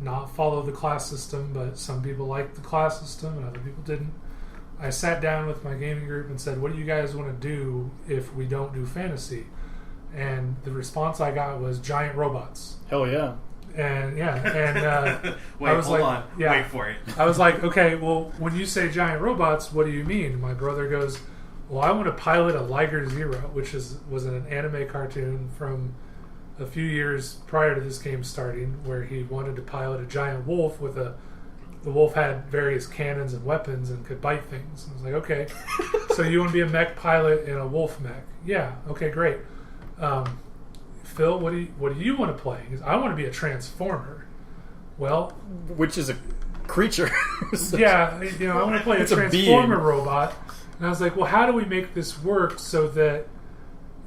not follow the class system, but some people liked the class system and other people didn't. I sat down with my gaming group and said, what do you guys want to do if we don't do fantasy? And the response I got was giant robots.
Hell yeah.
And
wait,
I was
hold
like,
on. Wait for it.
I was like, okay, well, when you say giant robots, what do you mean? And my brother goes, well, I want to pilot a Liger Zero, which was an anime cartoon from a few years prior to this game starting, where he wanted to pilot a giant wolf the wolf had various cannons and weapons and could bite things. I was like, okay. So you want to be a mech pilot in a wolf mech? Yeah. Okay, great. Phil, what do you want to play? He goes, I want to be a transformer. Well,
which is a creature.
yeah, I want to play a
It's a
transformer
being.
robot. And I was like, well, how do we make this work so that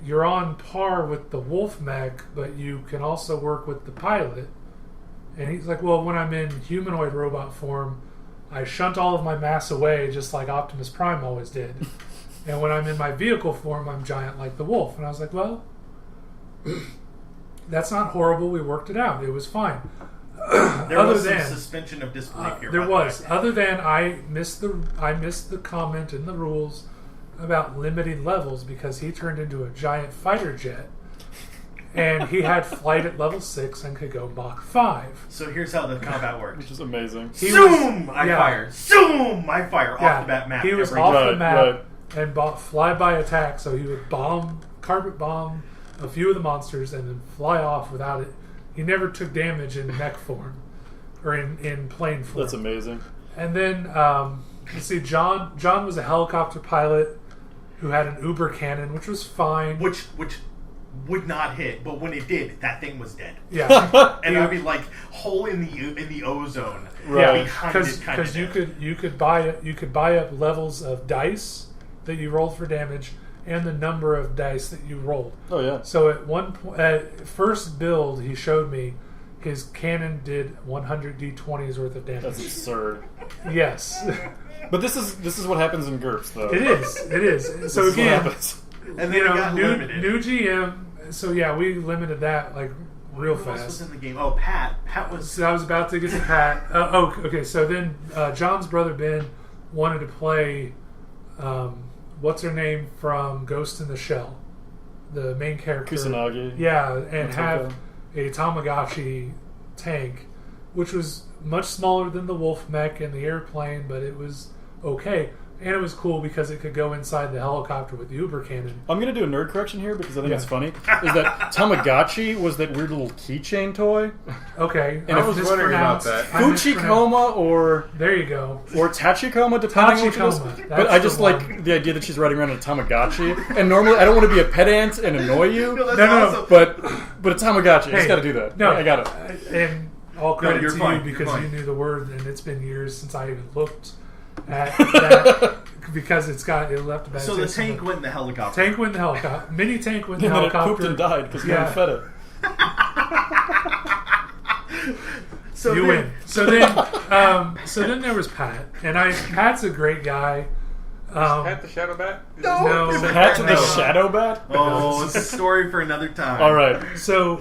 you're on par with the wolf mech, but you can also work with the pilot? And he's like, well, when I'm in humanoid robot form, I shunt all of my mass away just like Optimus Prime always did. And when I'm in my vehicle form, I'm giant like the wolf. And I was like, well, that's not horrible. We worked it out. It was fine.
There was some suspension of disbelief here.
There
by the
was.
way.
Other than I missed the comment in the rules about limiting levels because he turned into a giant fighter jet. And he had flight at level 6 and could go Mach 5.
So here's how the combat works.
Which is amazing.
Zoom! I fire. Zoom! I fire off the bat map.
He was
every
off
time.
the map and fly-by attack, so he would carpet bomb a few of the monsters and then fly off without it. He never took damage in mech form or in plane form.
That's amazing.
And then, let's see, John was a helicopter pilot who had an Uber cannon, which was fine.
Which would not hit, but when it did, that thing was dead.
Yeah,
And I'd be like, hole in the ozone.
Right.
because you could buy up levels of dice that you rolled for damage and the number of dice that you rolled.
Oh yeah.
So at one point, at first build, he showed me his cannon did 100 d20s worth of damage.
That's absurd.
Yes,
But this is what happens in GURPS, though.
it is. So
This is what
again,
happens.
And then it got limited.
new GM. So yeah, we limited that like real
Who else was
fast.
in the game? Oh, Pat. Pat was...
So I was about to get to Pat. Okay. So then John's brother Ben wanted to play what's her name from Ghost in the Shell, the main character.
Kusanagi.
Yeah, and
That's
have
okay.
a Tamagotchi tank, which was much smaller than the Wolf mech and the airplane, but it was okay. And it was cool because it could go inside the helicopter with the Uber cannon.
I'm going to do a nerd correction here because I think
Yeah.
it's funny. Is that Tamagotchi was that weird little keychain toy?
Okay,
And I
was wondering about that.
Fuchikoma or
There you go.
Tachikoma, depending on what it is.
Tachikoma.
But
That's
I just
the
like
one.
the idea that she's riding around in a Tamagotchi. And normally I don't want to be a pedant and annoy you,
No, that's
No.
awesome.
but a Tamagotchi. I
Hey,
just got to do that.
No,
I got it.
And all credit
you're
to
fine,
you
you're
because
fine.
you knew the word, and it's been years since I even looked at that because it left a bad
So the
taste in
tank
my-
went in the helicopter.
Tank went in the helicopter. Mini tank went in
And
the
then it
helicopter.
pooped and died because no
Yeah.
one fed it.
So
You
then-
win. So then there was Pat, and Pat's a great guy.
Pat the Shadow Bat?
No.
Is it
Pat to the
No.
Shadow Bat?
Oh, it's a story for another time.
All right.
So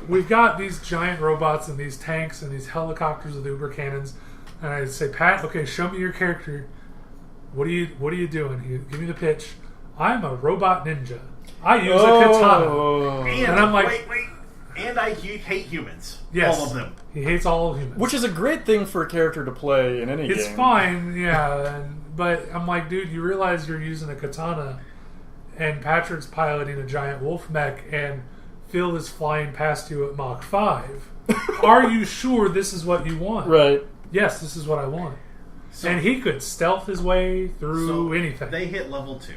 we've got these giant robots and these tanks and these helicopters with Uber cannons, and I'd say, Pat, okay, show me your character. What are you doing? He'd give me the pitch. I'm a robot ninja. I use a katana.
Oh.
And
I'm like-
wait. And I hate humans.
Yes,
All of them.
He hates all humans.
Which is a great thing for a character to play in any game.
It's fine, yeah. But I'm like, dude, you realize you're using a katana, and Patrick's piloting a giant wolf mech, and Phil is flying past you at Mach 5. Are you sure this is what you want?
Right.
Yes, this is what I want.
So,
And he could stealth his way through
so
anything.
They hit level 2.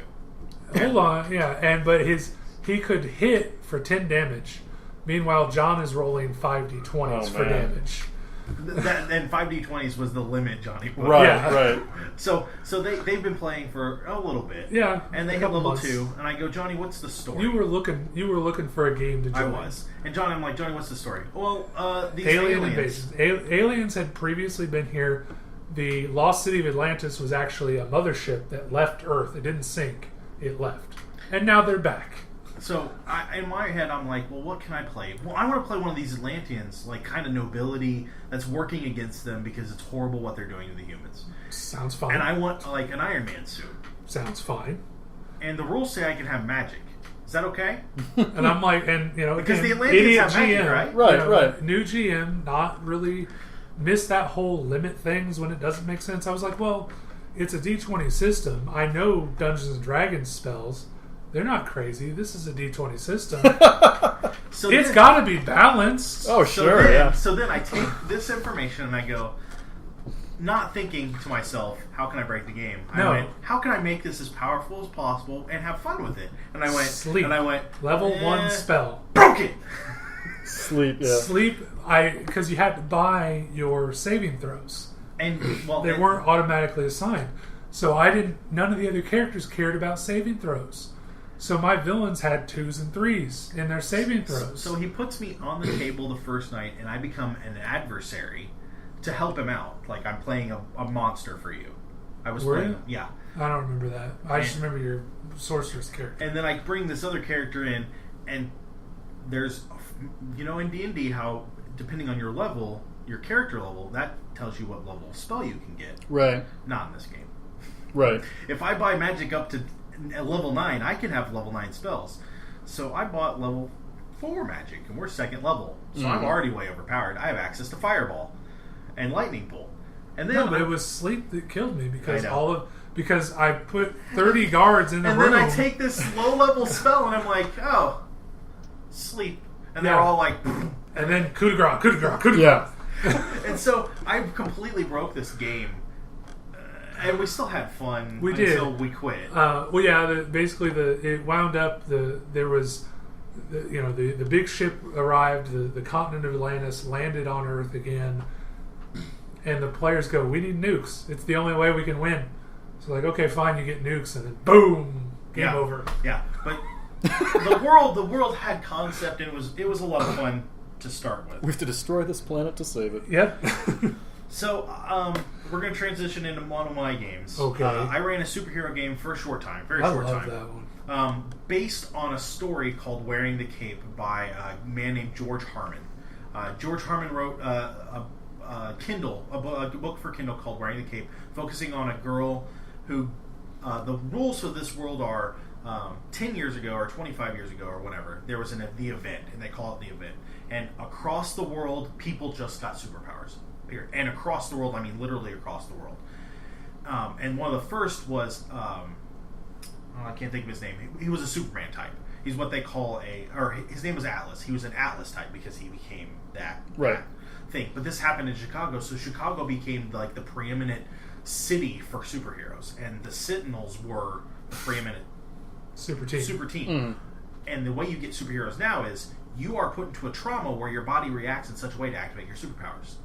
Hold on, yeah, but he could hit for 10 damage. Meanwhile, John is rolling 5d20s for
man.
damage.
And 5d20s was the limit, Johnny. put.
Right,
Yeah.
right.
So they've been playing for a little bit.
Yeah,
And they
a
hit
couple
level
months.
2, and I go, Johnny, what's the story?
You were looking for a game to
I
join.
was. And Johnny, I'm like, Johnny, what's the story? Well, these
Alien
aliens.
invasions. Aliens had previously been here. The lost city of Atlantis was actually a mothership that left Earth. It didn't sink. It left. And now they're back.
So in my head, I'm like, well, what can I play? Well, I want to play one of these Atlanteans, like kind of nobility that's working against them because it's horrible what they're doing to the humans.
Sounds fine.
And I want like an Iron Man suit.
Sounds fine.
And the rules say I can have magic. Is that okay?
And I'm like, and you know,
Because
again,
the Atlanteans
idiot
have magic,
GM,
right?
Right,
you know,
right.
New GM, not really miss that whole limit things when it doesn't make sense. I was like, well, it's a D20 system. I know Dungeons and Dragons spells. They're not crazy. This is a D20 system.
So
It's
then-
got to be balanced.
Oh,
So
sure,
then,
yeah.
So then I take this information and I go, not thinking to myself, how can I break the game? I
No.
went, how can I make this as powerful as possible and have fun with it? And I went,
Sleep.
and I went,
Level 1 spell.
broke it.
Sleep. Yeah.
Sleep. Because you had to buy your saving throws.
And well,
They weren't automatically assigned. So none of the other characters cared about saving throws. So my villains had 2s and 3s in their saving throws.
So he puts me on the table the first night, and I become an adversary to help him out. Like I'm playing a monster for you. I was
Were
playing,
you?
yeah.
I don't remember that. I just remember your sorceress character.
And then I bring this other character in, and there's, in D&D how depending on your level, your character level, that tells you what level of spell you can get.
Right.
Not in this game.
Right.
If I buy magic up to level 9, I can have level 9 spells. So I bought level 4 magic, and we're second level. So I'm already way overpowered. I have access to Fireball and Lightning Bolt. And then
But it was sleep that killed me because
I know.
because I put 30 guards in the
and
room.
then I take this low level spell, and I'm like, oh, sleep. And they're
Yeah.
all like,
and then coup de grace, coup de grace, coup de grace.
Yeah.
and so I completely broke this game. And we still had fun
We did.
until we quit.
Well, yeah. It wound up. There was, the big ship arrived. The continent of Atlantis landed on Earth again, and the players go, "We need nukes. It's the only way we can win." So like, okay, fine, you get nukes, and then boom, game
Yeah.
over.
Yeah, but the world had concept, and it was a lot of fun to start with.
We have to destroy this planet to save it.
Yep.
So we're going to transition into one of my games.
Okay.
I ran a superhero game for a short time, very
I
short
love
time.
that one.
Based on a story called Wearing the Cape by a man named George Harmon. George Harmon wrote a book for Kindle called Wearing the Cape, focusing on a girl who, the rules of this world are 10 years ago or 25 years ago or whatever, there was the event, and they call it the event. And across the world, people just got superpowers. Period. And across the world, I mean literally across the world. And one of the first was, I can't think of his name. He was a Superman type. He's what they call his name was Atlas. He was an Atlas type because he became that thing. But this happened in Chicago, so Chicago became like the preeminent city for superheroes, and the Sentinels were the preeminent
Super team.
Mm.
And the way you get superheroes now is you are put into a trauma where your body reacts in such a way to activate your superpowers.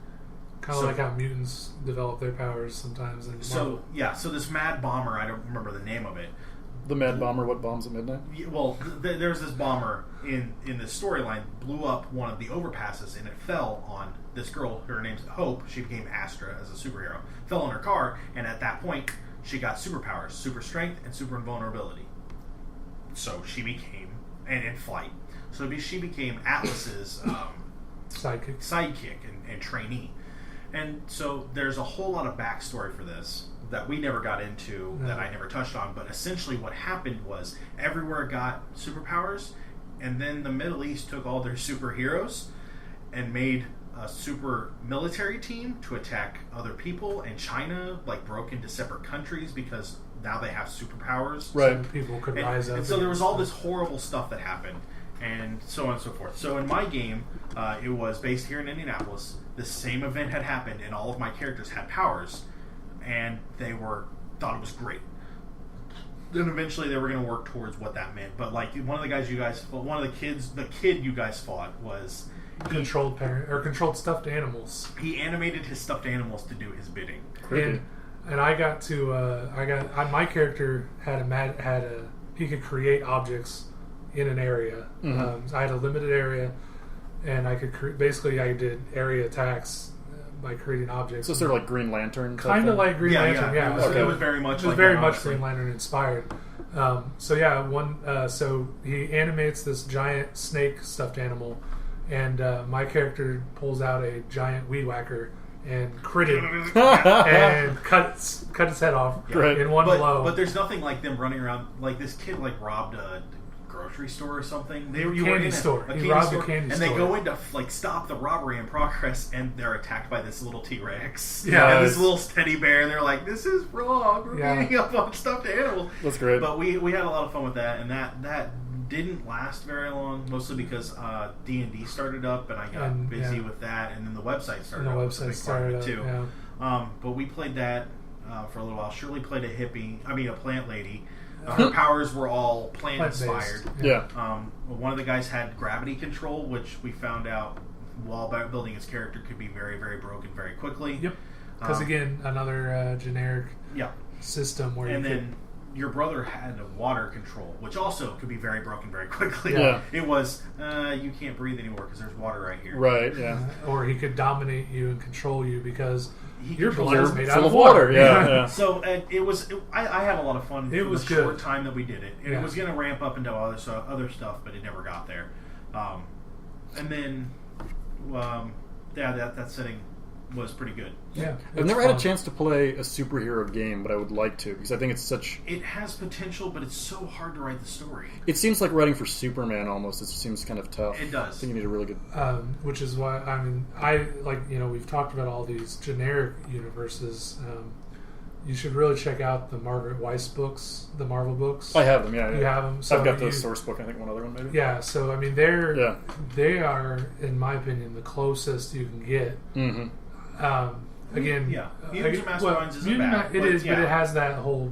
Kind of like how mutants develop their powers sometimes. In Marvel.
So this Mad Bomber, I don't remember the name of it.
The Mad Bomber, what bombs at midnight?
Well, there's this bomber in this storyline blew up one of the overpasses, and it fell on this girl. Her name's Hope. She became Astra as a superhero. Fell on her car, and at that point, she got superpowers, super strength, and super invulnerability. So she became, and in flight. So she became Atlas's sidekick and trainee. And so there's a whole lot of backstory for this that we never got into, that I never touched on. But essentially what happened was everywhere got superpowers, and then the Middle East took all their superheroes and made a super military team to attack other people, and China broke into separate countries because now they have superpowers.
Right.
So people could rise up.
And so there was all this horrible stuff that happened, and so on and so forth. So in my game, it was based here in Indianapolis. The same event had happened, and all of my characters had powers, and they thought it was great. Then eventually they were going to work towards what that meant. But one of the kid you guys fought was
controlled stuffed animals.
he animated his stuffed animals to do his bidding.
Creepy.
And I got to my character he could create objects in an area.
Mm-hmm.
I had a limited area, and I could I did area attacks by creating objects.
So sort of like Green Lantern?
Kind of like Green Lantern, yeah.
It was very much
It was very much Green Lantern inspired. So he animates this giant snake stuffed animal, and my character pulls out a giant weed whacker and critted and cut its head off in one blow.
But there's nothing like them running around like this kid robbed a grocery store or something.
He robbed a candy store,
and they go in to stop the robbery in progress, and they're attacked by this little T-Rex and this little teddy bear, and they're like, "This is wrong. We're beating up on stuffed animals."
That's great.
But we had a lot of fun with that, and that didn't last very long, mostly because D&D started up, and I got busy with that, and then the website started up.
too. Yeah.
But we played that for a little while. Shirley played a plant lady. Her powers were all plant inspired.
Yeah.
One of the guys had gravity control, which we found out while building his character could be very, very broken very quickly.
Yep. Because again, another generic system where
and then your brother had a water control, which also could be very broken very quickly.
Yeah.
It was you can't breathe anymore because there's water right here.
Right. Yeah.
or he could dominate you and control you because your
controls
blood is
you
made
full
out
of
of water.
water. Yeah.
So I had a lot of fun.
It
for
was
the
good.
short time that we did it. And
Yeah.
It was going to ramp up into other stuff, but it never got there. And then, that setting was pretty good.
Yeah,
I've never had a chance to play a superhero game, but I would like to because I think it's such.
It has potential, but it's so hard to write the story.
It seems like writing for Superman almost. It seems kind of tough.
It does.
I think you need a really good.
which is why I we've talked about all these generic universes. You should really check out the Margaret Weiss books, the Marvel books.
I have them. Yeah.
You have them. So
I've got the source book. I think one other one maybe.
Yeah, so I mean they are, in my opinion, the closest you can get.
Mm-hmm.
Again,
Mutants and Masterminds isn't bad.
It is,
yeah.
but it has that whole,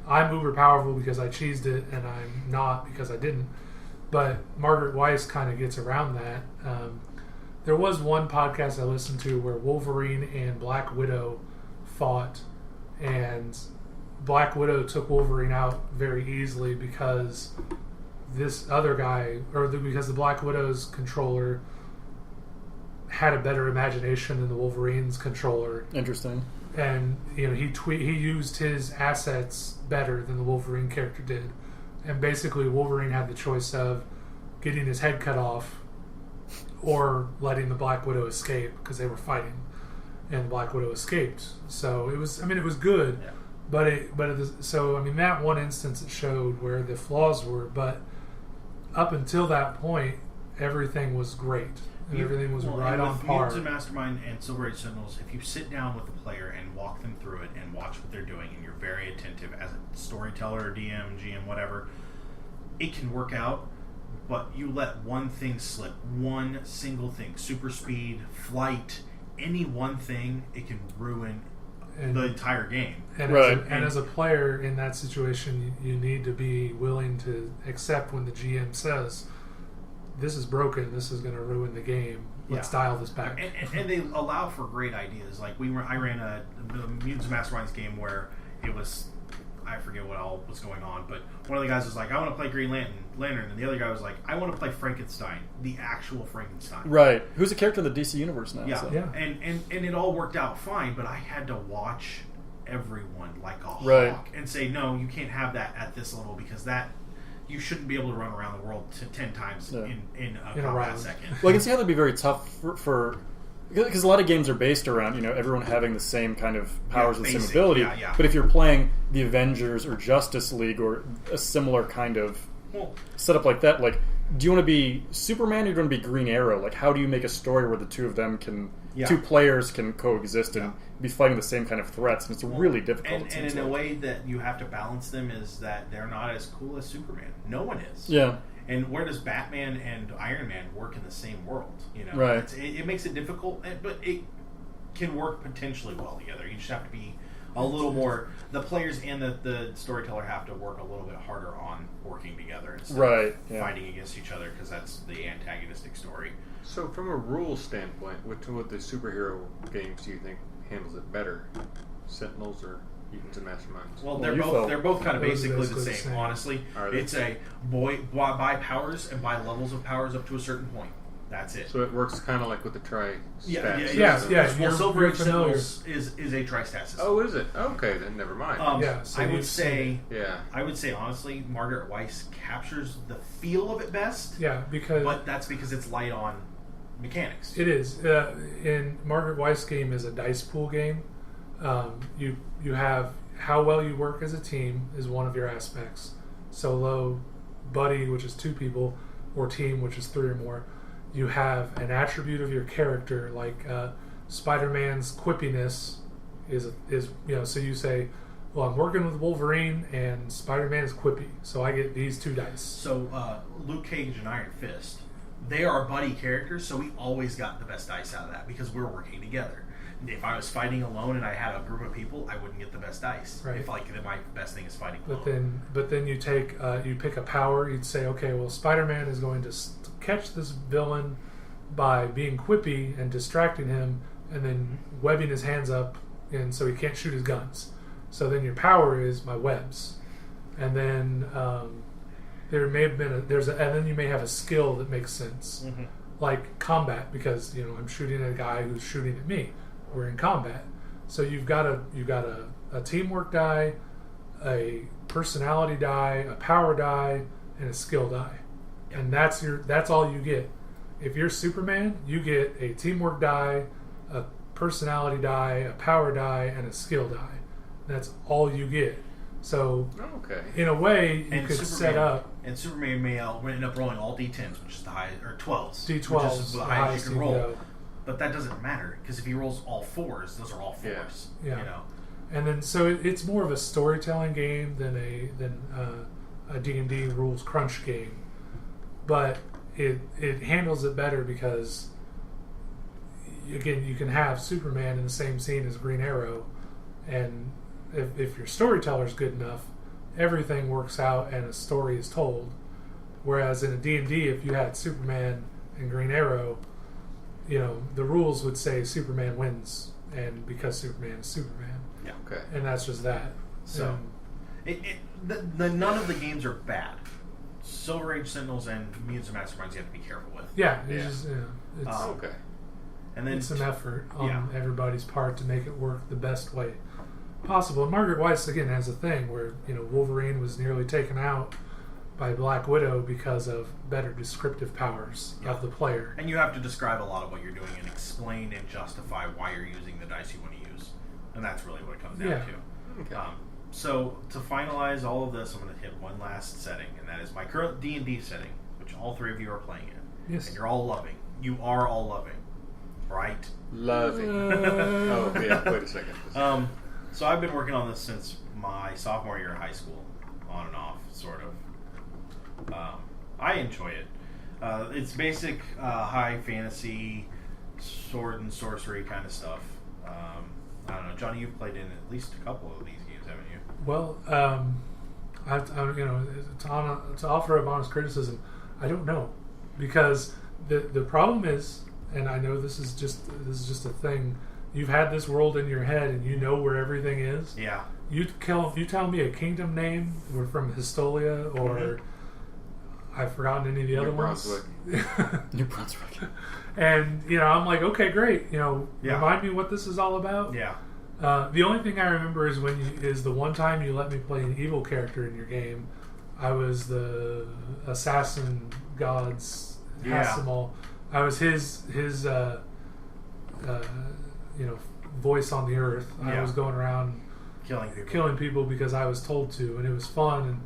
I'm uber powerful because I cheesed it, and I'm not because I didn't. But Margaret Weiss kind of gets around that. There was one podcast I listened to where Wolverine and Black Widow fought, and Black Widow took Wolverine out very easily because this other guy, because the Black Widow's controller had a better imagination than the Wolverine's controller,
Interesting.
and he used his assets better than the Wolverine character did, and basically Wolverine had the choice of getting his head cut off or letting the Black Widow escape because they were fighting, and Black Widow escaped. So it was good, that one instance it showed where the flaws were, but up until that point everything was great. And everything was right on par.
Mutants and Mastermind and Silver Age Sentinels, if you sit down with the player and walk them through it and watch what they're doing, and you're very attentive as a storyteller or DM, GM, whatever, it can work out. But you let one thing slip, one single thing, super speed, flight, any one thing, it can ruin the entire game.
And,
Right.
as a player in that situation, you need to be willing to accept when the GM says, this is broken, this is going to ruin the game, let's dial this back.
And they allow for great ideas. Like I ran the Mutants and Masterminds game where it was, I forget what all was going on, but one of the guys was like, I want to play Green Lantern, and the other guy was like, I want to play Frankenstein, the actual Frankenstein.
Right. Who's a character in the DC universe now?
Yeah,
so.
Yeah.
And it all worked out fine, but I had to watch everyone like a
Right.
hawk and say, no, you can't have that at this level because that you shouldn't be able to run around the world 10 times in a combat
round.
second.
Well, I can see how that'd be very tough for because a lot of games are based around everyone having the same kind of powers and the same
basic,
ability.
yeah.
But if you're playing the Avengers or Justice League or a similar kind of setup like that, like, do you want to be Superman or do you want to be Green Arrow? Like, how do you make a story where the two of them two players can coexist and be fighting the same kind of threats? And it's really difficult.
And in a way that you have to balance them is that they're not as cool as Superman. No one is.
Yeah.
And where does Batman and Iron Man work in the same world?
Right.
It makes it difficult, but it can work potentially well together. You just have to be a little more. The players and the storyteller have to work a little bit harder on working together instead of fighting against each other, because that's the antagonistic story.
So, from a rules standpoint, what the superhero games do you think handles it better? Sentinels or Mutants and Masterminds?
Well, they're both kind of basically the
basically
same. Honestly,
Are they?
it's a buy powers and buy levels of powers up to a certain point. That's it.
So it works kind of like with the tri stats.
Yeah.
Well, Silver Age
familiar.
Sentinels is a tri-stat system.
Oh, is it? Okay, then never mind.
So
I would
you've
say,
yeah.
Honestly, Margaret Weiss captures the feel of it best.
Yeah,
But that's because it's light on mechanics.
it is. In Margaret Weiss' game is a dice pool game. You have how well you work as a team is one of your aspects. Solo, buddy, which is 2 people, or team, which is 3 or more. You have an attribute of your character, like Spider-Man's quippiness is so you say, well, I'm working with Wolverine and Spider-Man is quippy, so I get these 2 dice.
So Luke Cage and Iron Fist, they are buddy characters, so we always got the best dice out of that because we're working together. if I was fighting alone and I had a group of people, I wouldn't get the best dice.
Right.
If my best thing is fighting alone.
But then you take you pick a power. You'd say, okay, well, Spider-Man is going to catch this villain by being quippy and distracting him, and then webbing his hands up, and so he can't shoot his guns. So then your power is my webs, and then there may have been and then you may have a skill that makes sense, like combat, because I'm shooting at a guy who's shooting at me. We're in combat, so you've got a teamwork die, a personality die, a power die, and a skill die, and that's all you get. If you're Superman, you get a teamwork die, a personality die, a power die, and a skill die. That's all you get. So, in a way, you could set up.
And Superman may end up rolling all D10s, which is the highest, or 12s.
D12s,
which is the highest you can roll.
Go.
But that doesn't matter, because if he rolls all 4s, those are all 4s.
Yeah. And then, so it's more of a storytelling game than a D&D rules crunch game. But it handles it better because, again, you can have Superman in the same scene as Green Arrow, and if your storyteller's good enough, everything works out and a story is told. Whereas in a D&D, if you had Superman and Green Arrow, the rules would say Superman wins, and because Superman is Superman.
Yeah.
Okay.
And
that's just that.
So, none of the games are bad. Silver Age Sentinels and Mutants and Masterminds you have to be careful with.
It's
okay.
And then
it's an effort on everybody's part to make it work the best way possible. And Margaret Weis, again, has a thing where Wolverine was nearly taken out by Black Widow because of better descriptive powers of the player.
And you have to describe a lot of what you're doing and explain and justify why you're using the dice you want to use. And that's really what it comes down to.
Okay.
So to finalize all of this, I'm going to hit one last setting, and that is my current D&D setting, which all 3 of you are playing in.
Yes.
And you're all loving. You are all loving. Right?
Loving. Oh, yeah. Wait a second.
So I've been working on this since my sophomore year of high school, on and off, sort of. I enjoy it. It's basic high fantasy, sword and sorcery kind of stuff. I don't know, Johnny. You've played in at least a couple of these games, haven't you?
Well, to offer up honest criticism, I don't know, because the problem is, and I know this is just a thing. You've had this world in your head, and you know where everything is.
Yeah.
You tell me a kingdom name from Histolia, or I've forgotten any of the other ones.
New Brunswick.
And I'm like, okay, great. Remind me what this is all about.
Yeah.
The only thing I remember is the one time you let me play an evil character in your game. I was the assassin god's Hasimal. I was his voice on the earth. I was going around killing people because I was told to, and it was fun.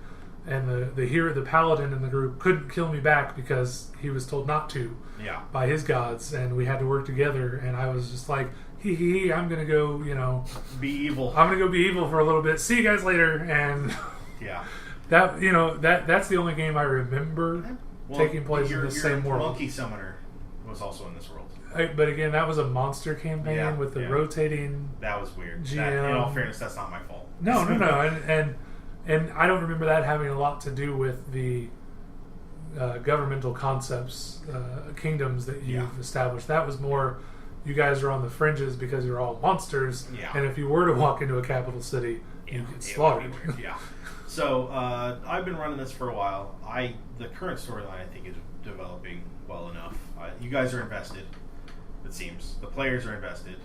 And the paladin in the group couldn't kill me back because he was told not to by his gods, and we had to work together. And I was just like, I'm gonna go,
be evil.
I'm gonna go be evil for a little bit. See you guys later. And that's the only game I remember taking place in the same world.
Monkey Summoner was also in this world.
But again, that was a monster campaign with the rotating.
That was weird.
GM.
In all fairness, that's not my fault.
No, and I don't remember that having a lot to do with the governmental concepts, kingdoms that you've established. That was more, you guys are on the fringes because you're all monsters, and if you were to walk into a capital city, you get slaughtered.
So I've been running this for a while. The current storyline, I think, is developing well enough. You guys are invested, it seems. The players are invested.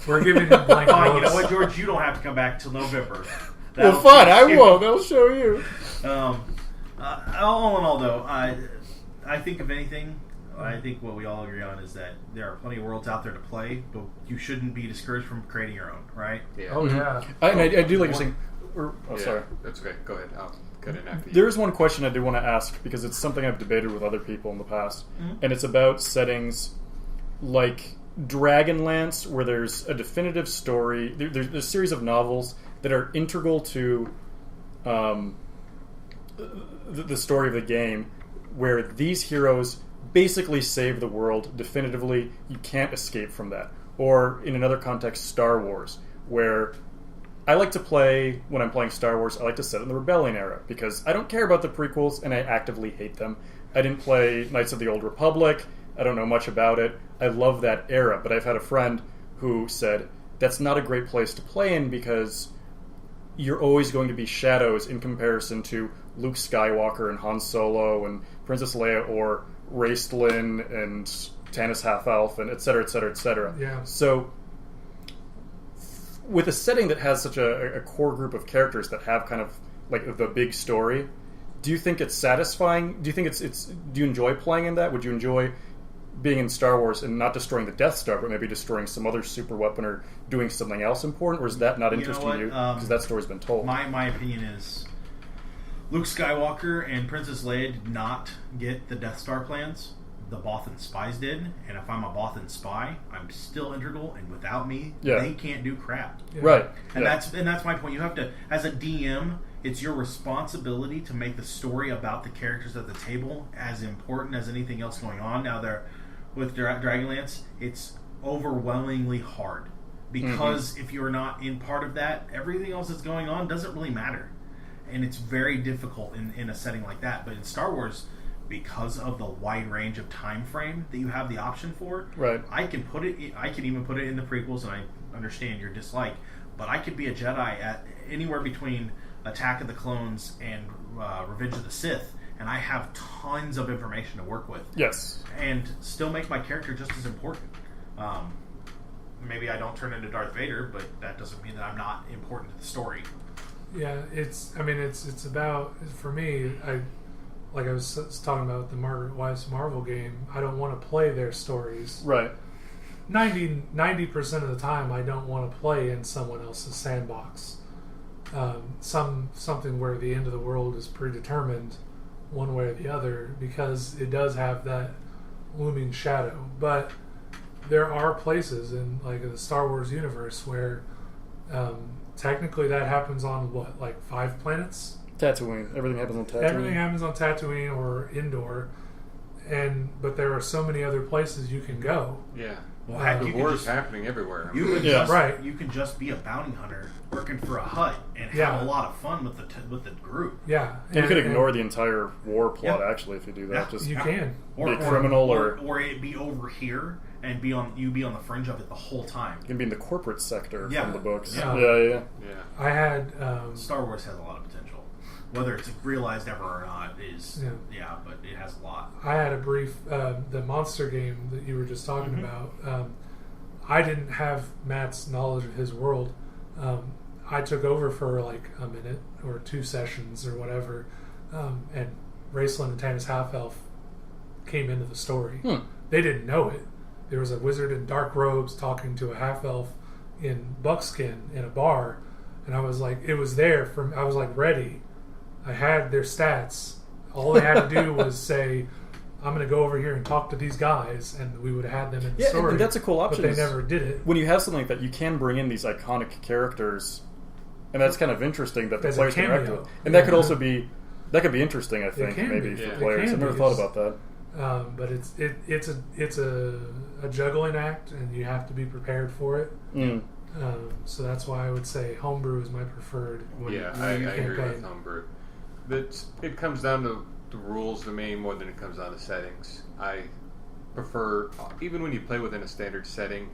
We're giving you blank looks.
You know what, George? You don't have to come back till November.
Well, fine, I won't. I'll show you.
All in all, though, I think if anything, I think what we all agree on is that there are plenty of worlds out there to play, but you shouldn't be discouraged from creating your own, right?
Yeah.
Oh, yeah.
I do like you're saying. Sorry.
That's okay. Go ahead. I'll cut in after you.
There is one question I do want to ask, because it's something I've debated with other people in the past, and it's about settings like Dragonlance, where there's a definitive story. There's a series of novels that are integral to the story of the game, where these heroes basically save the world definitively. You can't escape from that. Or in another context, Star Wars, where I like to play, when I'm playing Star Wars, I like to set it in the Rebellion era, because I don't care about the prequels, and I actively hate them. I didn't play Knights of the Old Republic. I don't know much about it. I love that era, but I've had a friend who said, that's not a great place to play in, because you're always going to be shadows in comparison to Luke Skywalker and Han Solo and Princess Leia, or Raistlin and Tanis Half-Elf, and et cetera, et cetera, et cetera.
Yeah.
So, with a setting that has such a core group of characters that have kind of like the big story, do you think it's satisfying? Do you think it's do you enjoy playing in that? Would you enjoy being in Star Wars and not destroying the Death Star, but maybe destroying some other super weapon or doing something else important? Or is that not interesting to you because that story's been told?
My opinion is Luke Skywalker and Princess Leia did not get the Death Star plans. The Bothan spies did, and if I'm a Bothan spy, I'm still integral, and without me, they can't do crap.
Yeah.
Right.
And that's my point. You have to, as a DM, it's your responsibility to make the story about the characters at the table as important as anything else going on. Now, with Dragonlance, it's overwhelmingly hard because if you're not in part of that, everything else that's going on doesn't really matter, and it's very difficult in a setting like that. But in Star Wars, because of the wide range of time frame that you have the option for,
right?
I can even put it in the prequels, and I understand your dislike, but I could be a Jedi at anywhere between Attack of the Clones and Revenge of the Sith, and I have tons of information to work with.
Yes.
And still make my character just as important. Maybe I don't turn into Darth Vader, but that doesn't mean that I'm not important to the story.
Yeah, it's about, for me, like I was talking about the Margaret Weis Marvel game, I don't want to play their stories.
Right.
90% of the time, I don't want to play in someone else's sandbox. Something where the end of the world is predetermined one way or the other, because it does have that looming shadow. But there are places in like the Star Wars universe where technically that happens on like 5 planets?
Tatooine. Everything happens on Tatooine.
Everything happens on Tatooine or Endor, but there are so many other places you can go.
Yeah.
Well,
the war is happening everywhere.
You can just be a bounty hunter working for a hut and have a lot of fun with the group.
Yeah,
you could ignore the entire war plot actually if you do that.
Yeah,
just
you can
be a criminal
or it be over here and be on the fringe of it the whole time.
You can be in the corporate sector from the books.
Yeah.
I had
Star Wars has a lot of potential. Whether it's realized ever or not is but it has a lot.
I had a brief the monster game that you were just talking about. I didn't have Matt's knowledge of his world. I took over for like a minute or 2 sessions or whatever, and Raistlin and Tanis Half-Elf came into the story. They didn't know it. There was a wizard in dark robes talking to a half-elf in buckskin in a bar, and I was like, it was there. I was like ready. I had their stats. All they had to do was say, I'm going to go over here and talk to these guys, and we would have had them in the story.
And that's a cool option.
But they never did it.
When you have something like that, you can bring in these iconic characters, and that's kind of interesting that the players can interact with. And that could also be interesting, I think, maybe for players. I've never thought about that.
But it's a juggling act, and you have to be prepared for it. So that's why I would say homebrew is my preferred.
I agree with homebrew. It comes down to the rules to me more than it comes down to settings. I prefer, even when you play within a standard setting,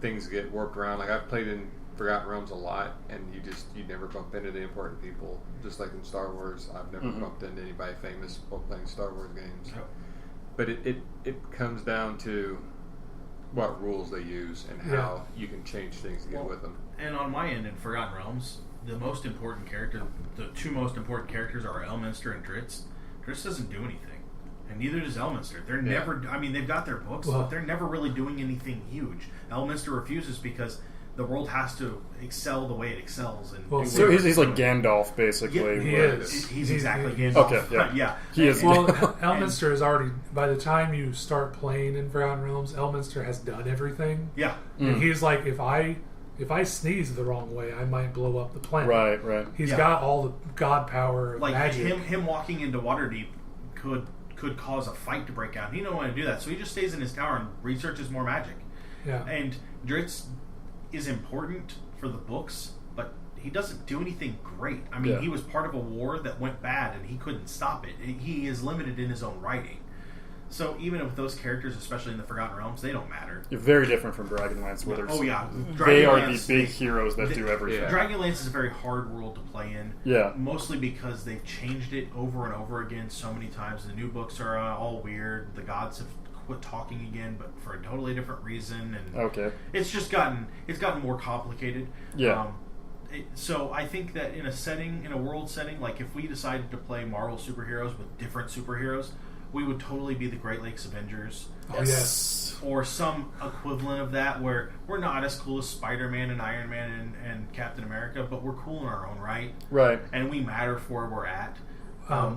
things get warped around. Like I've played in Forgotten Realms a lot, and you never bump into the important people. Just like in Star Wars, I've never bumped into anybody famous while playing Star Wars games. But it comes down to what rules they use and how you can change things to get with them.
And on my end in Forgotten Realms, the two most important characters are Elminster and Dritz. Dritz doesn't do anything, and neither does Elminster. They're never. I mean, they've got their books, but they're never really doing anything huge. Elminster refuses because the world has to excel the way it excels. And
so he's like Gandalf, basically.
Yeah, he is. He's exactly Gandalf.
Okay, he is.
Well, Elminster is already. By the time you start playing in Forgotten Realms, Elminster has done everything.
Yeah,
and he's like, if I sneeze the wrong way, I might blow up the planet.
Right.
He's got all the god power of
like
magic.
Him walking into Waterdeep could could cause a fight to break out. He don't want to do that, so he just stays in his tower and researches more magic.
Yeah.
And Dritz is important for the books, but he doesn't do anything great. I mean, he was part of a war that went bad, and he couldn't stop it. He is limited in his own writing. So even with those characters, especially in the Forgotten Realms, they don't matter.
You're very different from Dragonlance, where there's, they are the big heroes that do everything.
Yeah.
Dragonlance is a very hard world to play in.
Yeah.
Mostly because they've changed it over and over again so many times. The new books are all weird. The gods have quit talking again, but for a totally different reason. And it's just gotten more complicated.
Yeah.
So I think that in a world setting, like if we decided to play Marvel superheroes with different superheroes, we would totally be the Great Lakes Avengers.
Yes.
Or some equivalent of that where we're not as cool as Spider-Man and Iron Man and Captain America, but we're cool in our own right.
Right.
And we matter for where we're at.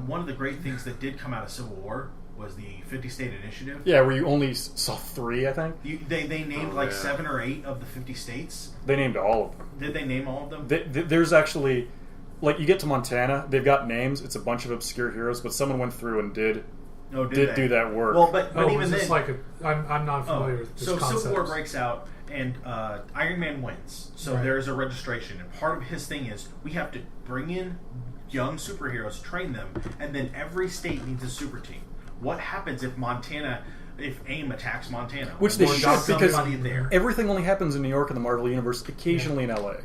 One of the great things that did come out of Civil War was the 50-state initiative.
Yeah, where you only saw 3, I think.
They named 7 or 8 of the 50 states.
They named all of them.
Did they name all of them?
There's actually, like, you get to Montana, they've got names. It's a bunch of obscure heroes, but someone went through and did do that work.
Well, but even
was this
then,
like I'm not familiar with this concept.
So Civil War breaks out, and Iron Man wins. So there's a registration, and part of his thing is we have to bring in young superheroes, train them, and then every state needs a super team. What happens if AIM attacks Montana?
Which they should, because
there.
Everything only happens in New York in the Marvel Universe, occasionally in LA.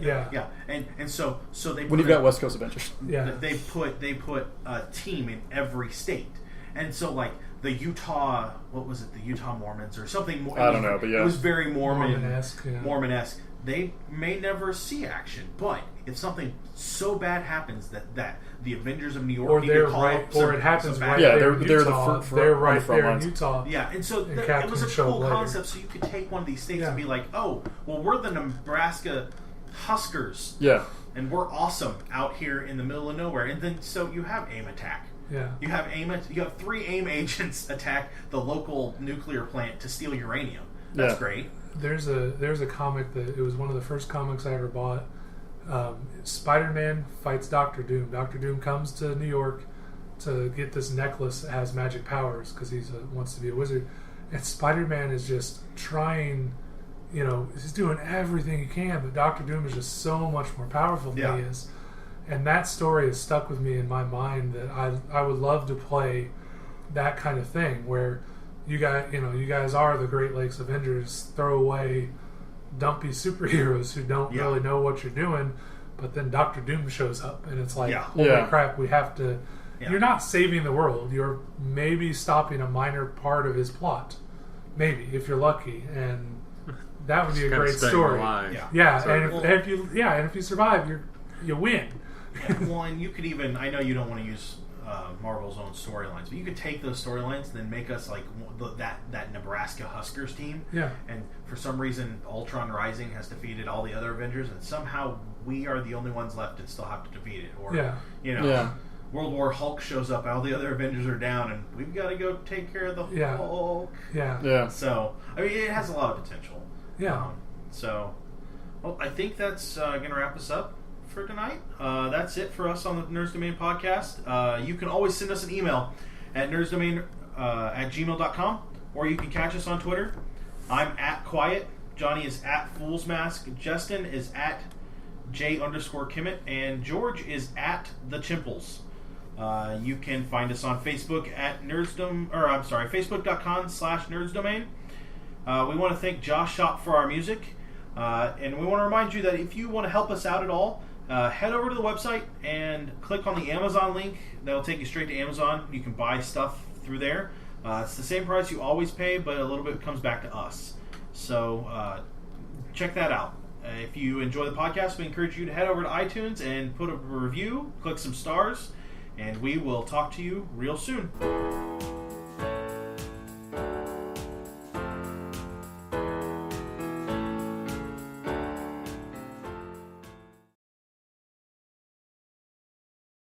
Yeah, and so they
when you've got West Coast Avengers,
they put a team in every state, and so like the Utah, what was it, the Utah Mormons or something?
I don't know, but
it was very
Mormon-esque.
Mormon-esque. They may never see action, but if something so bad happens that the Avengers of New York need to call up
or it happens right
they're
in Utah,
they're
right there in
lines.
Utah.
Yeah, and so it was a cool concept. So you could take one of these states and be like, oh, well, we're the Nebraska Huskers.
Yeah.
And we're awesome out here in the middle of nowhere. And then so you have AIM attack.
Yeah.
You have 3 AIM agents attack the local nuclear plant to steal uranium. That's great.
There's a comic that it was one of the first comics I ever bought. Spider-Man fights Doctor Doom. Doctor Doom comes to New York to get this necklace that has magic powers because he wants to be a wizard. And Spider-Man is just trying, he's doing everything he can, but Doctor Doom is just so much more powerful than he is. And that story has stuck with me in my mind that I would love to play that kind of thing where you guys are the Great Lakes Avengers, throw away dumpy superheroes who don't really know what you're doing, but then Doctor Doom shows up and it's like, holy crap, we have to... You're not saving the world, you're maybe stopping a minor part of his plot. Maybe, if you're lucky, and that would be a great story. And if you survive, you win.
Well, and you could even, I know you don't want to use Marvel's own storylines, but you could take those storylines and then make us like that Nebraska Huskers team.
Yeah.
And for some reason, Ultron Rising has defeated all the other Avengers, and somehow we are the only ones left and still have to defeat it. Or World War Hulk shows up, all the other Avengers are down, and we've got to go take care of the Hulk.
Yeah.
So I mean, it has a lot of potential.
Yeah.
Well, I think that's going to wrap us up for tonight. That's it for us on the Nerds Domain podcast. You can always send us an email at nerdsdomain at gmail.com, or you can catch us on Twitter. I'm at Quiet. Johnny is at Fool's Mask. Jestin is at J_Kimmett, and George is at The Chimples. You can find us on Facebook at Facebook.com/nerdsdomain. We want to thank Josh Shop for our music, and we want to remind you that if you want to help us out at all, head over to the website and click on the Amazon link. That'll take you straight to Amazon. You can buy stuff through there. It's the same price you always pay, but a little bit comes back to us. So check that out. If you enjoy the podcast, we encourage you to head over to iTunes and put a review, click some stars, and we will talk to you real soon.